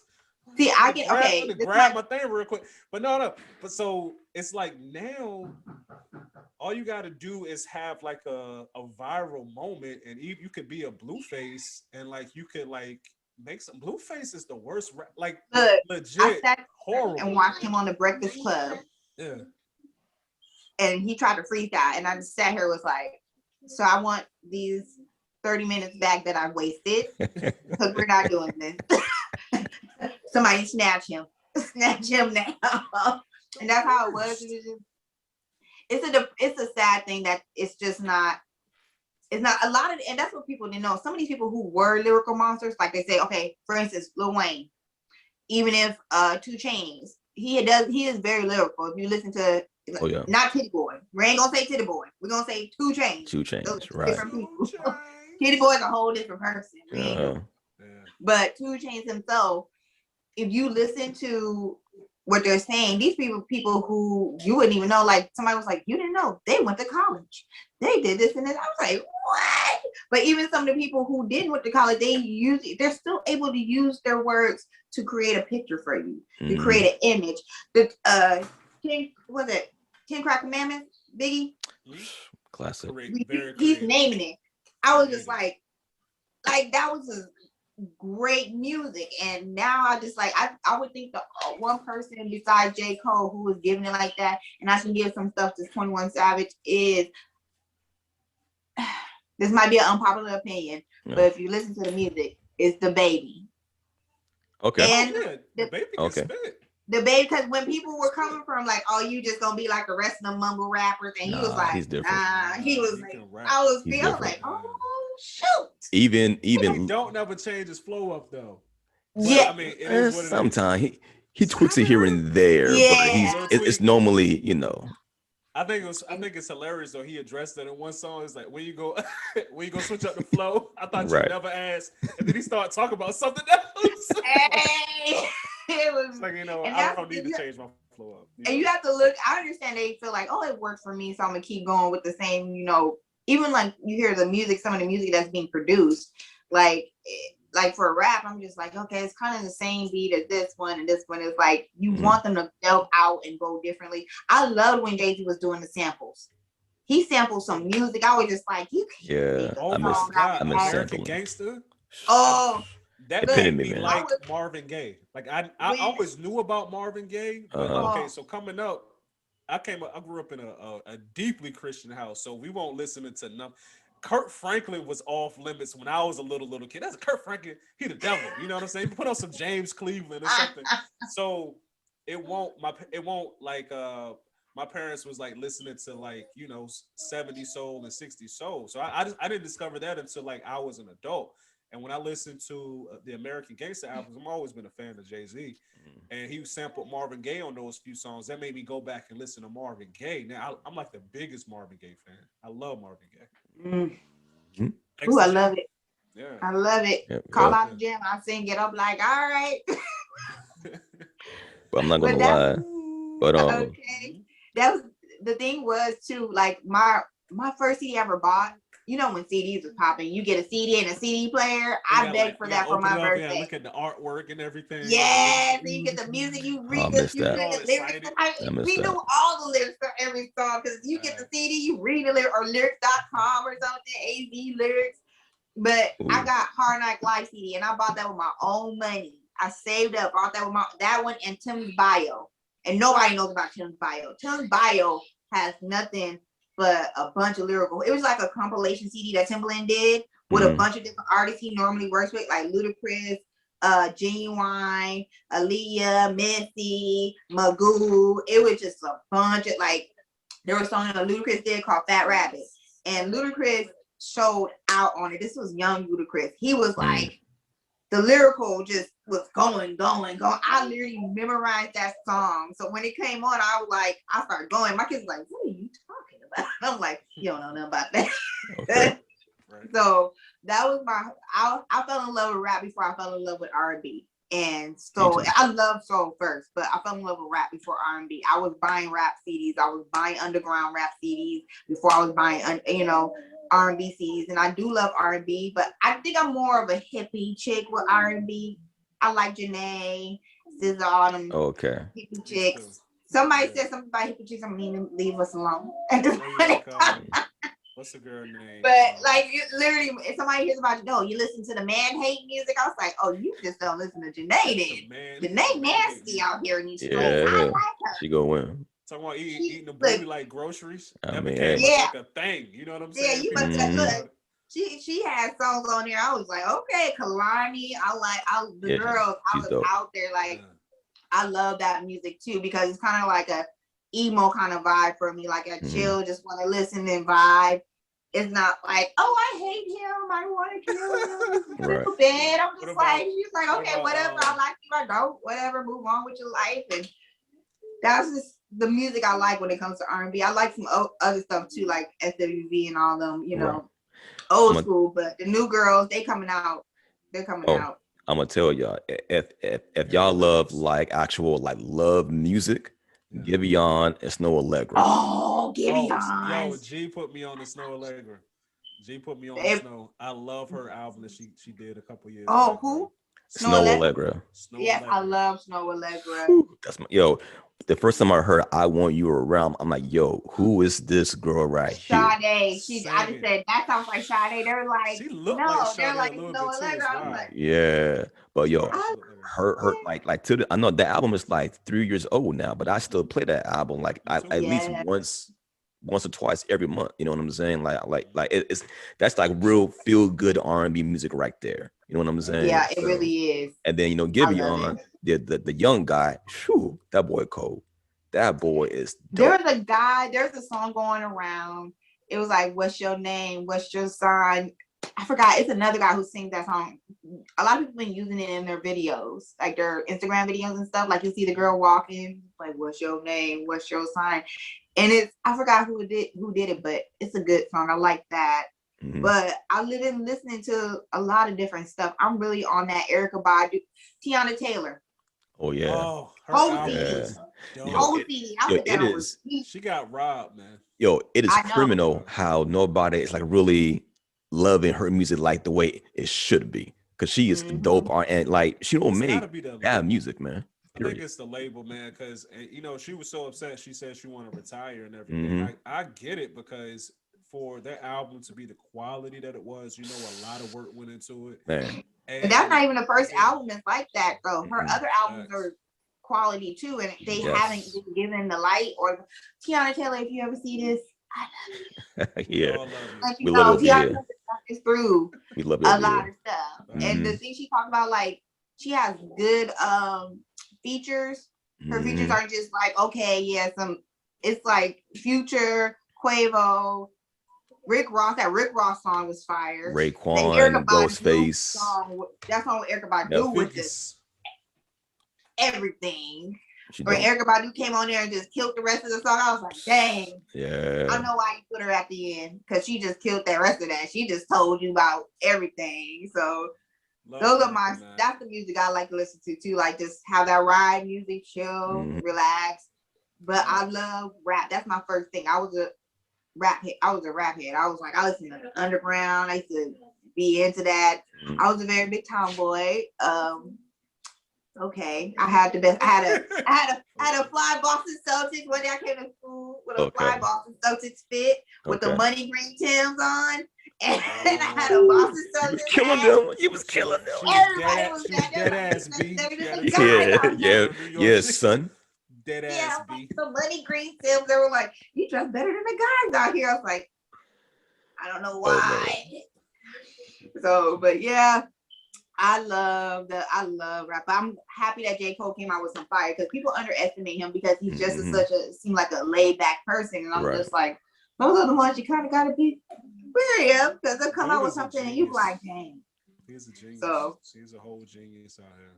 See, I get okay. Let me grab my thing real quick. But no. But so it's like now, all you got to do is have like a viral moment, and you could be a Blueface, and like you could like make some. Blueface is the worst, like look, legit I sat horrible. and watched him on the Breakfast Club. Yeah. And he tried to freestyle, and I just sat here was like, so I want these 30 minutes back that I wasted because we're not doing this. Somebody snatch him now. And that's how it was. It's a sad thing that it's just not. It's not a lot of, and that's what people didn't know. Some of these people who were lyrical monsters, like they say, okay, for instance, Lil Wayne, even if 2 Chainz, he is very lyrical. If you listen to, not Titty Boy, we ain't gonna say Titty Boy. We're gonna say 2 Chainz. 2 Chainz, right? Different people. Titty Boy is a whole different person. But 2 Chainz himself, if you listen to what they're saying, these people who you wouldn't even know, like somebody was like, you didn't know they went to college, they did this and this. I was like, what? But even some of the people who didn't went to college, they're still able to use their words to create a picture for you, to create an image. The 10 Crack Commandments, Biggie, classic. He's naming it. I was just like that was a great music. And now I just like, I would think the one person besides J. Cole who was giving it like that, and I can give some stuff to 21 Savage, is this might be an unpopular opinion, but if you listen to the music, it's the Baby. Okay. And the Baby can spit. The Baby, because when people were coming from like, oh, you just gonna be like the rest of the mumble rappers, and he was like, he's different. He was like, I was like, oh shoot. Even he don't never change his flow up though. Yeah, I mean, it is what sometimes he tweaks it here and there, but it's normally, you know. I think it's hilarious though. He addressed that in one song. It's like, when you go switch up the flow. I thought you never asked, and then he started talking about something else. Hey, it was like, you know, I don't need to change my flow up. And you have to look. I understand they feel like, oh, it works for me, so I'm gonna keep going with the same. You know, even like you hear the music, some of the music that's being produced, like for a rap, I'm just like, okay, it's kind of the same beat as this one, and this one is like, you want them to delve out and go differently. I loved when Jay-Z was doing the samples. He sampled some music. I was just like, I miss American Gangster. Oh, that made me like Marvin Gaye. Like I always knew about Marvin Gaye, but okay, so coming up, I grew up in a deeply Christian house, so we won't listen to nothing. Kurt Franklin was off limits when I was a little kid. That's Kurt Franklin. He the devil. You know what I'm saying? Put on some James Cleveland or something. So it won't like my parents was like listening to like, you know, 70s soul and 60s soul. So I didn't discover that until like I was an adult. And when I listened to the American Gangster albums, I've always been a fan of Jay-Z. And he sampled Marvin Gaye on those few songs. That made me go back and listen to Marvin Gaye. Now I'm like the biggest Marvin Gaye fan. I love Marvin Gaye. Ooh, I love it. Yeah, I love it. Call out the gym. I sing it up like, all right. But I'm not gonna lie. But okay. That was the thing was too, like my my first CD I ever bought. You know when CDs was popping, you get a CD and a CD player. I begged for that for my birthday. Yeah, look at the artwork and everything. Yeah, so you get the music, you read the lyrics. We knew all the lyrics for every song because you get the CD, you read the lyrics or lyrics.com or something, AZ lyrics. But I got Hard Knock Life CD and I bought that with my own money. I saved up, bought that with that one and Tim's Bio. And nobody knows about Tim's Bio. Tim's Bio has nothing but a bunch of lyrical. It was like a compilation CD that Timbaland did with a bunch of different artists he normally works with, like Ludacris, Genuine, Aaliyah, Missy, Magoo. It was just a bunch of there was something that Ludacris did called Fat Rabbit. And Ludacris showed out on it. This was young Ludacris. He was like, the lyrical just was going. I literally memorized that song. So when it came on, I was like, I started going. My kids were like, what are you talking about? I'm like, you don't know nothing about that. Okay. So that was I fell in love with rap before I fell in love with R&B. And so I love soul first, but I fell in love with rap before R&B. I was buying rap CDs. I was buying underground rap CDs before I was buying, R&B CDs. And I do love R&B, but I think I'm more of a hippie chick with R&B. I like Janae, SZA, all them hippie chicks. Somebody said something about hippie chicks. I mean, leave us alone. What's the girl name? But literally, if somebody hears about you listen to the man hate music. I was like, oh, you just don't listen to Janae then. Janae nasty out here in these streets. I like her. She go win. Talking about eating the booty like groceries. That became like a thing. You know what I'm saying? Yeah, you must have look. She had songs on there. I was like, okay, Kalani. The girls. I was dope. Out there I love that music too because it's kind of like a emo kind of vibe for me, like a chill, just want to listen and vibe. It's not like, oh, I hate him, I want to kill him. Right. Bad. I'm just she's like, okay, whatever, I like you, I don't, whatever, move on with your life. And that's just the music I like when it comes to R&B. I like some other stuff too, like SWV and all them, old school. But the new girls, they're coming out. I'm gonna tell y'all, if y'all love actual love music, Giveon and Snow Allegra. Oh, Giveon. Yo, G put me on the Snow Allegra. Snow. I love her album that she did a couple years ago. Oh, who? Snow Allegra. Yes, I love Snow Allegra. That's the first time I heard I Want You Around, I'm like, yo, who is this girl right here? Sade. I just said, that sounds like Sade. They're like, she looked like Sade, they're like Snow Allegra. I'm like, yeah. But yo, her I know the album is 3 years old now, but I still play that album at least once or twice every month. You know what I'm saying? That's real feel good R&B music right there. You know what I'm saying? Yeah, it really is. And then Giveon, the young guy, whew, that boy cold. That boy is dope. There's a song going around. It was like, what's your name? What's your sign? I forgot. It's another guy who sings that song. A lot of people been using it in their videos, like their Instagram videos and stuff. Like you see the girl walking, like, what's your name? What's your sign? And I forgot who did it, but it's a good song. I like that. Mm-hmm. But I've been listening to a lot of different stuff. I'm really on that Erykah Badu, Tiana Taylor. Oh yeah. Oh, she got robbed, man. Yo, it is criminal how nobody is really loving her music the way it should be, because she is dope and she don't make bad music, man. I think it's the label, man, because she was so upset. She said she wanted to retire and everything. I get it, because for that album to be the quality that it was, a lot of work went into it. Man. And that's not even the first album that's like that, though. Her other albums are quality too, and they haven't been given the light. Or Tiana Taylor, if you ever see this, I love you. Yeah, we love it. Tiana is through a lot of stuff, and the thing she talked about, she has good features. Her features aren't just it's like Future, Quavo, Rick Ross. That Rick Ross song was fire. Raekwon, Ghostface. That song with Erykah Badu was just everything. When Erykah Badu came on there and just killed the rest of the song, I was like, dang. Yeah. I know why you put her at the end, because she just killed that rest of that. She just told you about everything. So that's the music I like to listen to too. Just have that ride music, chill, relax. But I love rap. That's my first thing. I was rap head. I was a rap head. I was like, I listened to Underground. I used to be into that. I was a very big tomboy. Okay, I had the best. I had a fly Boston Celtics. One day I came to school with a fly Boston Celtics fit with the money green Timbs on, and I had a Boston Celtics. You was killing them. Everybody was dead ass B. Yes, son. Dead ass B. Like the money green Timbs. They were like, "You dress better than the guys out here." I was like, I don't know why. So, but yeah. I love rap. I'm happy that J. Cole came out with some fire because people underestimate him because he's just seemed like a laid back person. And I'm just like, those are the ones you kind of got to be wary of because they'll come out with something and you like, dang. He's a genius. So he's a whole genius out here.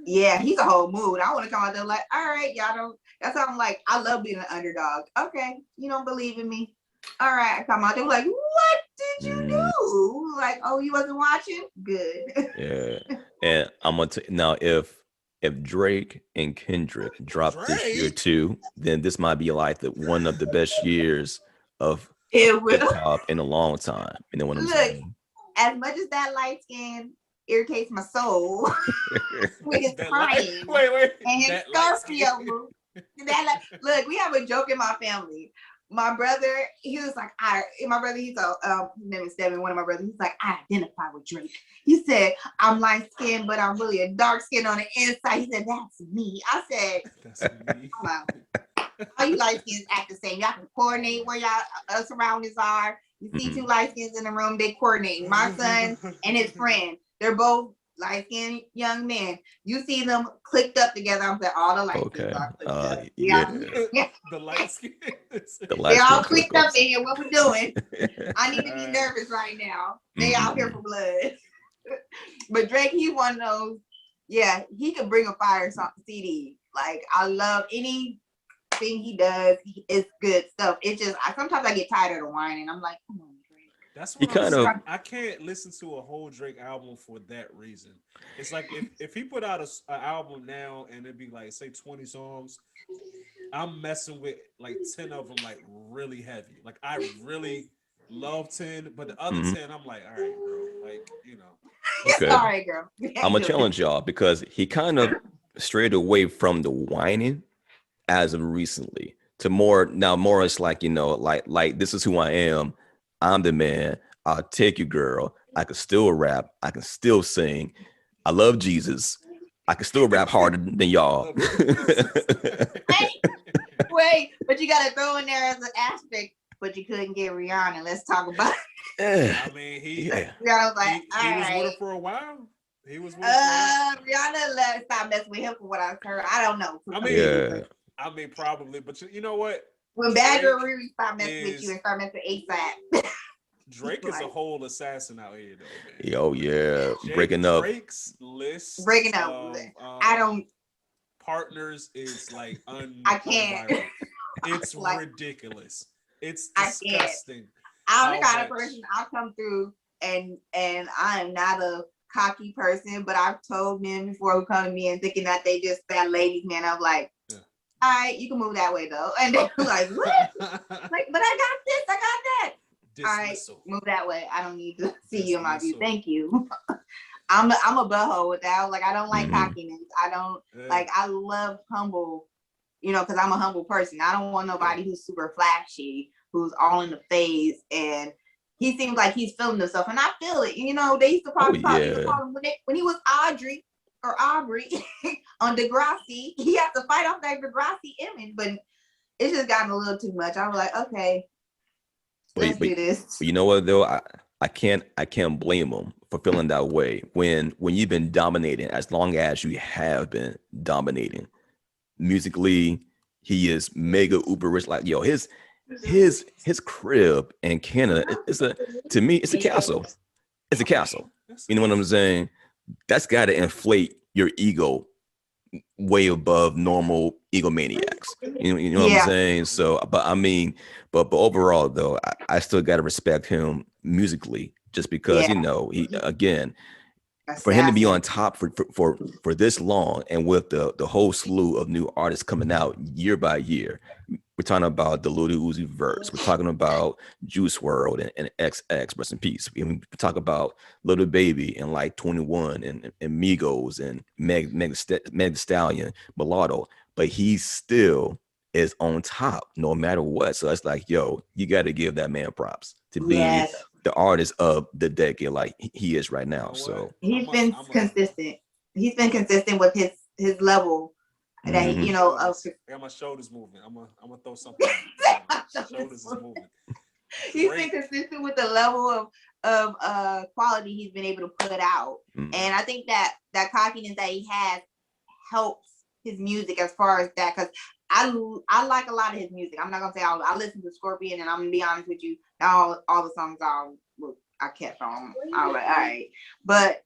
Yeah, he's a whole mood. I want to come out there like, all right, y'all don't. That's how I'm like, I love being an underdog. Okay, you don't believe in me. All right, I come out there like, what did you do? Like, oh, you wasn't watching? Good. Yeah. And I'm gonna now if Drake and Kendrick drop this year too, then this might be like one of the best years of hip hop in a long time. You know what I'm saying? As much as that light skin irritates my soul with his crying and his Scorpio move. Look, we have a joke in my family. My brother, he was like, my brother, he's his name is Devin, one of my brothers, he's like, I identify with Drake. He said, I'm light skinned, but I'm really a dark skin on the inside. He said, that's me. I said, that's me. All you light skins act the same. Y'all can coordinate where y'all surroundings are. You see two light skins in the room, they coordinate. My son and his friend, they're both light-skinned young men. You see them clicked up together. I'm like, all the light skins are clicked up. The light skins. They're all clicked up in here. What we doing? I need to be nervous right now. They out here for blood. But Drake, he's one of those. Yeah, he could bring a fire CD. Like, I love anything he does. It's good stuff. It's just sometimes I get tired of the whining. I'm like, come on. That's what I can't listen to a whole Drake album for that reason. It's like if he put out an album now and it'd be like, say 20 songs, I'm messing with like 10 of them like really heavy. Like I really love 10, but the other 10 I'm like, all right, bro, like, you know. Okay. All right, girl. I'm gonna challenge y'all because he kind of strayed away from the whining as of recently to more it's like, you know, like this is who I am. I'm the man. I'll take you, girl. I can still rap. I can still sing. I love Jesus. I can still rap harder than y'all. Wait, but you got to throw in there as an aspect, but you couldn't get Rihanna. Let's talk about it. I mean, he was like, he was with her for a while. He was with Rihanna stop messing with him for what I've heard. I don't know. I mean, probably, but you know what? When Badger Riri stop messing with you and start messing with ASAP. Drake is a whole assassin out here, though, man. Yo, yeah, breaking up. Drake's list. Breaking up. I don't. Partners is like I can't. It's like, ridiculous. It's disgusting. I'm the kind of person I'll come through, and I am not a cocky person, but I've told men before who come to me and thinking that they just that ladies man. I'm like. All right, you can move that way though. And they're like, what? Like, but I got this, I got that. Dismissal. All right, move that way. I don't need to see you in my view. Thank you. I'm a butthole with that. Like, I don't like cockiness. I don't I love humble, you know, because I'm a humble person. I don't want nobody who's super flashy, who's all in the face. And he seems like he's feeling himself. And I feel it. You know, they used to probably call him when he was Audrey. Or Aubrey on Degrassi, he has to fight off that Degrassi image, but it's just gotten a little too much. I was like, okay, let's do this. But you know what though? I can't blame him for feeling that way when you've been dominating as long as you have been dominating. Musically, he is mega uber rich. Like, yo, his crib in Canada it's a castle. It's a castle. You know what I'm saying? That's got to inflate your ego way above normal egomaniacs. You know what I'm saying? So, but I mean, but overall though, I still got to respect him musically just because, you know, he, again, for him to be on top for this long and with the whole slew of new artists coming out year by year, We're talking about the Lil Uzi Verts. We're talking about Juice WRLD and XX, rest in peace. We talk about Little Baby and like 21 and Migos and Meg Thee Stallion, Mulatto. But he still is on top no matter what. So it's like, yo, you got to give that man props to be Yes. the artist of the decade like he is right now. You know So what? He's been consistent. He's been consistent with his level that he, you know, of I got my shoulders moving. I'm gonna throw something. My shoulders is moving. he's been consistent with the level of quality he's been able to put out. And I think that cockiness that he has helps his music as far as that, because I like a lot of his music. I'm not gonna say I listen to Scorpion, and I'm gonna be honest with you, all the songs I kept on. I was like, all right, but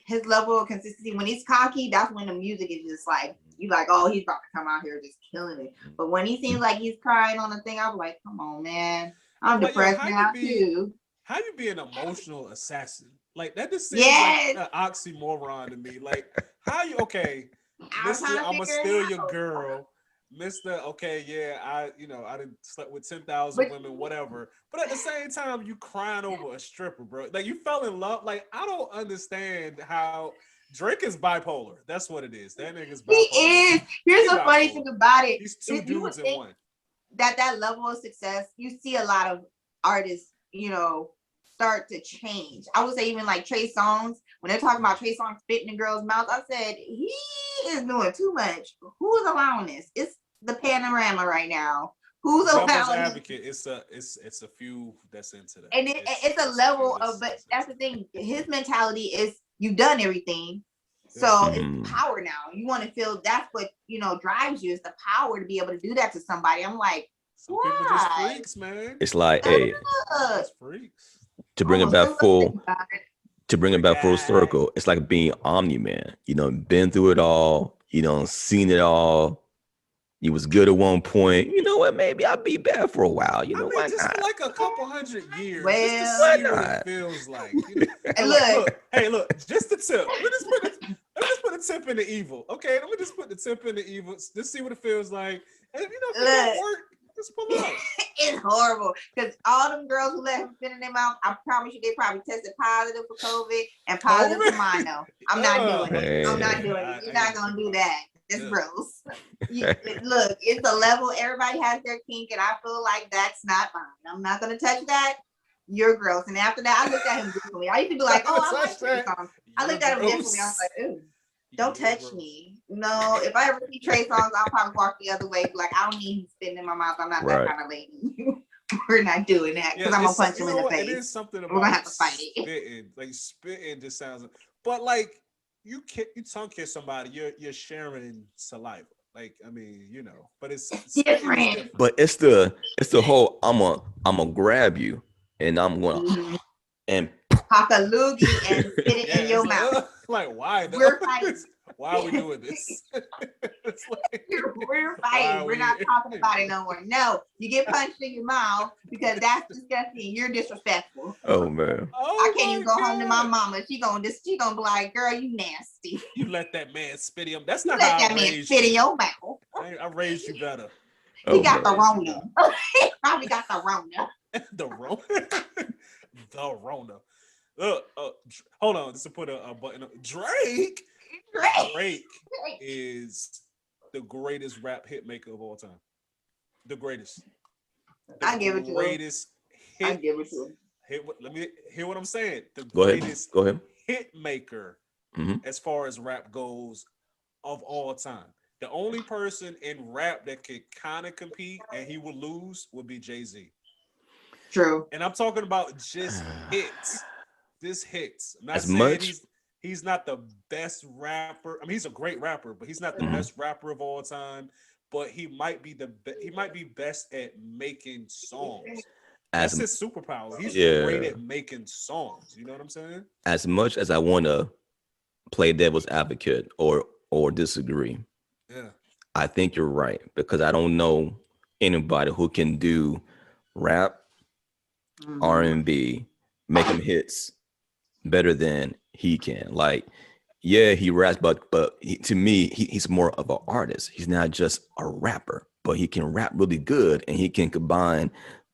his level of consistency, when he's cocky, that's when the music is just like, you like, oh, he's about to come out here just killing it. But when he seems like he's crying on the thing, I'm like, come on, man, I'm depressed now too. How you be an emotional assassin? Like that just seems like an oxymoron to me. Like how you Mr. I'ma steal your girl. Mr. Okay, yeah, I didn't slept with 10,000 women, whatever. But at the same time, you crying over a stripper, bro. Like you fell in love. Like I don't understand how Drake is bipolar. That's what it is. That nigga's bipolar. He is. Here's the funny thing about it. He's two dudes in one. That level of success, you see a lot of artists, start to change. I would say even like Trey Songz, when they're talking about Trey Songz spitting in girls' mouth, I said he is doing too much. Who is allowing this? It's the panorama right now. Who's allowing advocate? It's a few that's into that. And it's a level of, but that's the thing. His mentality is you've done everything. So it's power now. You want to feel that's what drives you. It's the power to be able to do that to somebody. I'm like, some people just freaks, man. It's like, hey, freaks. To bring it back full circle, it's like being Omni-Man. Been through it all. Seen it all. You was good at one point. You know what? Maybe I'll be bad for a while. Why just not? For like a couple hundred years. Well, just to see what it feels like. Look, just the tip. Let me just put a tip in the evil. Okay, let me just put the tip in the evil. Just see what it feels like. And if it don't work, just pull up. It's horrible because all them girls who let him spit in their mouth, I promise you, they probably tested positive for COVID and positive for mono. I'm not doing it. I'm not doing it. You're not gonna do that. It's gross. Look, it's a level. Everybody has their kink, and I feel like that's not fine. I'm not gonna touch that. You're gross. And after that, I looked at him differently. I used to be like, oh, I like Trey Songz. I looked at him differently. I was like, ooh, don't touch me. No, if I ever see Trey Songz, I'll probably walk the other way. Like, I don't need him spitting in my mouth. I'm not that kind of lady. We're not doing that because I'm gonna punch him in the face. It is something about we're gonna have to fight it. Spitting. Like spitting just sounds, but like you tongue kiss somebody, you're sharing saliva. Like I mean, but it's different. But it's the whole I'm gonna grab you and I'm gonna and pop a loogie and spit it in your mouth. Like why? We're fighting. Why are we doing this? It's like, we're fighting. We're not talking about it no more. No, you get punched in your mouth because that's disgusting. You're disrespectful. Oh man. I can't even go home to my mama. She gonna be like, girl, you nasty. You let that man spit in. That's not how I that man spit in your mouth. I raised you better. He got the Rona. He probably got the Rona. The Rona. The Rona. Hold on, just to put a button. Drake is the greatest rap hit maker of all time. The greatest. I give it to him. I give it to him. Let me hear what I'm saying. The greatest hit maker as far as rap goes of all time. The only person in rap that could kind of compete and he would lose would be Jay-Z. True. And I'm talking about just hits. This hits. I'm not as saying much. He's not the best rapper. I mean, he's a great rapper, but he's not the best rapper of all time. But he might be he might be best at making songs. That's his superpower. He's great at making songs. You know what I'm saying? As much as I want to play devil's advocate or disagree, I think you're right because I don't know anybody who can do rap, R&B, make them hits better than he can. Like, yeah, he raps, but to me, he's more of an artist. He's not just a rapper. but he can rap really good, and he can combine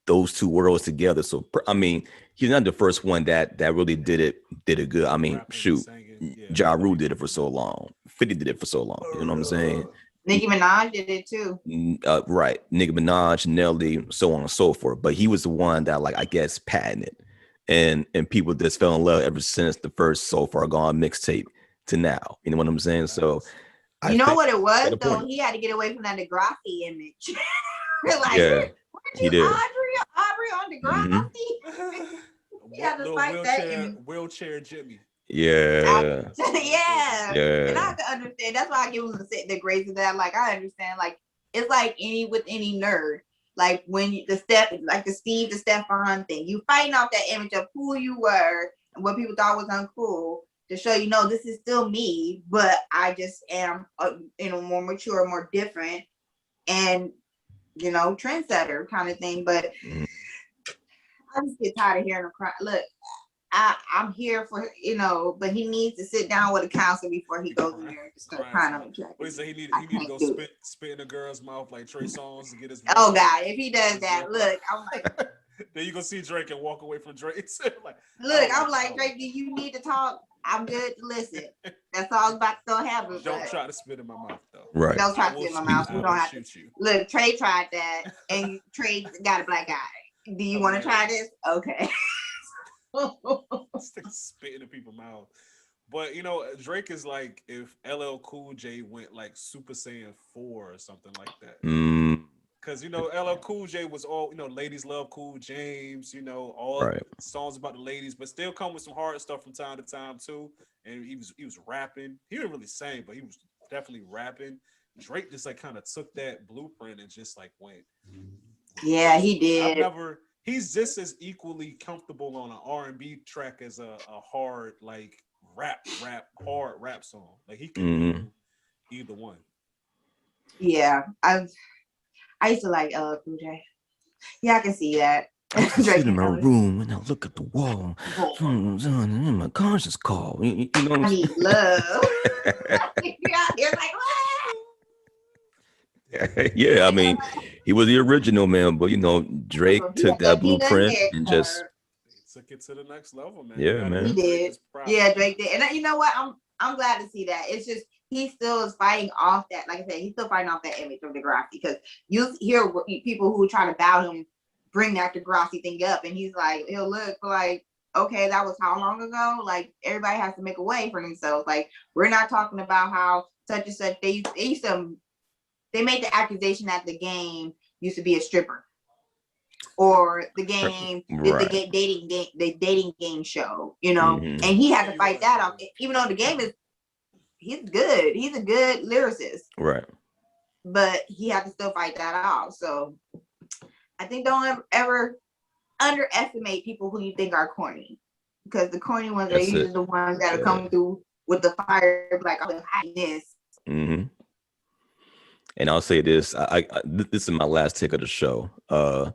those two worlds together. So I mean, he's not the first one that really did it good. I mean, Rapping, shoot, singing, yeah. Ja Rule did it for so long. 50 did it for so long. You know what I'm saying? Nicki Minaj did it too. Right. Nicki Minaj, Nelly, so on and so forth. But he was the one that, like, I guess, patented. And people just fell in love ever since the first So Far Gone mixtape to now. You know what I'm saying? So I You know think what it was that's the though? point. He had to get away from that Degrassi image. Like, Yeah, weren't he you did. Aubrey on Degrassi? He had to fight that image. Wheelchair Jimmy. Yeah. Yeah. Yeah. And I can understand. That's why I give him the grace of that. Like, I understand. Like, it's like any nerd. Like when the Steve the Stefan thing, you fighting off that image of who you were and what people thought was uncool to show you, no, this is still me, but I just am, more mature, more different, and trendsetter kind of thing. But I just get tired of hearing him cry. Look, I'm here for, but he needs to sit down with a counselor before he goes in there and start crying on the track. What he need to go spit in a girl's mouth like Trey Songz to get his. Oh God, if he does that, look, I'm like. Then you gonna see Drake and walk away from Drake. I'm like, Drake, do you need to talk? I'm good to listen. That's all about to still happen. Don't try to spit in my mouth though. Right. Don't try to spit in my mouth. We don't have to. You. Look, Trey tried that, and Trey got a black eye. Do you want to try this? Okay. Spitting in people's mouth. But Drake is like if LL Cool J went like Super Saiyan 4 or something like that. Because LL Cool J was all ladies love Cool James, all right. songs about the ladies, but still come with some hard stuff from time to time too. And he was rapping. He didn't really sing, but he was definitely rapping. Drake just like kind of took that blueprint and just like went. Yeah, he did. He's just as equally comfortable on an R&B track as a hard like hard rap song. Like he can do either one. Yeah, I used to like LL Cool J. Yeah, I can see that. I sit in my room and I look at the wall. My conscience call. You know what I need love. You're like, yeah, I mean, he was the original man, but Drake took that blueprint and just took it to the next level, man. Yeah, man. He did. Yeah, Drake did. And you know what? I'm glad to see that. It's just he still is fighting off that. Like I said, he's still fighting off that image of Degrassi, because you hear people who try to bow him bring that Degrassi thing up, and he'll look like, okay, that was how long ago? Like, everybody has to make a way for themselves. Like, we're not talking about how such and such they made the accusation that the game used to be a stripper, or the game did the dating game show, and he had to fight that off, even though the game he's good. He's a good lyricist. Right. But he had to still fight that off. So I think don't ever underestimate people who you think are corny, because the corny ones are usually the ones that are coming through with the fire, like, I'm hiding this. And I'll say this, this is my last take of the show. The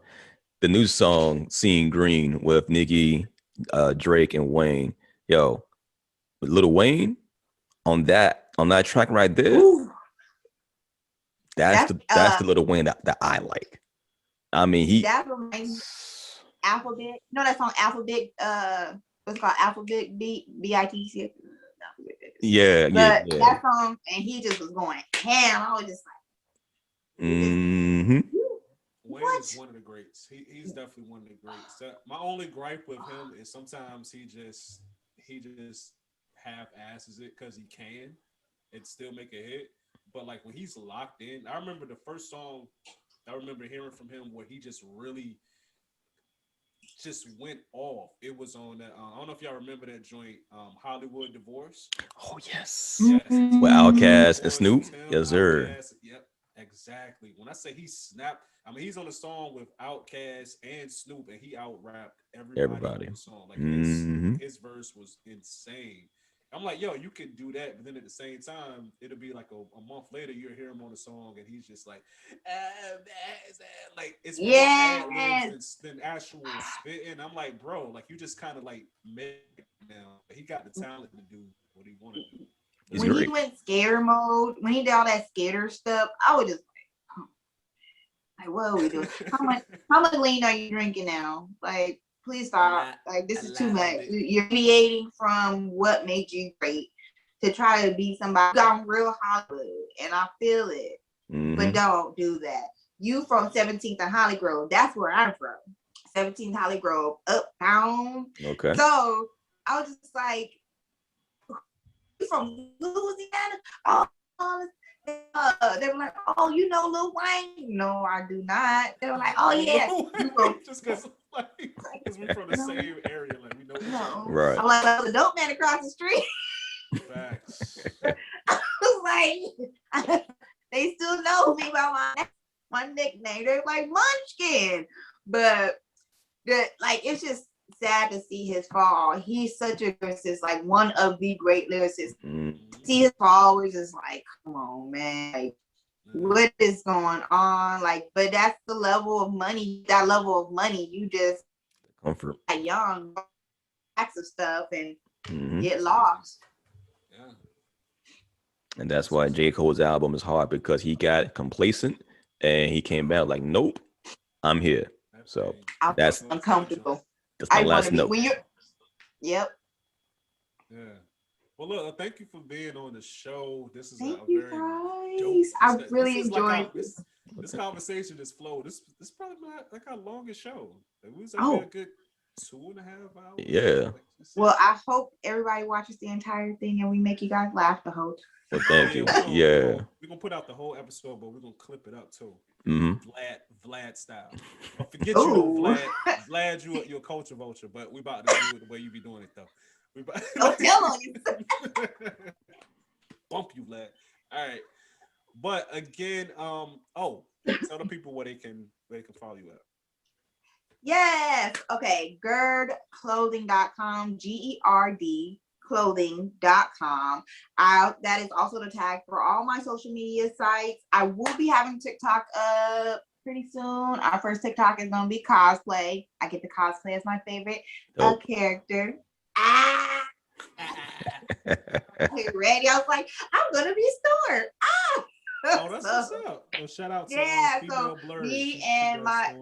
new song, Seeing Green, with Nicki, Drake, and Wayne. Yo, with Lil Wayne on that track right there. Ooh. That's the Lil Wayne that I like. I mean, that reminds Alphabet. No, that song Alphabet. What's it called? Alphabet BITC. Yeah, but that song, and he just was going ham. I was just like, Wayne is one of the greats. He's definitely one of the greats. My only gripe with him is sometimes he just half-asses it because he can and still make a hit. But like when he's locked in, I remember the first song I remember hearing from him where he just really just went off. It was on that. I don't know if y'all remember that joint, Hollywood Divorce. Oh yes. With Outkast and Snoop. Yes, sir. Yep. Exactly. When I say he snapped, I mean he's on a song with Outkast and Snoop, and he out-rapped everybody on the song. Like his verse was insane. I'm like, yo, you can do that, but then at the same time, it'll be like a month later, you'll hear him on the song, and he's just like, like it's more ad-libs than actual spitting. I'm like, bro, like you just kind of like make it now. He got the talent to do what he want to do. He went skater mode, when he did all that skater stuff, I would just Like, what are we doing? How much lean are you drinking now? Like, please stop. Like, this is too much. You're deviating from what made you great to try to be somebody. You got real Hollywood, and I feel it. But don't do that. You from 17th and Holly Grove. That's where I'm from. 17th Holly Grove, uptown. Okay. So I was just like, you from Louisiana? Oh, they were like, oh, you know Lil Wayne? No, I do not. They were like, oh yeah. Just because we're from the same area, like we know each other. Right. I'm like, the dope man across the street. Facts. I was like, they still know me by my nickname. They're like Munchkin. But it's just sad to see his fall. He's such a lyricist, like one of the great lyricists. See his fall was just like, come on, man. Like, what is going on? Like, but that's the level of money. That level of money, you just comfort young acts of stuff and get lost. Yeah. And that's why J. Cole's album is hard, because he got complacent and he came back like, nope, I'm here. So that's uncomfortable. That's my last note. Yep. Yeah. Well, look, thank you for being on the show. This is thank a you very guys. I really enjoyed this conversation just flowed. This is probably like our longest show. It was a good 2.5 hours. Yeah. Well, I hope everybody watches the entire thing and we make you guys laugh the whole time. Well, thank you. We're gonna put out the whole episode, but we're gonna clip it up too. Vlad style. But forget you know Vlad. Vlad, you're a culture vulture, but we about to do it the way you be doing it though. Don't tell on you. Bump you, Vlad. All right. But again, tell the people where they can follow you at. Yes. Okay. GerdClothing.com. GERD clothing.com. That is also the tag for all my social media sites. I will be having TikTok up pretty soon. Our first TikTok is going to be cosplay. I get to cosplay as my favorite character. Okay, ready? I was like, I'm going to be Storm. Oh, that's what's up. Well, shout out to Female Blur. Me and my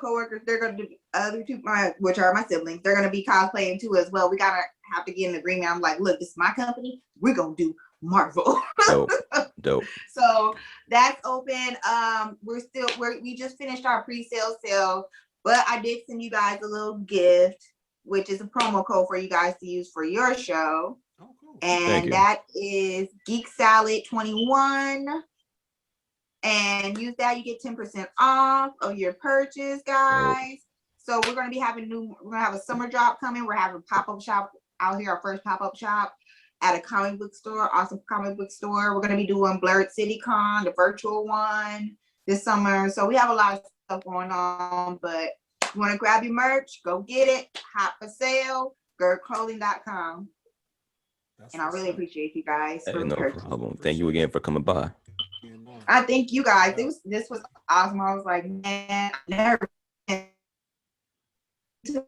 coworkers, they're going to do other two, which are my siblings. They're going to be cosplaying too as well. We gotta have to get an agreement. I'm like, look, this is my company. We're gonna do Marvel. Dope. So that's open. We just finished our pre-sale sale, but I did send you guys a little gift, which is a promo code for you guys to use for your show. Oh, cool. And that is Geek Salad 21. And use that, you get 10% off of your purchase, guys. So we're gonna have a summer drop coming. We're having a pop-up shop out here, our first pop-up shop at a comic book store, awesome comic book store. We're gonna be doing Blurred City Con, the virtual one this summer. So we have a lot of stuff going on, but if you wanna grab your merch, go get it. Hot for sale, GerdClothing.com. And I really appreciate you guys. No problem. Thank you again for coming by. I thank you guys. This was awesome. I was like, man, I never been so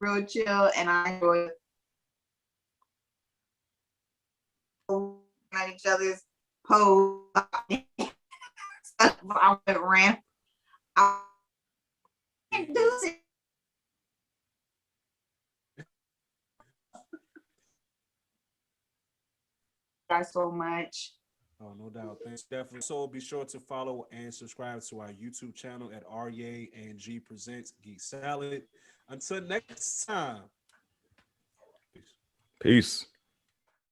real chill, and I enjoy at each other's pose. I went ramp. I can't do it. Guys so much. Oh, no doubt. Thanks, definitely. So be sure to follow and subscribe to our YouTube channel at ARye and G Presents Geek Salad. Until next time. Peace.